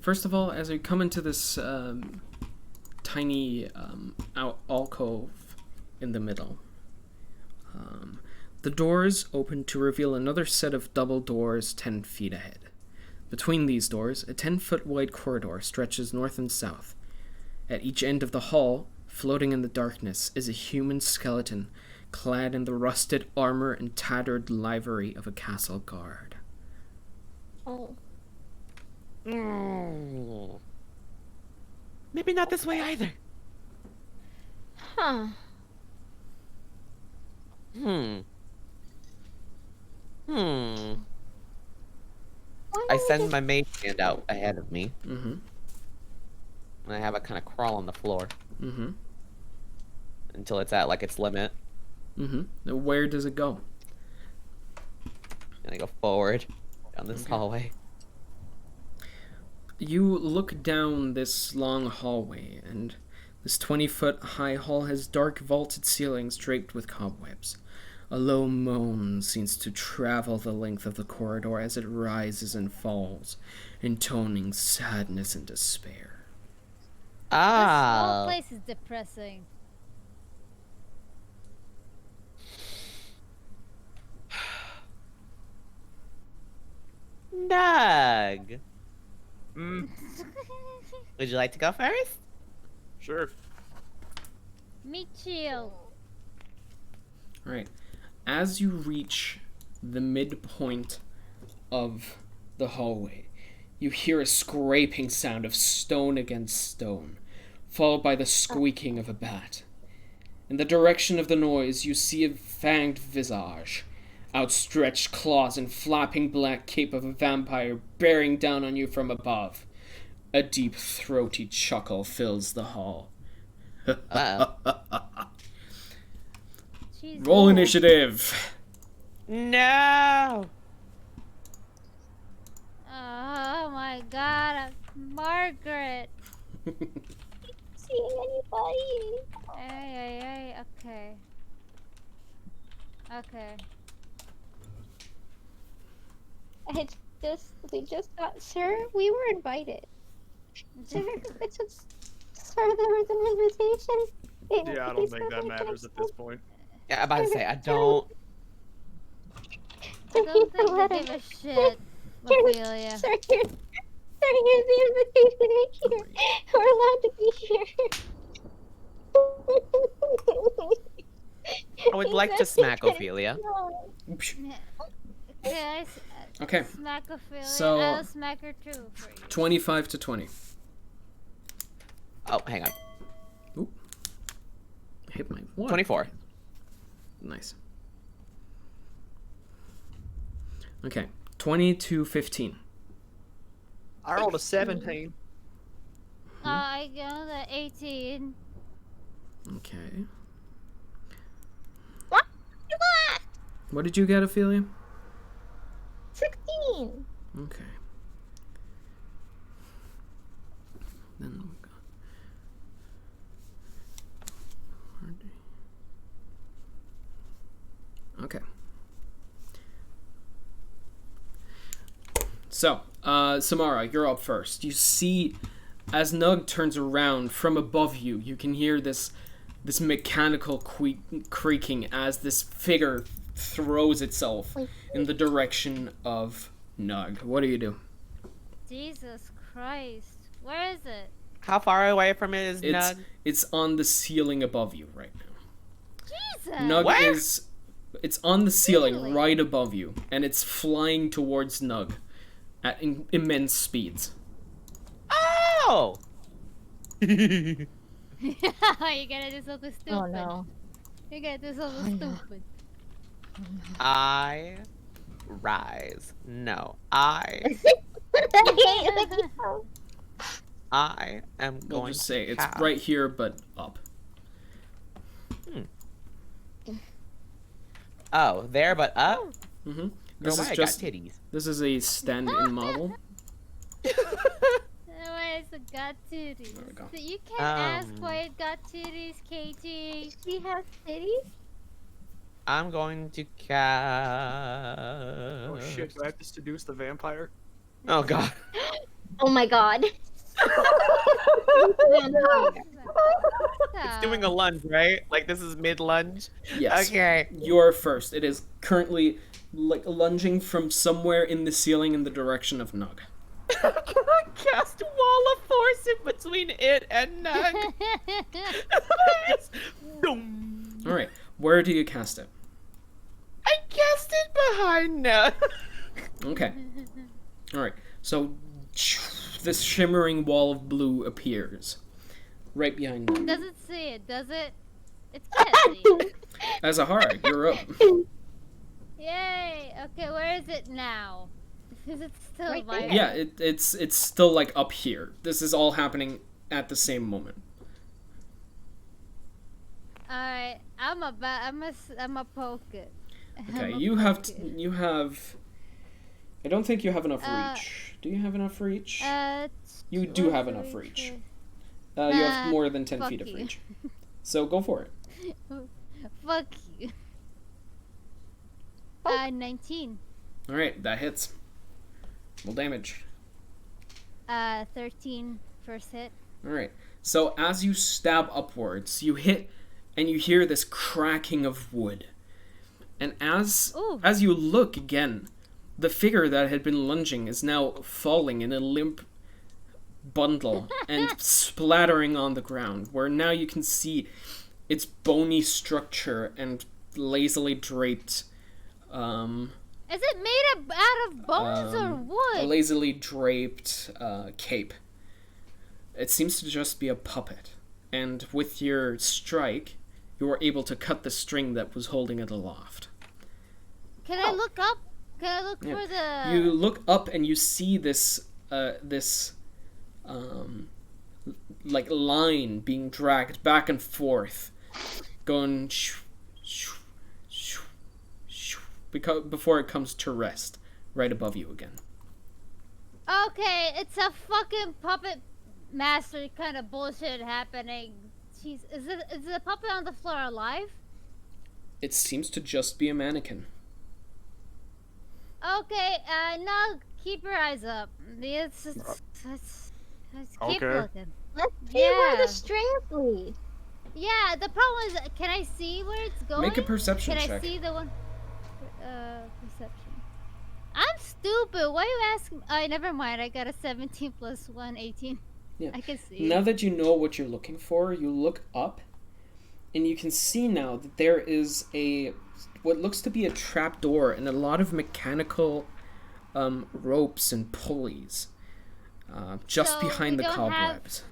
first of all, as we come into this tiny alcove in the middle, the doors open to reveal another set of double doors 10 feet ahead. Between these doors, a 10-foot wide corridor stretches north and south. At each end of the hall, floating in the darkness, is a human skeleton clad in the rusted armor and tattered livery of a castle guard. Oh. Maybe not this way either. Huh. I send my mage hand out ahead of me, Mm-hmm. and I have it kind of crawl on the floor Mm-hmm. until it's at like its limit, Mm-hmm. Now, where does it go? and I go forward down this Okay. hallway. You look down this long hallway, and this 20-foot high hall has dark vaulted ceilings draped with cobwebs. A low moan seems to travel the length of the corridor as it rises and falls, intoning sadness and despair. This whole Ah, place is depressing. Doug, Mm, would you like to go first? sure. Michio. Alright. As you reach the midpoint of the hallway, you hear a scraping sound of stone against stone, followed by the squeaking of a bat. In the direction of the noise, you see a fanged visage, outstretched claws and flapping black cape of a vampire bearing down on you from above. A deep, throaty chuckle fills the hall. Jeez. Roll initiative! No. Oh my god, Margaret. Seeing anybody? Hey, okay. Okay. We just got, sir, we were invited. Sir, sir, there was an invitation. Yeah, I don't think that matters at this point. Yeah, I'm about to say I don't. I don't think they give a shit, Ophelia. Sir, here's the invitation right here. We're allowed to be here. I would like to smack Ophelia. Okay, Okay. smack Ophelia. So- I'll smack her too for you. 25 to 20. Oh, hang on. Hit my one. 24. Nice. Okay. 20 to 15. I rolled a 17. I got the 18. Okay. What? You got What did you get, Ophelia? 16. Okay. Then we've got. Okay. So, Samara, you're up first. You see, as Nug turns around from above you, you can hear this mechanical creaking as this figure throws itself in the direction of Nug. What do you do? Jesus Christ. Where is it? How far away from it is It's Nug? it's on the ceiling above you right now. Jesus! Nug Where? it's on the ceiling Really? right above you, and it's flying towards Nug at immense speeds. Oh! You're gonna do something stupid. Oh no. You're gonna do something stupid. I rise. No, I am We'll going just say to it's have- right here, but up. Oh, there but up? Mm-hmm. Girl, This why is I just got titties? this is a stand-in model. Why is it got titties? There we go. So you can't ask why it got titties, KT. She has titties? I'm going to cast. Oh shit, do I have to seduce the vampire? Oh god. Oh my god. It's doing a lunge, right? Like this is mid lunge? Yes. Okay. You're first. It is currently like lunging from somewhere in the ceiling in the direction of Nug. Can I cast Wall of Force in between it and Nug? Yes. Boom. All right. Where do you cast it? I cast it behind Nug. Okay. All right. So this shimmering wall of blue appears right behind Nug. Doesn't see it, does it? It can't see it. As a hard, you're up. Yay! Okay, where is it now? Is it still Right my there. Yeah, it's still like up here. This is all happening at the same moment. Alright, I'm a poke it. Okay, I'ma you have poke it. you have. I don't think you have enough Uh, reach. Do you have enough reach? Uh, You do have enough reach. You have Nah, more than 10 fuck feet of you. reach. So go for it. Fuck you. 19. All right, that hits. Roll damage. 13 first hit. All right. So as you stab upwards, you hit, and you hear this cracking of wood. And as Ooh. you look again, the figure that had been lunging is now falling in a limp bundle and splattering on the ground, where now you can see its bony structure and lazily draped, Is it made out of bones or a wood? lazily draped cape. It seems to just be a puppet, and with your strike, you were able to cut the string that was holding it aloft. Can I look up? Can I look Yeah. for the... You look up and you see this like line being dragged back and forth, going before it comes to rest right above you again. Okay, it's a fucking puppet master kind of bullshit happening. Jeez, is the puppet on the floor alive? It seems to just be a mannequin. Okay, now keep your eyes up. Let's keep Okay. looking. Let's see where Yeah. the strings lead. Yeah, the problem is, can I see where it's going? Make a perception Can check. I see the one? Perception. I'm stupid. Why you asking? Never mind. I got a 17 plus 1, 18. Yeah. I can see. Now that you know what you're looking for, you look up, and you can see now that there is what looks to be a trap door and a lot of mechanical ropes and pulleys just So behind we the don't have- cobwebs.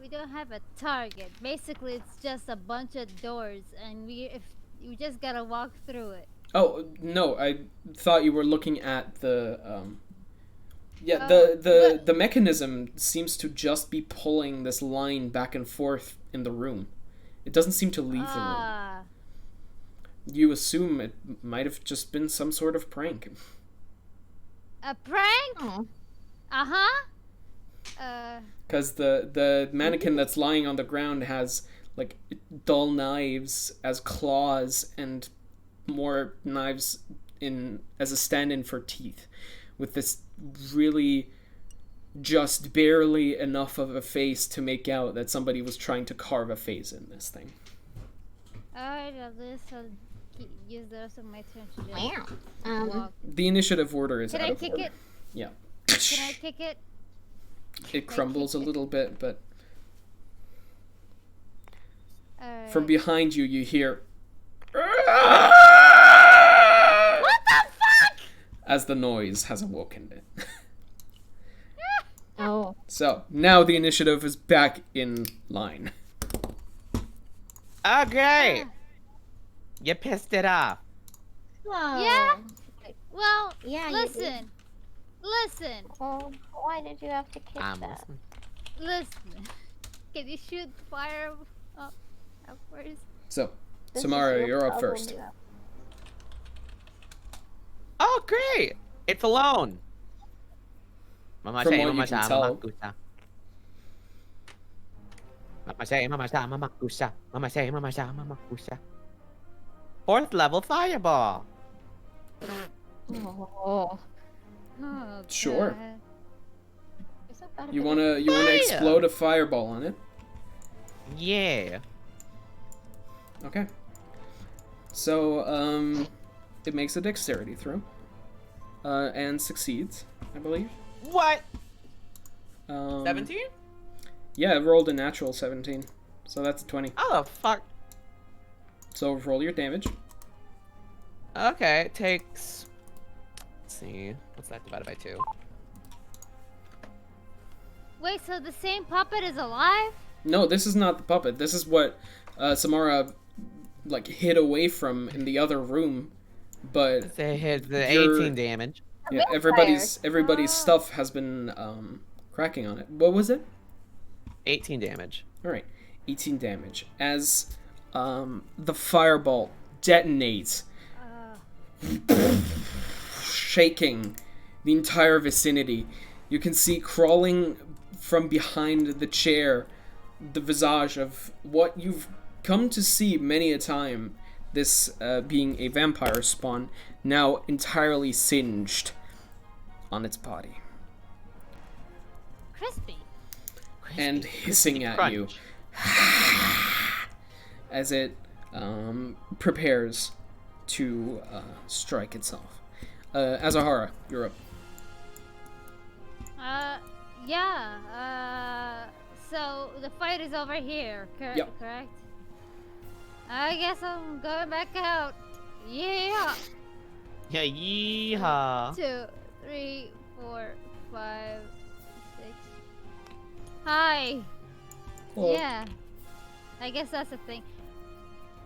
We don't have a target. Basically, it's just a bunch of doors, and we just gotta walk through it. Oh no! I thought you were looking at the. Yeah, Oh, the mechanism seems to just be pulling this line back and forth in the room. It doesn't seem to leave the room. Ah, You assume it might have just been some sort of prank. a prank? Oh. Uh-huh. Because the mannequin that's lying on the ground has like dull knives as claws and more knives as a stand-in for teeth, with this really just barely enough of a face to make out that somebody was trying to carve a face in this thing. Alright, I'll use the rest of my turn to just Wow. walk. The initiative order is Can out I of kick order. it? Yeah. Can I kick it? It crumbles a little bit, but Alright. from behind you, you hear. What the fuck? As the noise has awoken it. Oh. So, now the initiative is back in line. Okay. You pissed it off. Yeah? Well, Yeah, you listen. Listen. Oh, why did you have to kick I'm that? listening. Listen. Can you shoot fire upwards? So, This is Samara, your you're up problem, first. yeah. Oh, great. It's alone. Mama From say, what you mama can sa, tell. mama kusa. Mama say, mama sa, mama kusa. Mama say, mama sa, mama kusa. 4th level fireball. Oh. Oh, Sure. God. Is that bad You of a- wanna Fire! explode a fireball on it? Yeah. Okay. So, it makes a dexterity throw. And succeeds, I believe. What? 17? Yeah, it rolled a natural 17. So that's a 20. Oh, the fuck. So roll your damage. Okay, it takes... Let's see. What's that divided by 2? Wait, so the same puppet is alive? No, this is not the puppet. This is what Samara like hid away from in the other room. But They hit the You're- 18 damage. yeah, vampire. everybody's Oh. stuff has been cracking on it. What was it? 18 damage. All right, 18 damage as the fireball detonates, shaking the entire vicinity. You can see crawling from behind the chair the visage of what you've come to see many a time, this being a vampire spawn, now entirely singed on its body Crispy. and hissing at you Crunch. as it prepares to strike itself. Azahara, you're up. Yeah. So the fight is over here, Yep. correct? I guess I'm going back out. Yeah. Yeah, yeehaw. 2, 3, 4, 5, 6. Hi. Well, Yeah. I guess that's the thing.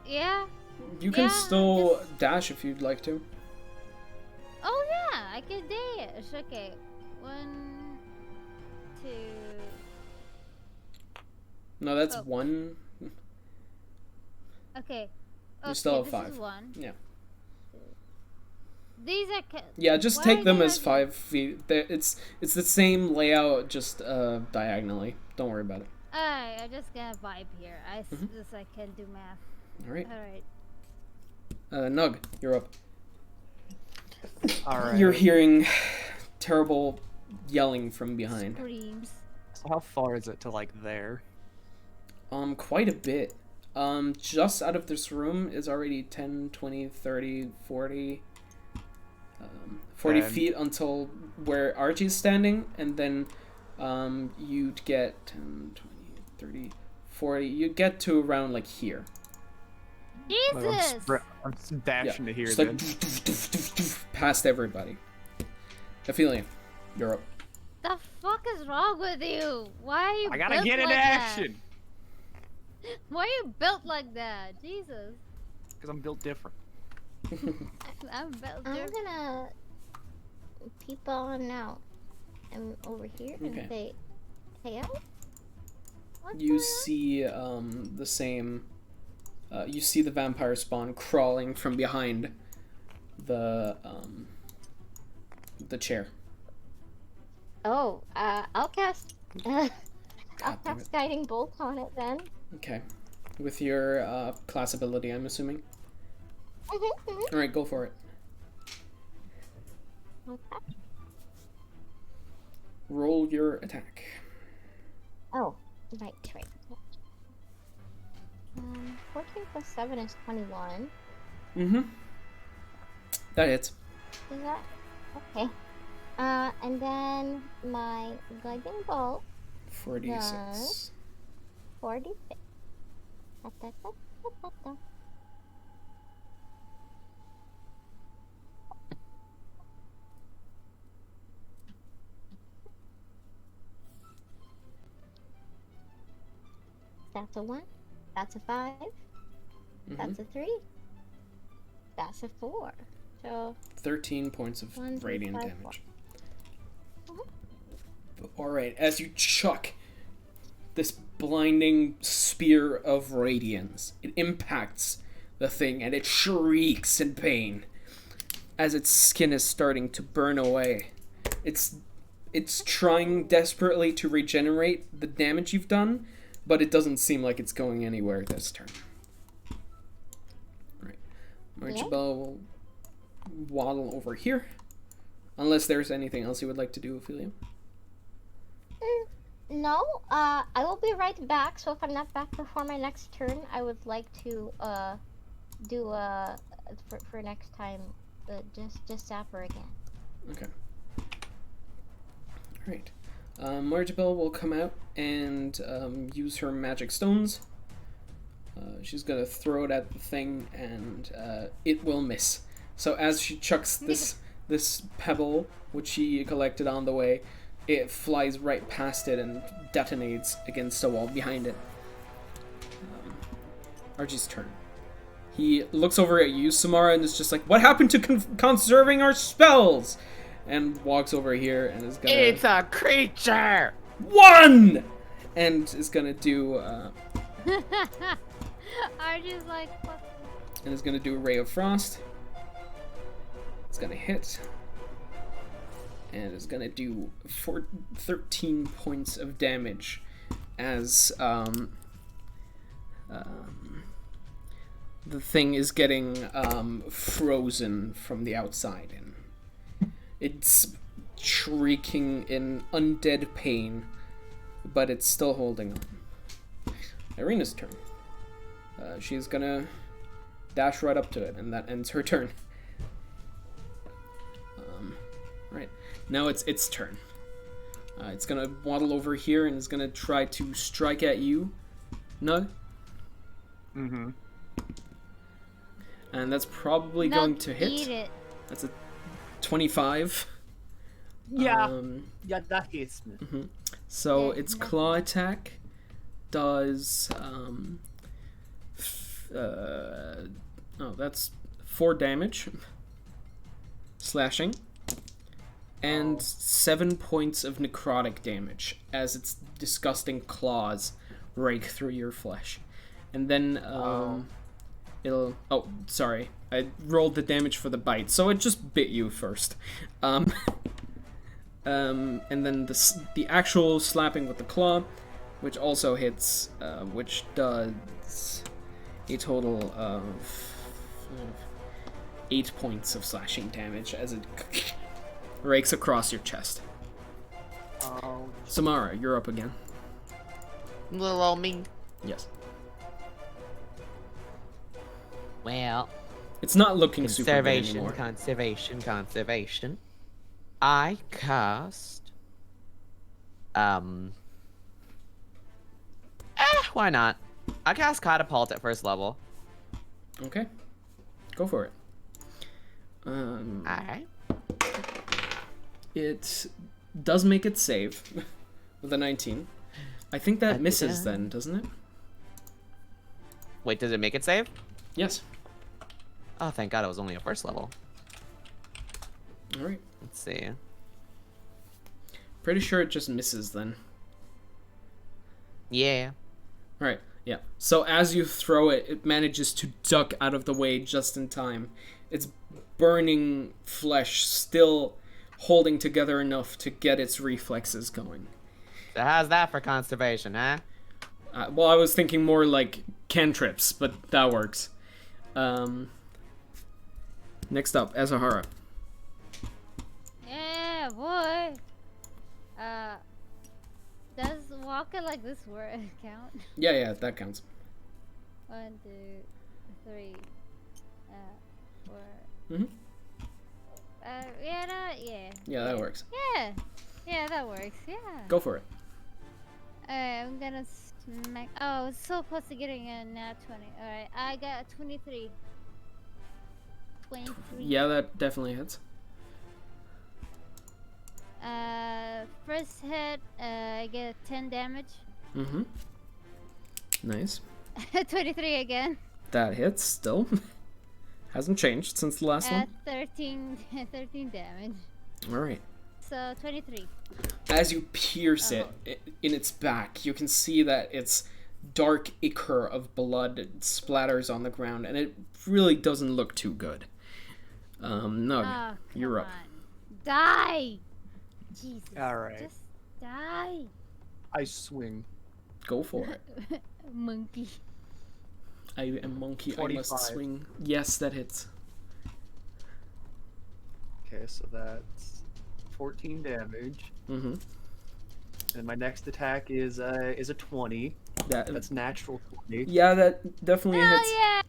Yeah. you can Yeah, still dash if you'd like to. Oh yeah, I can dash. Okay. 1, 2. No, that's Oh. one. Okay. You still have this 5. is 1. Yeah. These are. Yeah, just Why take are them they as not- 5 feet. It's the same layout, just diagonally. Don't worry about it. Alright, I'm just gonna vibe here. Mhm. Just I can do math. All right. Alright. Nug, you're up. All right. You're hearing terrible yelling from behind. Screams. So how far is it to like there? Quite a bit. Just out of this room is already 10, 20, 30, 40. 40 And- feet until where Archie's standing, and then you'd get 10, 20, 30, 40. You'd get to around like here. Jesus! I'm dashing to here Just then. like past everybody. Ophelia, you're up. The fuck is wrong with you? Why are you I gotta built get into like that? action. Why are you built like that? Jesus. Because I'm built different. I'm built I'm different. gonna peep on out. I'm over here and Okay. say, hey, out. What's You going see the same. You see the vampire spawn crawling from behind the chair. on? Oh, I'll cast. I'll God damn cast guiding bolt on it then. Okay, with your class ability, I'm assuming. Mhm, mhm. All right, go for it. Okay. Roll your attack. Oh, right. 14 plus 7 is 21. Mm-hmm. That hits. Is that okay? And then my guiding bolt 46. 46. Da, da, da, da, da, da. That's a 1. That's a 5. Mhm. That's a 3. That's a 4. So 13 points of 1, 2, radiant 5, damage. 4. Alright, as you chuck this blinding spear of radiance, it impacts the thing and it shrieks in pain as its skin is starting to burn away. It's trying desperately to regenerate the damage you've done, but it doesn't seem like it's going anywhere this turn. Alright. Marchibel will waddle over here. Unless there's anything else you would like to do, Ophelia. No, I will be right back. So if I'm not back before my next turn, I would like to do for next time just Zapper again. Okay. Alright. Margibel will come out and use her magic stones. She's gonna throw it at the thing and it will miss. So as she chucks this pebble, which she collected on the way, it flies right past it and detonates against a wall behind it. Archie's turn. He looks over at you, Samara, and is just like, "What happened to conserving our spells?" And walks over here and is gonna... It's a creature! 1! And is gonna do... Archie's like, what? and is gonna do a Ray of Frost. It's gonna hit. And is gonna do 13 points of damage as the thing is getting frozen from the outside, and it's shrieking in undead pain, but it's still holding on. Irina's turn. She's gonna dash right up to it, and that ends her turn. Right. Now it's its turn. It's gonna waddle over here and is gonna try to strike at you, Nug. Mm-hmm. And that's probably Not going to hit. Eat it. That's a 25. Yeah, yeah, that hits me. So Yeah, its no. claw attack does that's 4 damage slashing and 7 points of necrotic damage as its disgusting claws rake through your flesh. And then it'll sorry, I rolled the damage for the bite, so it just bit you first. And then the actual slapping with the claw, which also hits, which does a total of 8 points of slashing damage as it rakes across your chest. Oh, Samara, you're up again. Little old me. Yes. Well, It's not looking super good Conservation, anymore. conservation. I cast. Why not? I cast Catapult at first level. Okay. Go for it. Alright. It does make it save with a 19. I think that misses then, doesn't it? Wait, does it make it save? Yes. Oh, thank God it was only a first level. All right. Let's see. Pretty sure it just misses then. Yeah. All right. Yeah. So as you throw it, it manages to duck out of the way just in time. Its burning flesh still holding together enough to get its reflexes going. So how's that for conservation, huh? Well, I was thinking more like cantrips, but that works. Next up, Azahara. Yeah, boy. Does walking like this work count? Yeah, that counts. 1, 2, 3, 4. Mhm. Yeah, yeah. Yeah, that works. Yeah, that works. Yeah. Go for it. I'm gonna smack. Oh, it's so close to getting a nat 20. Alright, I got 23. 23. Yeah, that definitely hits. First hit, I get 10 damage. Mm-hmm. Nice. 23 again. That hits still. Hasn't changed since the last one. 13 damage. All right. So 23. As you pierce it in its back, you can see that its dark ichor of blood splatters on the ground, and it really doesn't look too good. No, Oh, you're come up. on. Die! Jesus. Alright. Just die. I swing. Go for it. Monkey. I am monkey. I 25. must swing. Yes, that hits. Okay, so that's 14 damage. Mm-hmm. And my next attack is a 20. That's natural 20. Yeah, that definitely Hell hits. yeah!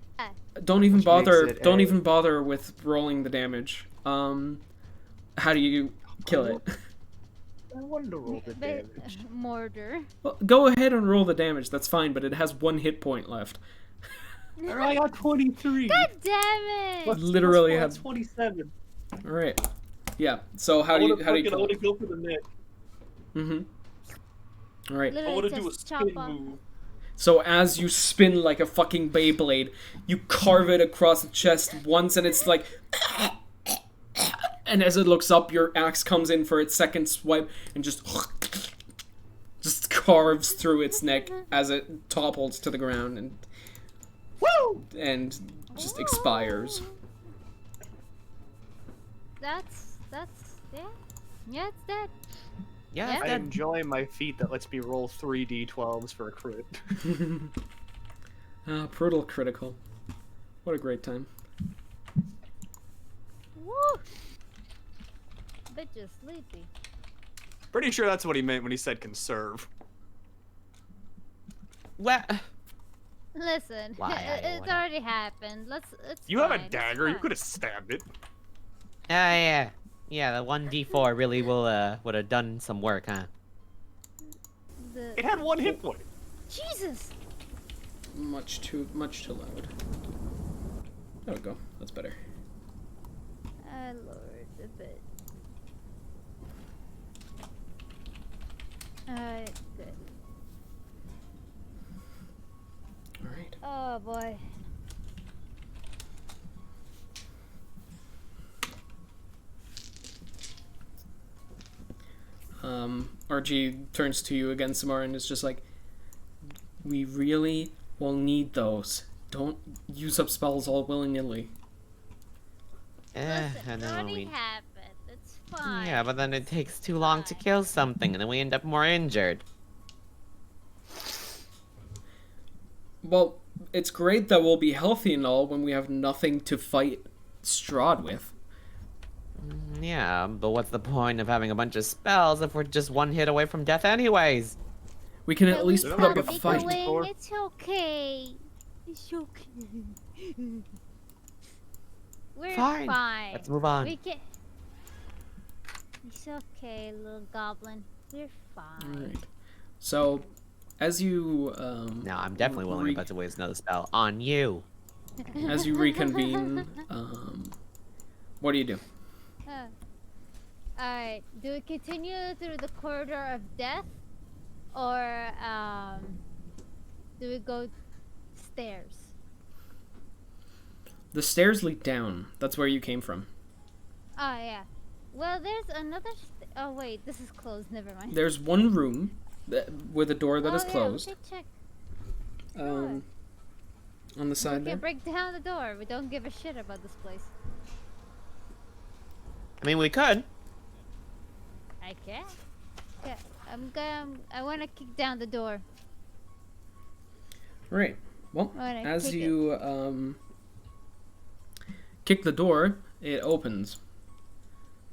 Don't even Which bother. makes it Don't a- even bother with rolling the damage. How do you kill it? I wanted to roll the damage. Mortar. Well, go ahead and roll the damage. That's fine, but it has 1 hit point left. I got 23. God damn it! Plus- literally plus had- 27. All right. Yeah. So how do you I kill want it? to go for the neck. Mm-hmm. All right. I Literally want to do a just chop spin off. move. So as you spin like a fucking Beyblade, you carve it across the chest once, and it's like. And as it looks up, your axe comes in for its second swipe and just carves through its neck as it topples to the ground and just expires. That's yeah. Yeah, it's dead. Yeah, Yeah. it's I dead. enjoy my feat that lets me roll 3d12s for a crit. Brutal critical. What a great time. Woo! Bitch is sleepy. Pretty sure that's what he meant when he said conserve. Well, Listen, Why, it's Iona? already happened. It's You have a fine, it's dagger. You fine. could have stabbed it. yeah. Yeah, the 1d4 really would have done some work, huh? It had 1 hit point. Jesus! Much too loud. There we go. That's better. I lowered a bit. Alright, good. All right. Oh boy. RG turns to you again, Samara, and is just like, we really will need those. Don't use up spells all willy-nilly. I Listen, it know already we. happened. It's fine. Yeah, but then it takes too long to kill something, and then we end up more injured. Well, it's great that we'll be healthy and all when we have nothing to fight Strahd with. Yeah, but what's the point of having a bunch of spells if we're just 1 hit away from death anyways? We can But at least we put up a probably fight. can win. It's okay. It's okay. We're Fine. fine. Let's move on. We can. It's okay, little goblin. We're fine. Alright. So, as you No, I'm definitely willing about to waste another spell on you. as you reconvene, what do you do? Alright, do we continue through the corridor of death? Or, do we go stairs? The stairs lead down. That's where you came from. Oh, yeah. Well, there's another. Oh, wait, this is closed. Never mind. There's one room with a door that is Yeah, closed. we can check. On the We side there. can break down the door. We don't give a shit about this place. I mean, we could. I can. Okay, I want to kick down the door. Right. Well, Alright, as kick it. you kick the door, it opens.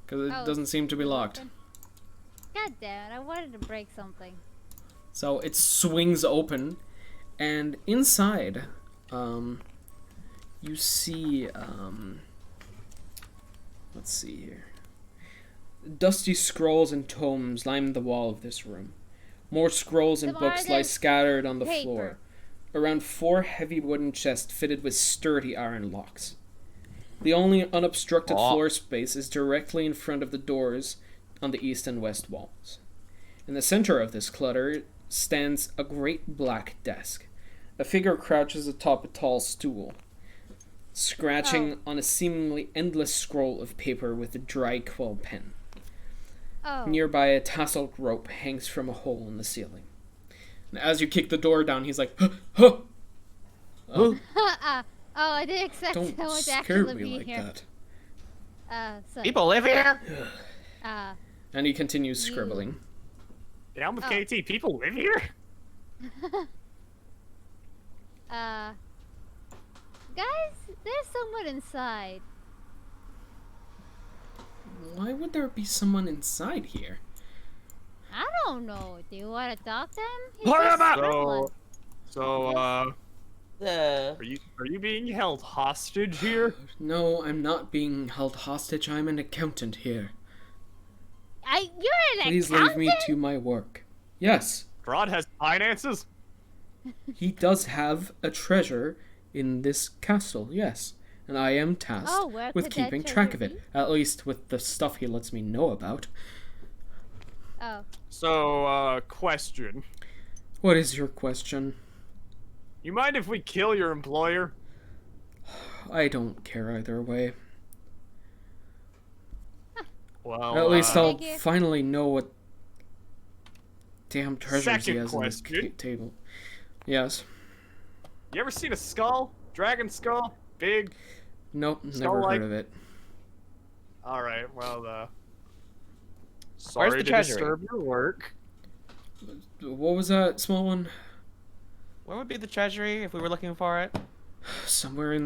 Because it Oh, doesn't seem to be locked. open. God damn it! I wanted to break something. So it swings open, and inside, you see, let's see here. Dusty scrolls and tomes line the wall of this room. More scrolls and Some books lie artist scattered on the paper. floor. Around 4 heavy wooden chests fitted with sturdy iron locks. The only unobstructed floor space is directly in front of the doors on the east and west walls. In the center of this clutter stands a great black desk. A figure crouches atop a tall stool, scratching on a seemingly endless scroll of paper with a dry quill pen. Oh. Nearby, a tasseled rope hangs from a hole in the ceiling. And as you kick the door down, he's like, huh, huh. Oh, I didn't expect Don't someone to scare actually me be like here. that. So, People live here. And he continues scribbling. Down with Oh. KT. People live here? guys, there's someone inside. Why would there be someone inside here? I don't know. Do you want to talk to him? He's Put just him up! scribbling. Are you being held hostage here? No, I'm not being held hostage. I'm an accountant here. You're an Please accountant? leave me to my work. Yes, Strahd has finances? he does have a treasure in this castle, yes. And I am tasked Oh, where with could that keeping track treasure of it. At least with the stuff he lets me know about. Oh, So, question. What is your question? You mind if we kill your employer? I don't care either way. Well, At least I'll Thank you. finally know what damn treasures he Second has on his question. table. Yes. You ever seen a skull? Dragon skull? Big? Nope, never Skull-like? heard of it. Alright, well, sorry the to treasury? disturb your work. What was that small one? Where would be the treasury if we were looking for it? Somewhere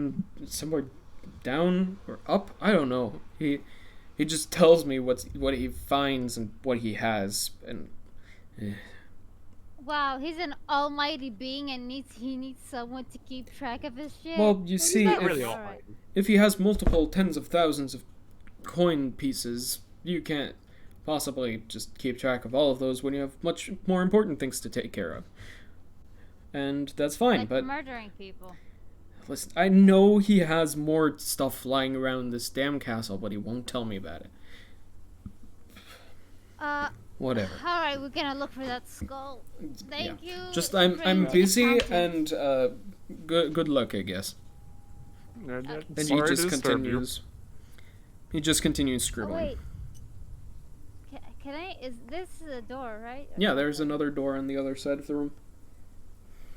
down or up? I don't know. He just tells me what he finds and what he has, and wow, he's an almighty being and he needs someone to keep track of his shit. well, you see, Not if, really Alright. almighty. if he has multiple tens of thousands of coin pieces, you can't possibly just keep track of all of those when you have much more important things to take care of. And that's fine, Like but murdering people. listen, I know he has more stuff lying around this damn castle, but he won't tell me about it. Whatever. Alright, we're gonna look for that skull. Thank you. Just I'm friend busy accountant. and good luck, I guess. And he Sorry just to disturb you. continues. He just continues Oh, scribbling. wait. Can I? Is this the door, right? Or Yeah, there's another door on the other side of the room.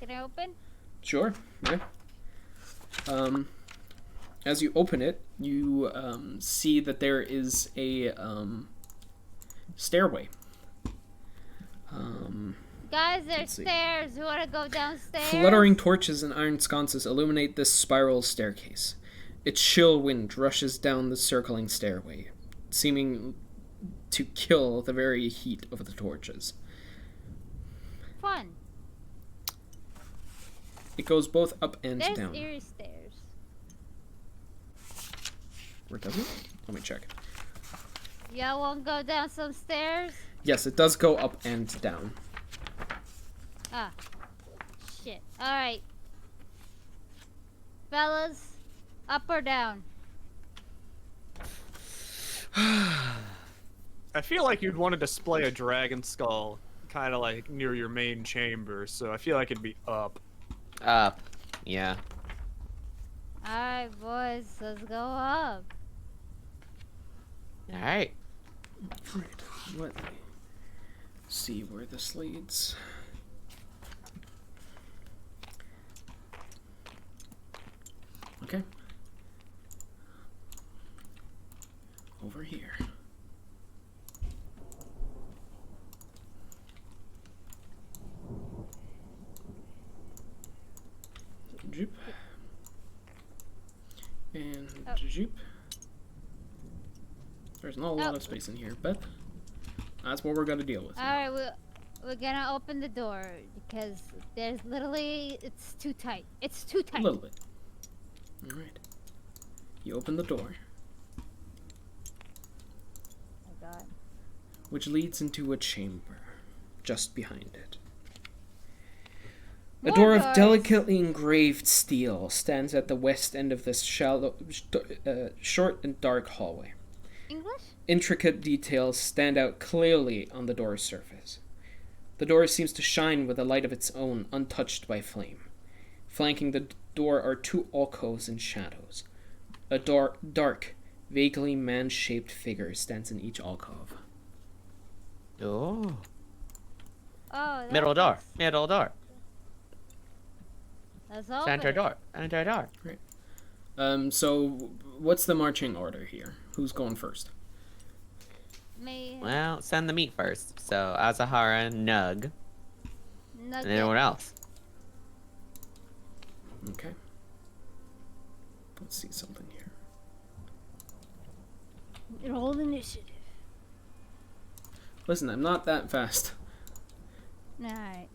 Can I open? Sure. Yeah. As you open it, you see that there is a stairway. Guys, there's Let's see. stairs. You wanna go downstairs? Fluttering torches and iron sconces illuminate this spiral staircase. Its chill wind rushes down the circling stairway, seeming to kill the very heat of the torches. Fun. It goes both up and There's down. eerie stairs. Or does it? Let me check. Y'all won't go down some stairs? Yes, it does go up and down. Ah. Shit. Alright. Fellas, up or down? I feel like you'd want to display a dragon skull, kind of like near your main chamber. So I feel like it'd be up. Up. Yeah. Alright, boys, let's go up. All right. Right. Let me see where this leads. Okay. Over here. Joop. And joop. There's not a lot of space in here, but that's what we're gonna deal with. Alright, we're gonna open the door because there's literally, it's too tight. It's too A tight. little bit. Alright. You open the door, Oh god. which leads into a chamber just behind it. A More door of doors. delicately engraved steel stands at the west end of this short and dark hallway. English? Intricate details stand out clearly on the door's surface. The door seems to shine with a light of its own, untouched by flame. Flanking the door are two alcoves in shadows. A dark, vaguely man-shaped figure stands in each alcove. Oh. Oh, Middle door. Middle door. That's all. Center door. Center door. So what's the marching order here? Who's going first? Me. Well, send the meat first. So Azahara, Nug, and Nugget. anyone else. Okay. Let's see something here. Roll initiative. Listen, I'm not that fast. Alright.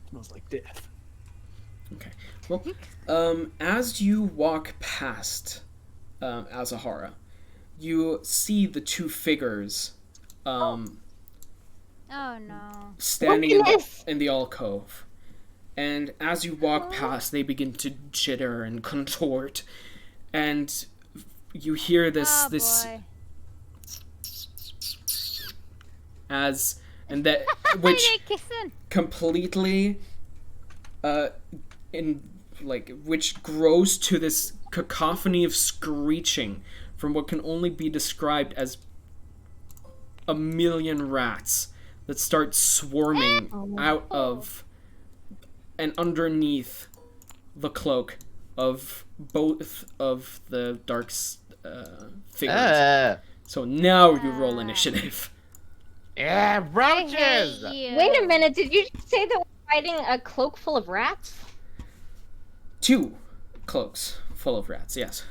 Smells like death. Okay. Well, as you walk past Azahara, you see the two figures Oh no. standing in Goodness. in the alcove. And as you walk past, they begin to jitter and contort. And you hear this Oh boy. which They're kissing. completely which grows to this cacophony of screeching from what can only be described as a million rats that start swarming out of and underneath the cloak of both of the dark figures. So now you roll initiative. Yeah, I roaches! hate you. Wait a minute, did you just say that we're fighting a cloak full of rats? 2 cloaks full of rats, yes.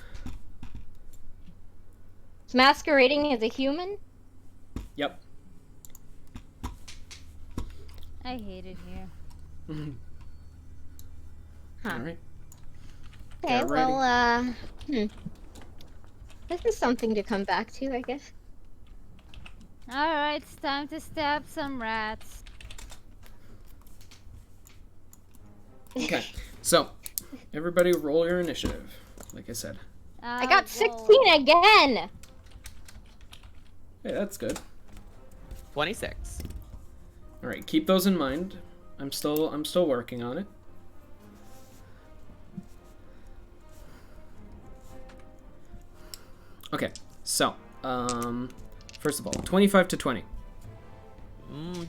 It's masquerading as a human? Yep. I hate it here. Huh. Alright. Okay, Get ready. well, this is something to come back to, I guess. Alright, it's time to stab some rats. Okay, so everybody roll your initiative, like I said. I got 16 again! Hey, that's good. 26. Alright, keep those in mind. I'm still working on it. Okay, so, first of all, 25 to 20.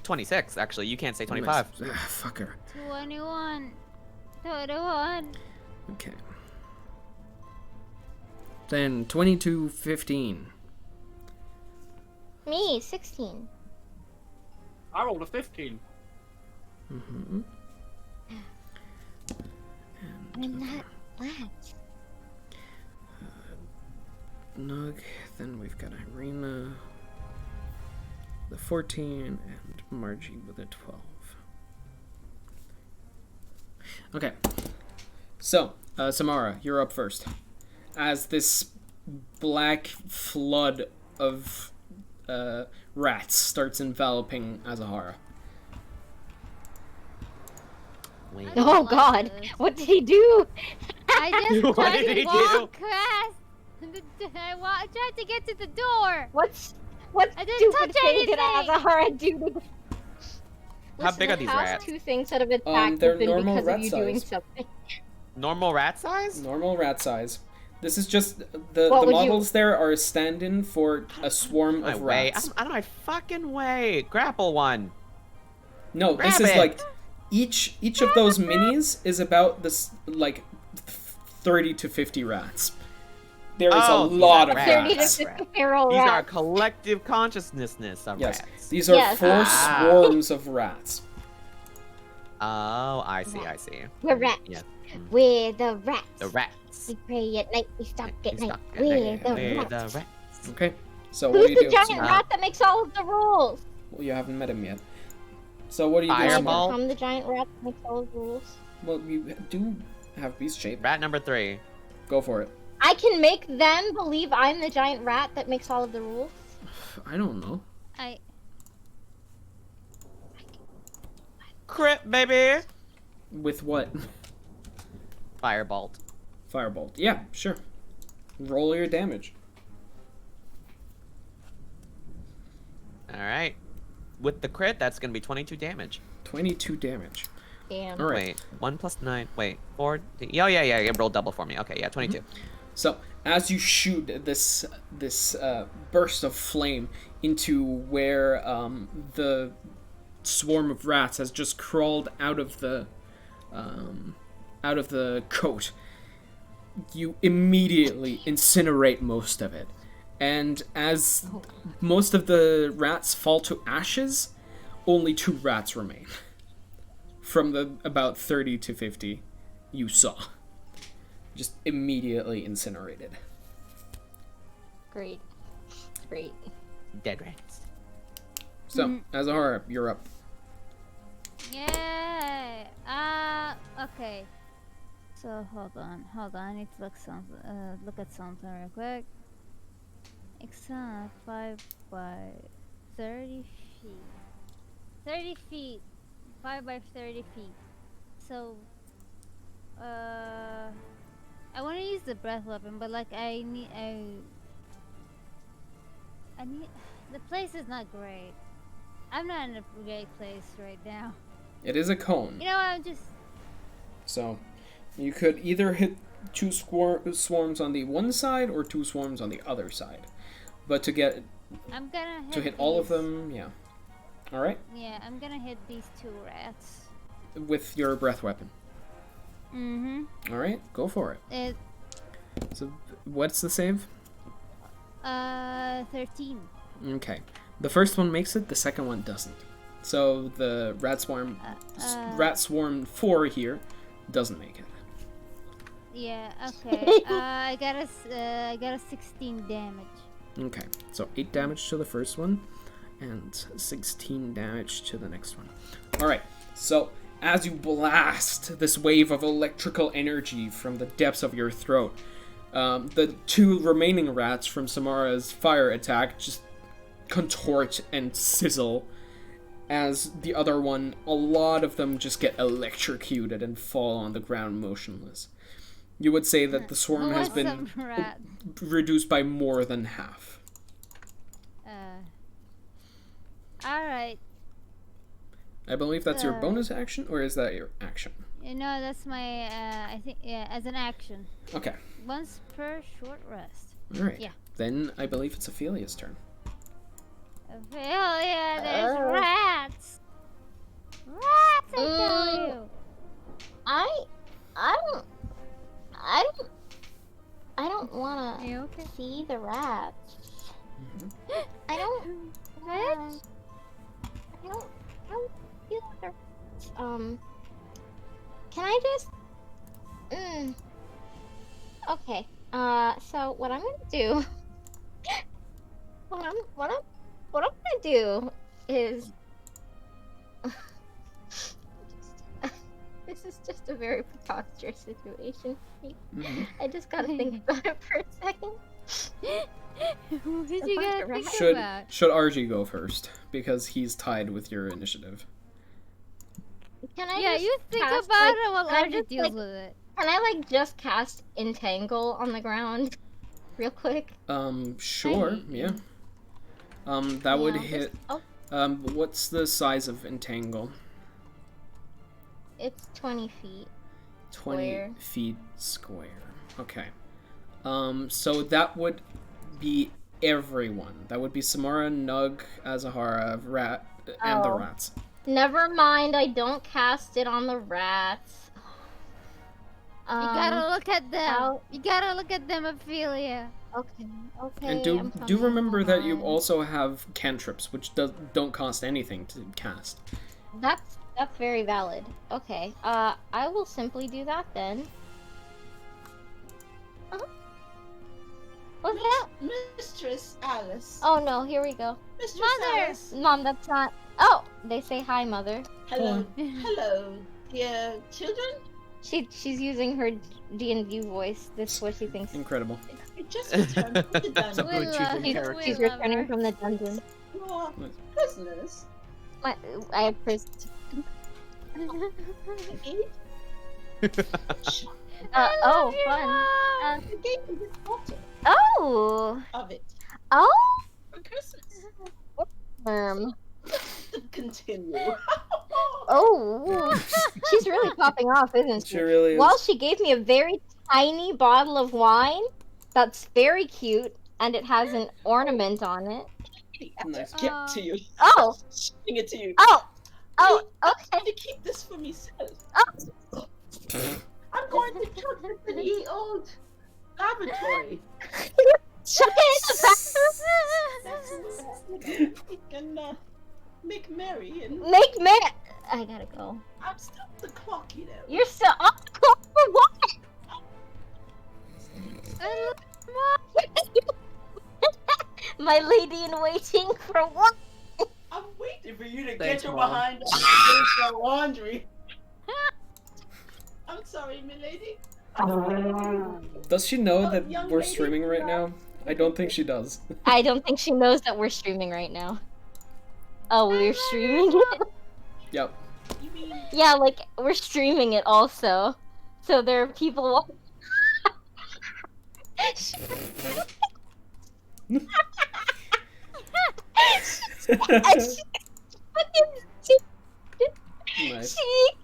26, actually. You can't say 25. Fucker. 21. 21. Okay. Then 22, 15. Me, 16. I rolled a 15. Mm-hmm. I'm not black. Nug. Then we've got Irina, the 14, and Margie with a 12. Okay. So, Samara, you're up first. As this black flood of rats starts enveloping Azahara. Wait. don't Oh like God, this. what did he do? I just What tried did to he do? walk past. I tried to get to the door. What I didn't stupid touch thing did anything. Azahara do? How Listen, big are the these past rats? 2 things that have attacked They're have been normal because rat of you doing size. something. Normal rat size? Normal rat size. This is just the What would you- models there are a stand-in for a swarm My of way. rats. I'm on my fucking way. Grapple one. No, this Grab is it. like each of those minis is about this like 30 to 50 rats. There is Oh, a these lot are of rats. 30 to rats. 50 feral These are rats. collective consciousness of Yes, rats. these are Yes. 4 Ah. swarms of rats. Oh, I see. We're rats. Yeah. We're the rats. The rats. We pray at night, we stalk at We night. stalk at We're night. the We're rats. the rats. Okay, so what Who's do you the do? giant Samara? rat that makes all of the rules? Well, you haven't met him yet. So what do you do? Can I Fireball? Samara? become the giant rat that makes all of the rules? Well, you do have beast shape. Rat number 3. Go for it. I can make them believe I'm the giant rat that makes all of the rules. I don't know. I Crit, baby. With what? Firebolt. Firebolt. Yeah, sure. Roll your damage. All right. With the crit, that's gonna be 22 damage. 22 damage. Damn. All right. Wait, 1 plus 9. Wait, 4. Yeah. Roll double for me. Okay, yeah, 22. So as you shoot this burst of flame into where the swarm of rats has just crawled out of the coat, you immediately incinerate most of it. And as most of the rats fall to ashes, only 2 rats remain. From the about 30 to 50 you saw. Just immediately incinerated. Great. Great. Dead rats. So, Azahara, you're up. Yay! Okay. So hold on. I need to look at something real quick. Except 5 by 30 feet. 30 feet. 5 by 30 feet. So, I want to use the breath weapon, but like I need. The place is not great. I'm not in a great place right now. It is a cone. You know what? I'm just. So, you could either hit 2 swarms on the one side or 2 swarms on the other side. But to get I'm gonna hit. to hit all of these. them, yeah. All right, Yeah, I'm gonna hit these 2 rats. with your breath weapon. Mm-hmm. All right, go for it. It. So, what's the save? 13. Okay, the first one makes it. The second one doesn't. So the rat swarm, rat swarm 4 here, doesn't make it. Yeah. Okay. I got a 16 damage. Okay, so 8 damage to the first one, and 16 damage to the next one. Alright, so as you blast this wave of electrical energy from the depths of your throat, the 2 remaining rats from Samara's fire attack just contort and sizzle, as the other one, a lot of them just get electrocuted and fall on the ground motionless. You would say that the swarm has been Awesome rat. reduced by more than half. All right. I believe that's your bonus action, or is that your action? You know, that's my. I think as an action. Okay, Once per short rest. alright. Yeah. Then I believe it's Ophelia's turn. Hell yeah, there's rats. Rats, I tell you. I don't wanna You okay? see the rats. I don't Rats? I don't feel the rats. Can I just okay. So what I'm gonna do what I'm gonna do is this is just a very preposterous situation. Mhm. I just gotta think about it for a second. What did A you bunch gotta of think rats. about? Should RG go first because he's tied with your initiative. Can I Yeah, just you think cast, about like, it while can I RG just, deals like, with it. Can I like just cast Entangle on the ground real quick? Sure, I- yeah. That would Yeah, hit. Oh, What's the size of Entangle? it's 20 feet. 20 Square. feet square. Okay. So that would be everyone. That would be Samara, Nug, Azahara, Rat, and the Oh. rats. Never mind, I don't cast it on the rats. You gotta look at them. how- You gotta look at them, Ophelia. Okay, okay. And I'm do coming, remember hold that you on. also have cantrips, which don't cost anything to cast. That's very valid. Okay. I will simply do that then. What's that? Mistress Alice. Oh no, here we go. Mistress Mother! Alice. Mom, that's not. Oh, they say hi, mother. Hello. Hello, dear children. She's using her D&D voice. This is what she thinks. Incredible. I just returned from the It's a dungeon. good choosing We character. She's love returning her. from the dungeon. You are prisoners. I have prison. Eat. Oh, fun. I gave you this bottle Oh, of it oh. for Christmas. To continue. Oh, she's really popping off, isn't She she? really is. Well, she gave me a very tiny bottle of wine that's very cute, and it has an ornament on it. Nice. Get to you. Oh, Showing it to you. oh, I'm okay. going to keep this for myself. Oh. I'm going to chuck it in the old lavatory. Chuck it in the bathroom. We can make merry and Make me. I gotta go. I'm still the clock, you know. You're still off the clock for what? I My lady in waiting for what? I'm waiting for you to Thanks, get your Mom. behind up and finish your laundry. I'm sorry, milady. Does she know Oh, that young we're lady, streaming right no. now? I don't think she does. I don't think she knows that we're streaming right now. Oh, we're streaming it? Yep. You mean Yeah, like, we're streaming it also. So there are people. Nice.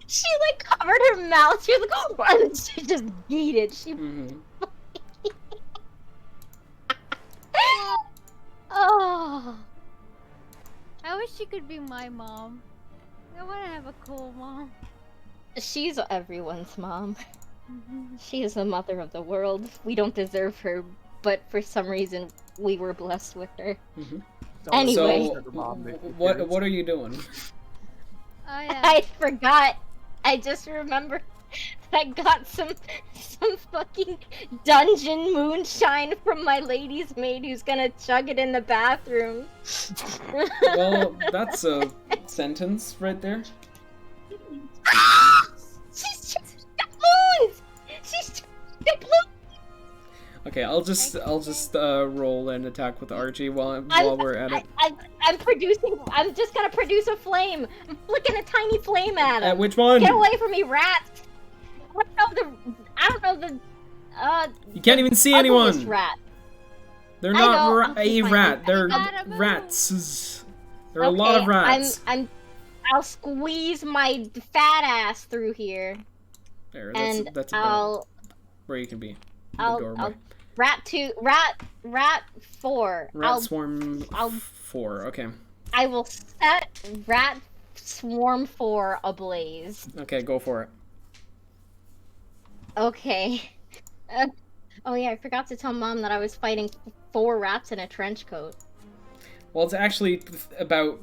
She like covered her mouth. She was like, oh, and she just beat it. She. Hmm. Oh. I wish she could be my mom. I want to have a cool mom. She's everyone's mom. She is the mother of the world. We don't deserve her, but for some reason, we were blessed with her. Hmm. Anyway. So, what are you doing? Oh yeah. I forgot. I just remembered that I got some fucking dungeon moonshine from my lady's maid who's gonna chug it in the bathroom. Well, that's a sentence right there. She's chugging doubloons! She's chugging doubloons! Okay, I'll just roll an attack with Archie while we're at it. I'm producing. I'm just gonna produce a flame. I'm flicking a tiny flame at him. At which one? Get away from me, rats! I don't know the. You can't even see ugliest anyone. rat. They're I not know, a okay, fine. rat. They're gotta move. rats. There are a lot of Okay, rats. I'll squeeze my fat ass through here, There, and that's about I'll where you can be. I'll rat 4. Rat swarm I'll- 4. Okay. I will set rat swarm 4 ablaze. Okay, go for it. Okay. Oh yeah, I forgot to tell Mom that I was fighting 4 rats in a trench coat. Well, it's actually about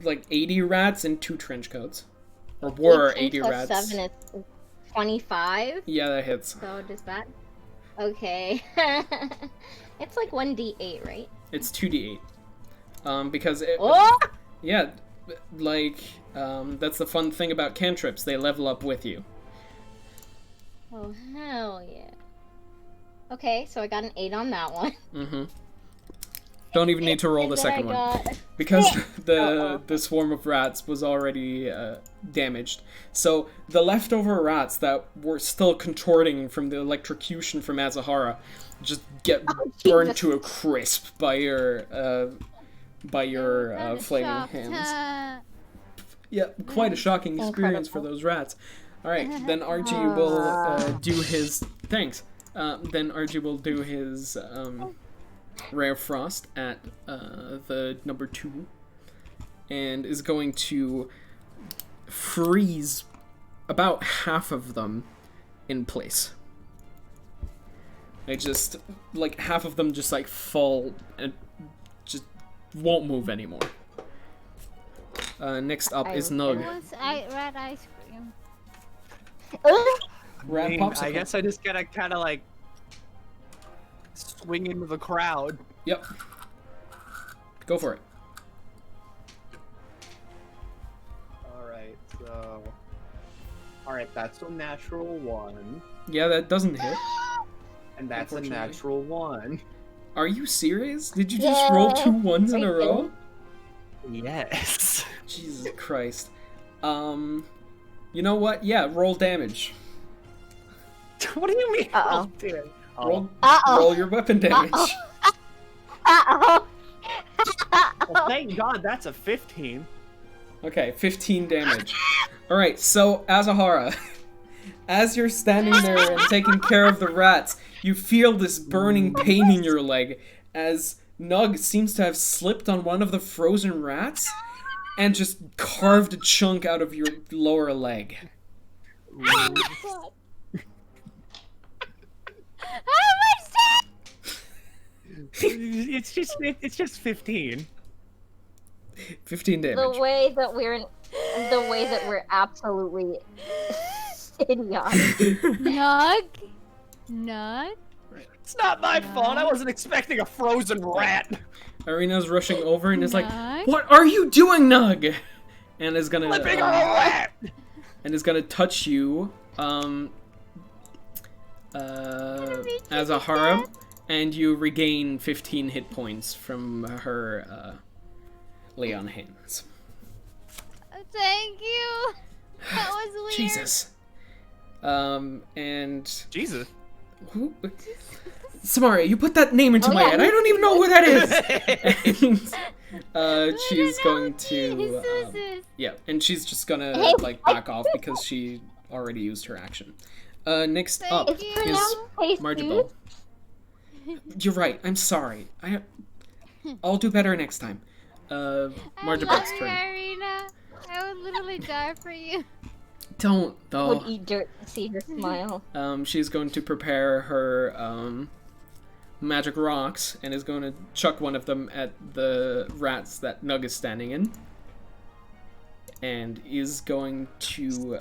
like 80 rats and 2 trench coats. Or were 18 80 plus rats. 7 is 25. Yeah, that hits. So does that? Okay. It's like 1d8, right? It's 2d8. Because it, Oh! yeah, like that's the fun thing about cantrips. They level up with you. Oh, hell yeah. Okay, so I got an 8 on that one. Mm-hmm. Don't even need to roll And the then I second one. got Because Uh-oh. the swarm of rats was already damaged. So the leftover rats that were still contorting from the electrocution from Azahara just get burned Jesus. to a crisp by your Kinda flaming shocked, hands. huh? Yeah, quite a shocking experience for Incredible. those rats. All right, then Archie will do his thanks. Then Archie will do his Ray of Frost at the number 2, and is going to freeze about half of them in place. They just like half of them just like fall and just won't move anymore. Next up is Who Nug. wants rat ice cream? Rat popsicle. I guess I just gotta kind of like swing into the crowd. Yep. Go for it. Alright, so. Alright, that's a natural 1. Yeah, that doesn't hit. And that's a Unfortunately. natural 1. Are you serious? Did you just roll 2 1s in a row? Yes. Jesus Christ. You know what? Yeah, roll damage. What do you mean? Uh-oh. Oh, dude. Oh. Roll, Uh-oh. roll your weapon damage. Uh-oh. Well, thank God that's a 15. Okay, 15 damage. Alright, so Azahara, as you're standing there and taking care of the rats, you feel this burning pain in your leg as Nug seems to have slipped on one of the frozen rats and just carved a chunk out of your lower leg. God. How much that? It's just 15. 15 damage. The way that we're absolutely idiotic. Nug? Nug? It's not my fault. I wasn't expecting a frozen rat. Arina's rushing over and is like, Nug? "What are you doing, Nug?" And is gonna Flipping on a rat. touch you, Azahara, and you regain 15 hit points from her lay on hands. Thank you. That was weird. Jesus. And Jesus. who? Samaria, you put that name into Oh, my yeah. head. I don't even know who that is. And, she's going to yeah, and she's just gonna like back off because she already used her action. Next up Thank you. is Hey, Marjabel. You're right. I'm sorry. I'll do better next time. Marjabel's I love you, turn. Irina. I would literally die for you. Don't would though. eat dirt to see her smile. She's going to prepare her magic rocks and is going to chuck one of them at the rats that Nug is standing in. And is going to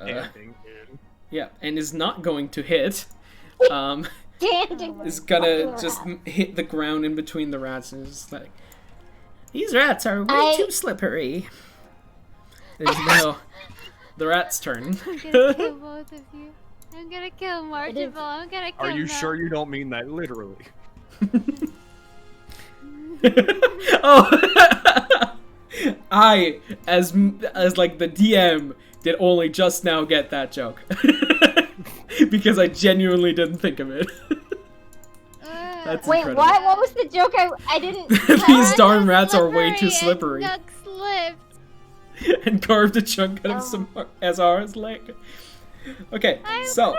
yeah, and is not going to hit. Standing. Is gonna just hit the ground in between the rats and is just like, these rats are way too slippery. There's no the rat's turn. I'm gonna kill both of you. I'm gonna kill Marjabel. I'm gonna kill Are you Nug. sure you don't mean that literally? Oh, I as like the DM did only just now get that joke because I genuinely didn't think of it. That's Wait, incredible. what? What was the joke? I didn't. These What? darn rats are way too slippery. And Nug slipped. And carved a chunk out of some Azahara's leg. Okay, so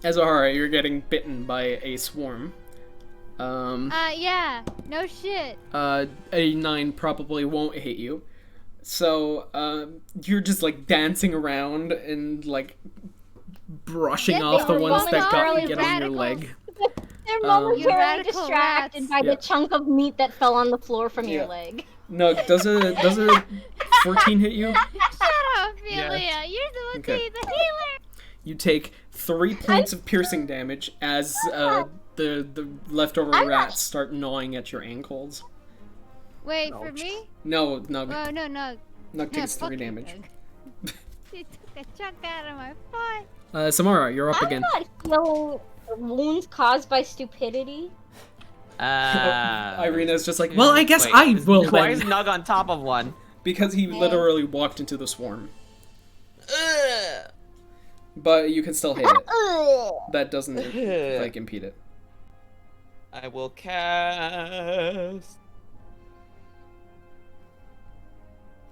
Azahara, you're getting bitten by a swarm. Yeah. No shit. A 9 probably won't hit you. So, you're just like dancing around and like brushing Yeah, off the they were ones that momentarily get on your radicals. leg. They're You momentarily radical distracted rats. by Yeah. the chunk of meat that fell on the floor from Yeah. your leg. No, does a 14 hit you? Shut up, Ophelia. You're the one Okay. being the healer. You take 3 points of piercing damage as the leftover I'm not- rats start gnawing at your ankles. Wait, for me? No, Nug. Oh, no, no. Nug Yeah, takes fuck 3 you, damage. Nug. She took a chunk out of my foot. Samara, you're up I'm again. not healing wounds caused by stupidity. Irina's just like, well, I guess wait, I will Why then. is Nug on top of one? Because he literally walked into the swarm. But you can still hit it. That doesn't, like, impede it. I will cast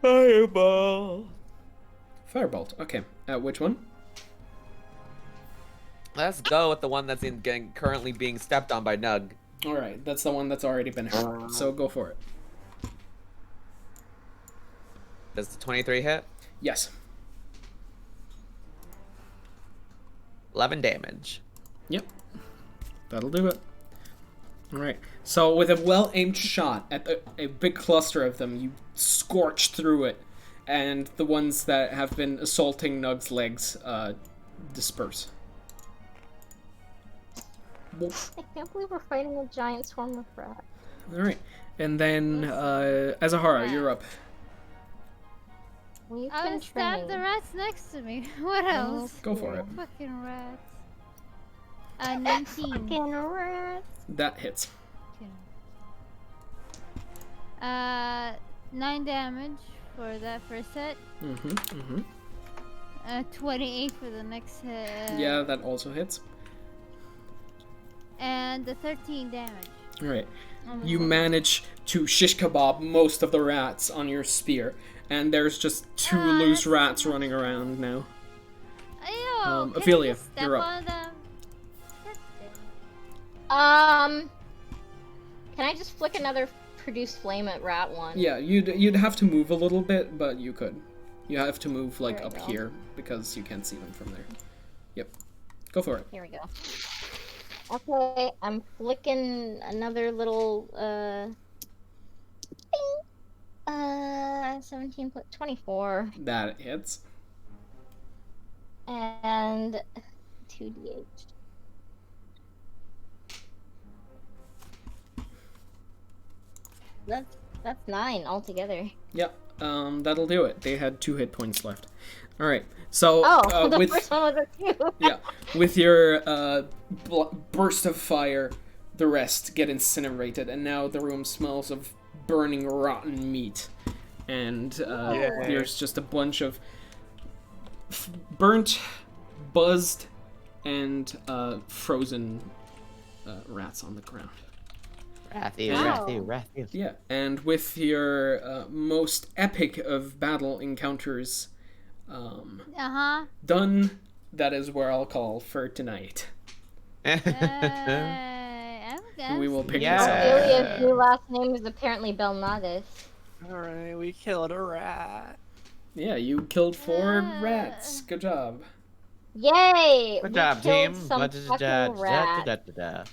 Fireball. Firebolt. Okay. Which one? Let's go with the one that's currently being stepped on by Nug. Alright, that's the one that's already been hit. So go for it. Does the 23 hit? Yes. 11 damage. Yep. That'll do it. Alright. So with a well-aimed shot at a big cluster of them, you scorch through it, and the ones that have been assaulting Nug's legs disperse. I can't believe we're fighting a giant swarm of rats. Alright. And then, Azahara, you're up. We've I been would stab the training. rats next to me. What else? Go for it. Fucking rats. 19. Fucking rats. That hits. 9 damage for that first hit. 28 for the next hit. Yeah, that also hits. And the 13 damage. Alright. You manage to shish kebab most of the rats on your spear, and there's just 2 loose rats running around now. Ew, can Ophelia, I just step you're up. on them? That's it. Can I just flick another produce flame at rat one? Yeah, you'd have to move a little bit, but you could. You have to move like There up we go. here because you can't see them from there. Yep. Go for it. Here we go. Okay, I'm flicking another little, bing! 17 plus 24. That hits. And 2d8. That's 9 altogether. Yep. That'll do it. They had 2 hit points left. All right. So Oh, the with first one was a 2. yeah, with your burst of fire, the rest get incinerated, and now the room smells of burning rotten meat, and there's just a bunch of burnt, buzzed, and frozen rats on the ground. Rathy. Yeah, and with your most epic of battle encounters done, that is where I'll call for tonight. I'm We will pick Yeah. this up. Amelia's new last name is apparently Belnades. Alright, we killed a rat. Yeah, you killed 4 rats. Good job. Yay! Good we job, killed team. some fucking rat.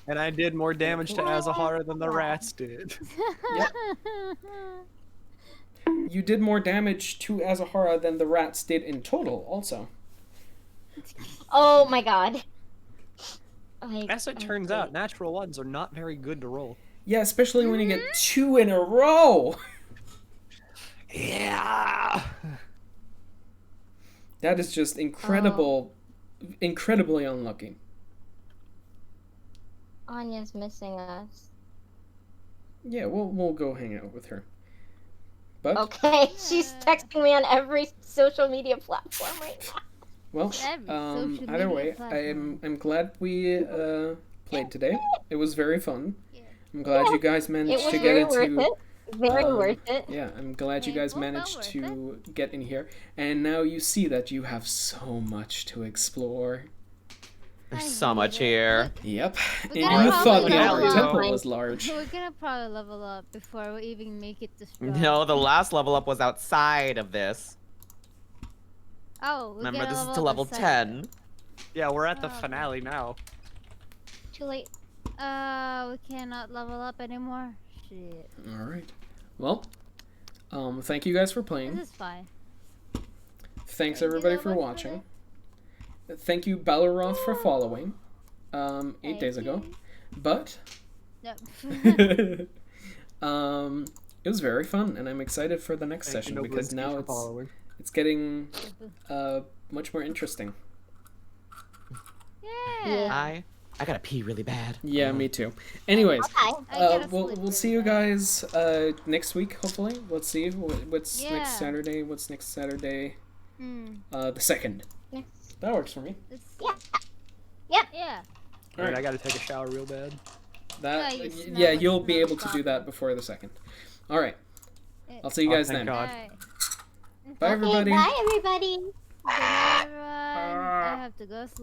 And I did more damage to Azahara than the rats did. You did more damage to Azahara than the rats did in total, also. Oh my god. As it turns out, natural ones are not very good to roll. Yeah, especially when you get 2 in a row. Yeah. That is just incredible, incredibly unlucky. Anya's missing us. Yeah, we'll go hang out with her. But Okay, she's texting me on every social media platform right now. well, Every social either media way, platform. I'm glad we played today. It was very fun. I'm glad you guys It managed was to get very into. worth it. Very worth it. Yeah, I'm glad you Yeah, guys well, well managed worth to get in here, and now you see that you have so much to explore. There's so much here. Yep, We're and gonna you thought the probably Outer level Temple up. was large. We're gonna probably level up before we even make it to strong. No, the last level up was outside of this. Oh, we're Remember, gonna this is level to up level inside. 10. Yeah, we're at the Oh. finale now. Too late. We cannot level up anymore. Shit. All right. Well, thank you guys for playing. This is fine. Thanks Thank you everybody so for much for watching. Thank you Baloroth for following. 8 Thank days ago, you. but Yep. it was very fun, and I'm excited for the next Thank you, session Noble because Instinct, now for it's following. It's getting much more interesting. Yeah. I gotta pee really bad. Yeah, me too. Anyways, Okay. I gotta we'll sleep see really you bad. guys next week. Hopefully, let's see what's Yeah. next Saturday. What's next Saturday? Hmm. The 2nd. Yes. That works for me. Yeah. Yep. Yeah. All right, I gotta take a shower real bad. That Yeah, you smell yeah, like you'll be smelly able to do that coffee. before the 2nd. All right. Eh, I'll see you Oh, guys thank then. God. Bye. Bye, Okay, everybody. bye everybody. Good night, everyone. I have to go sleep.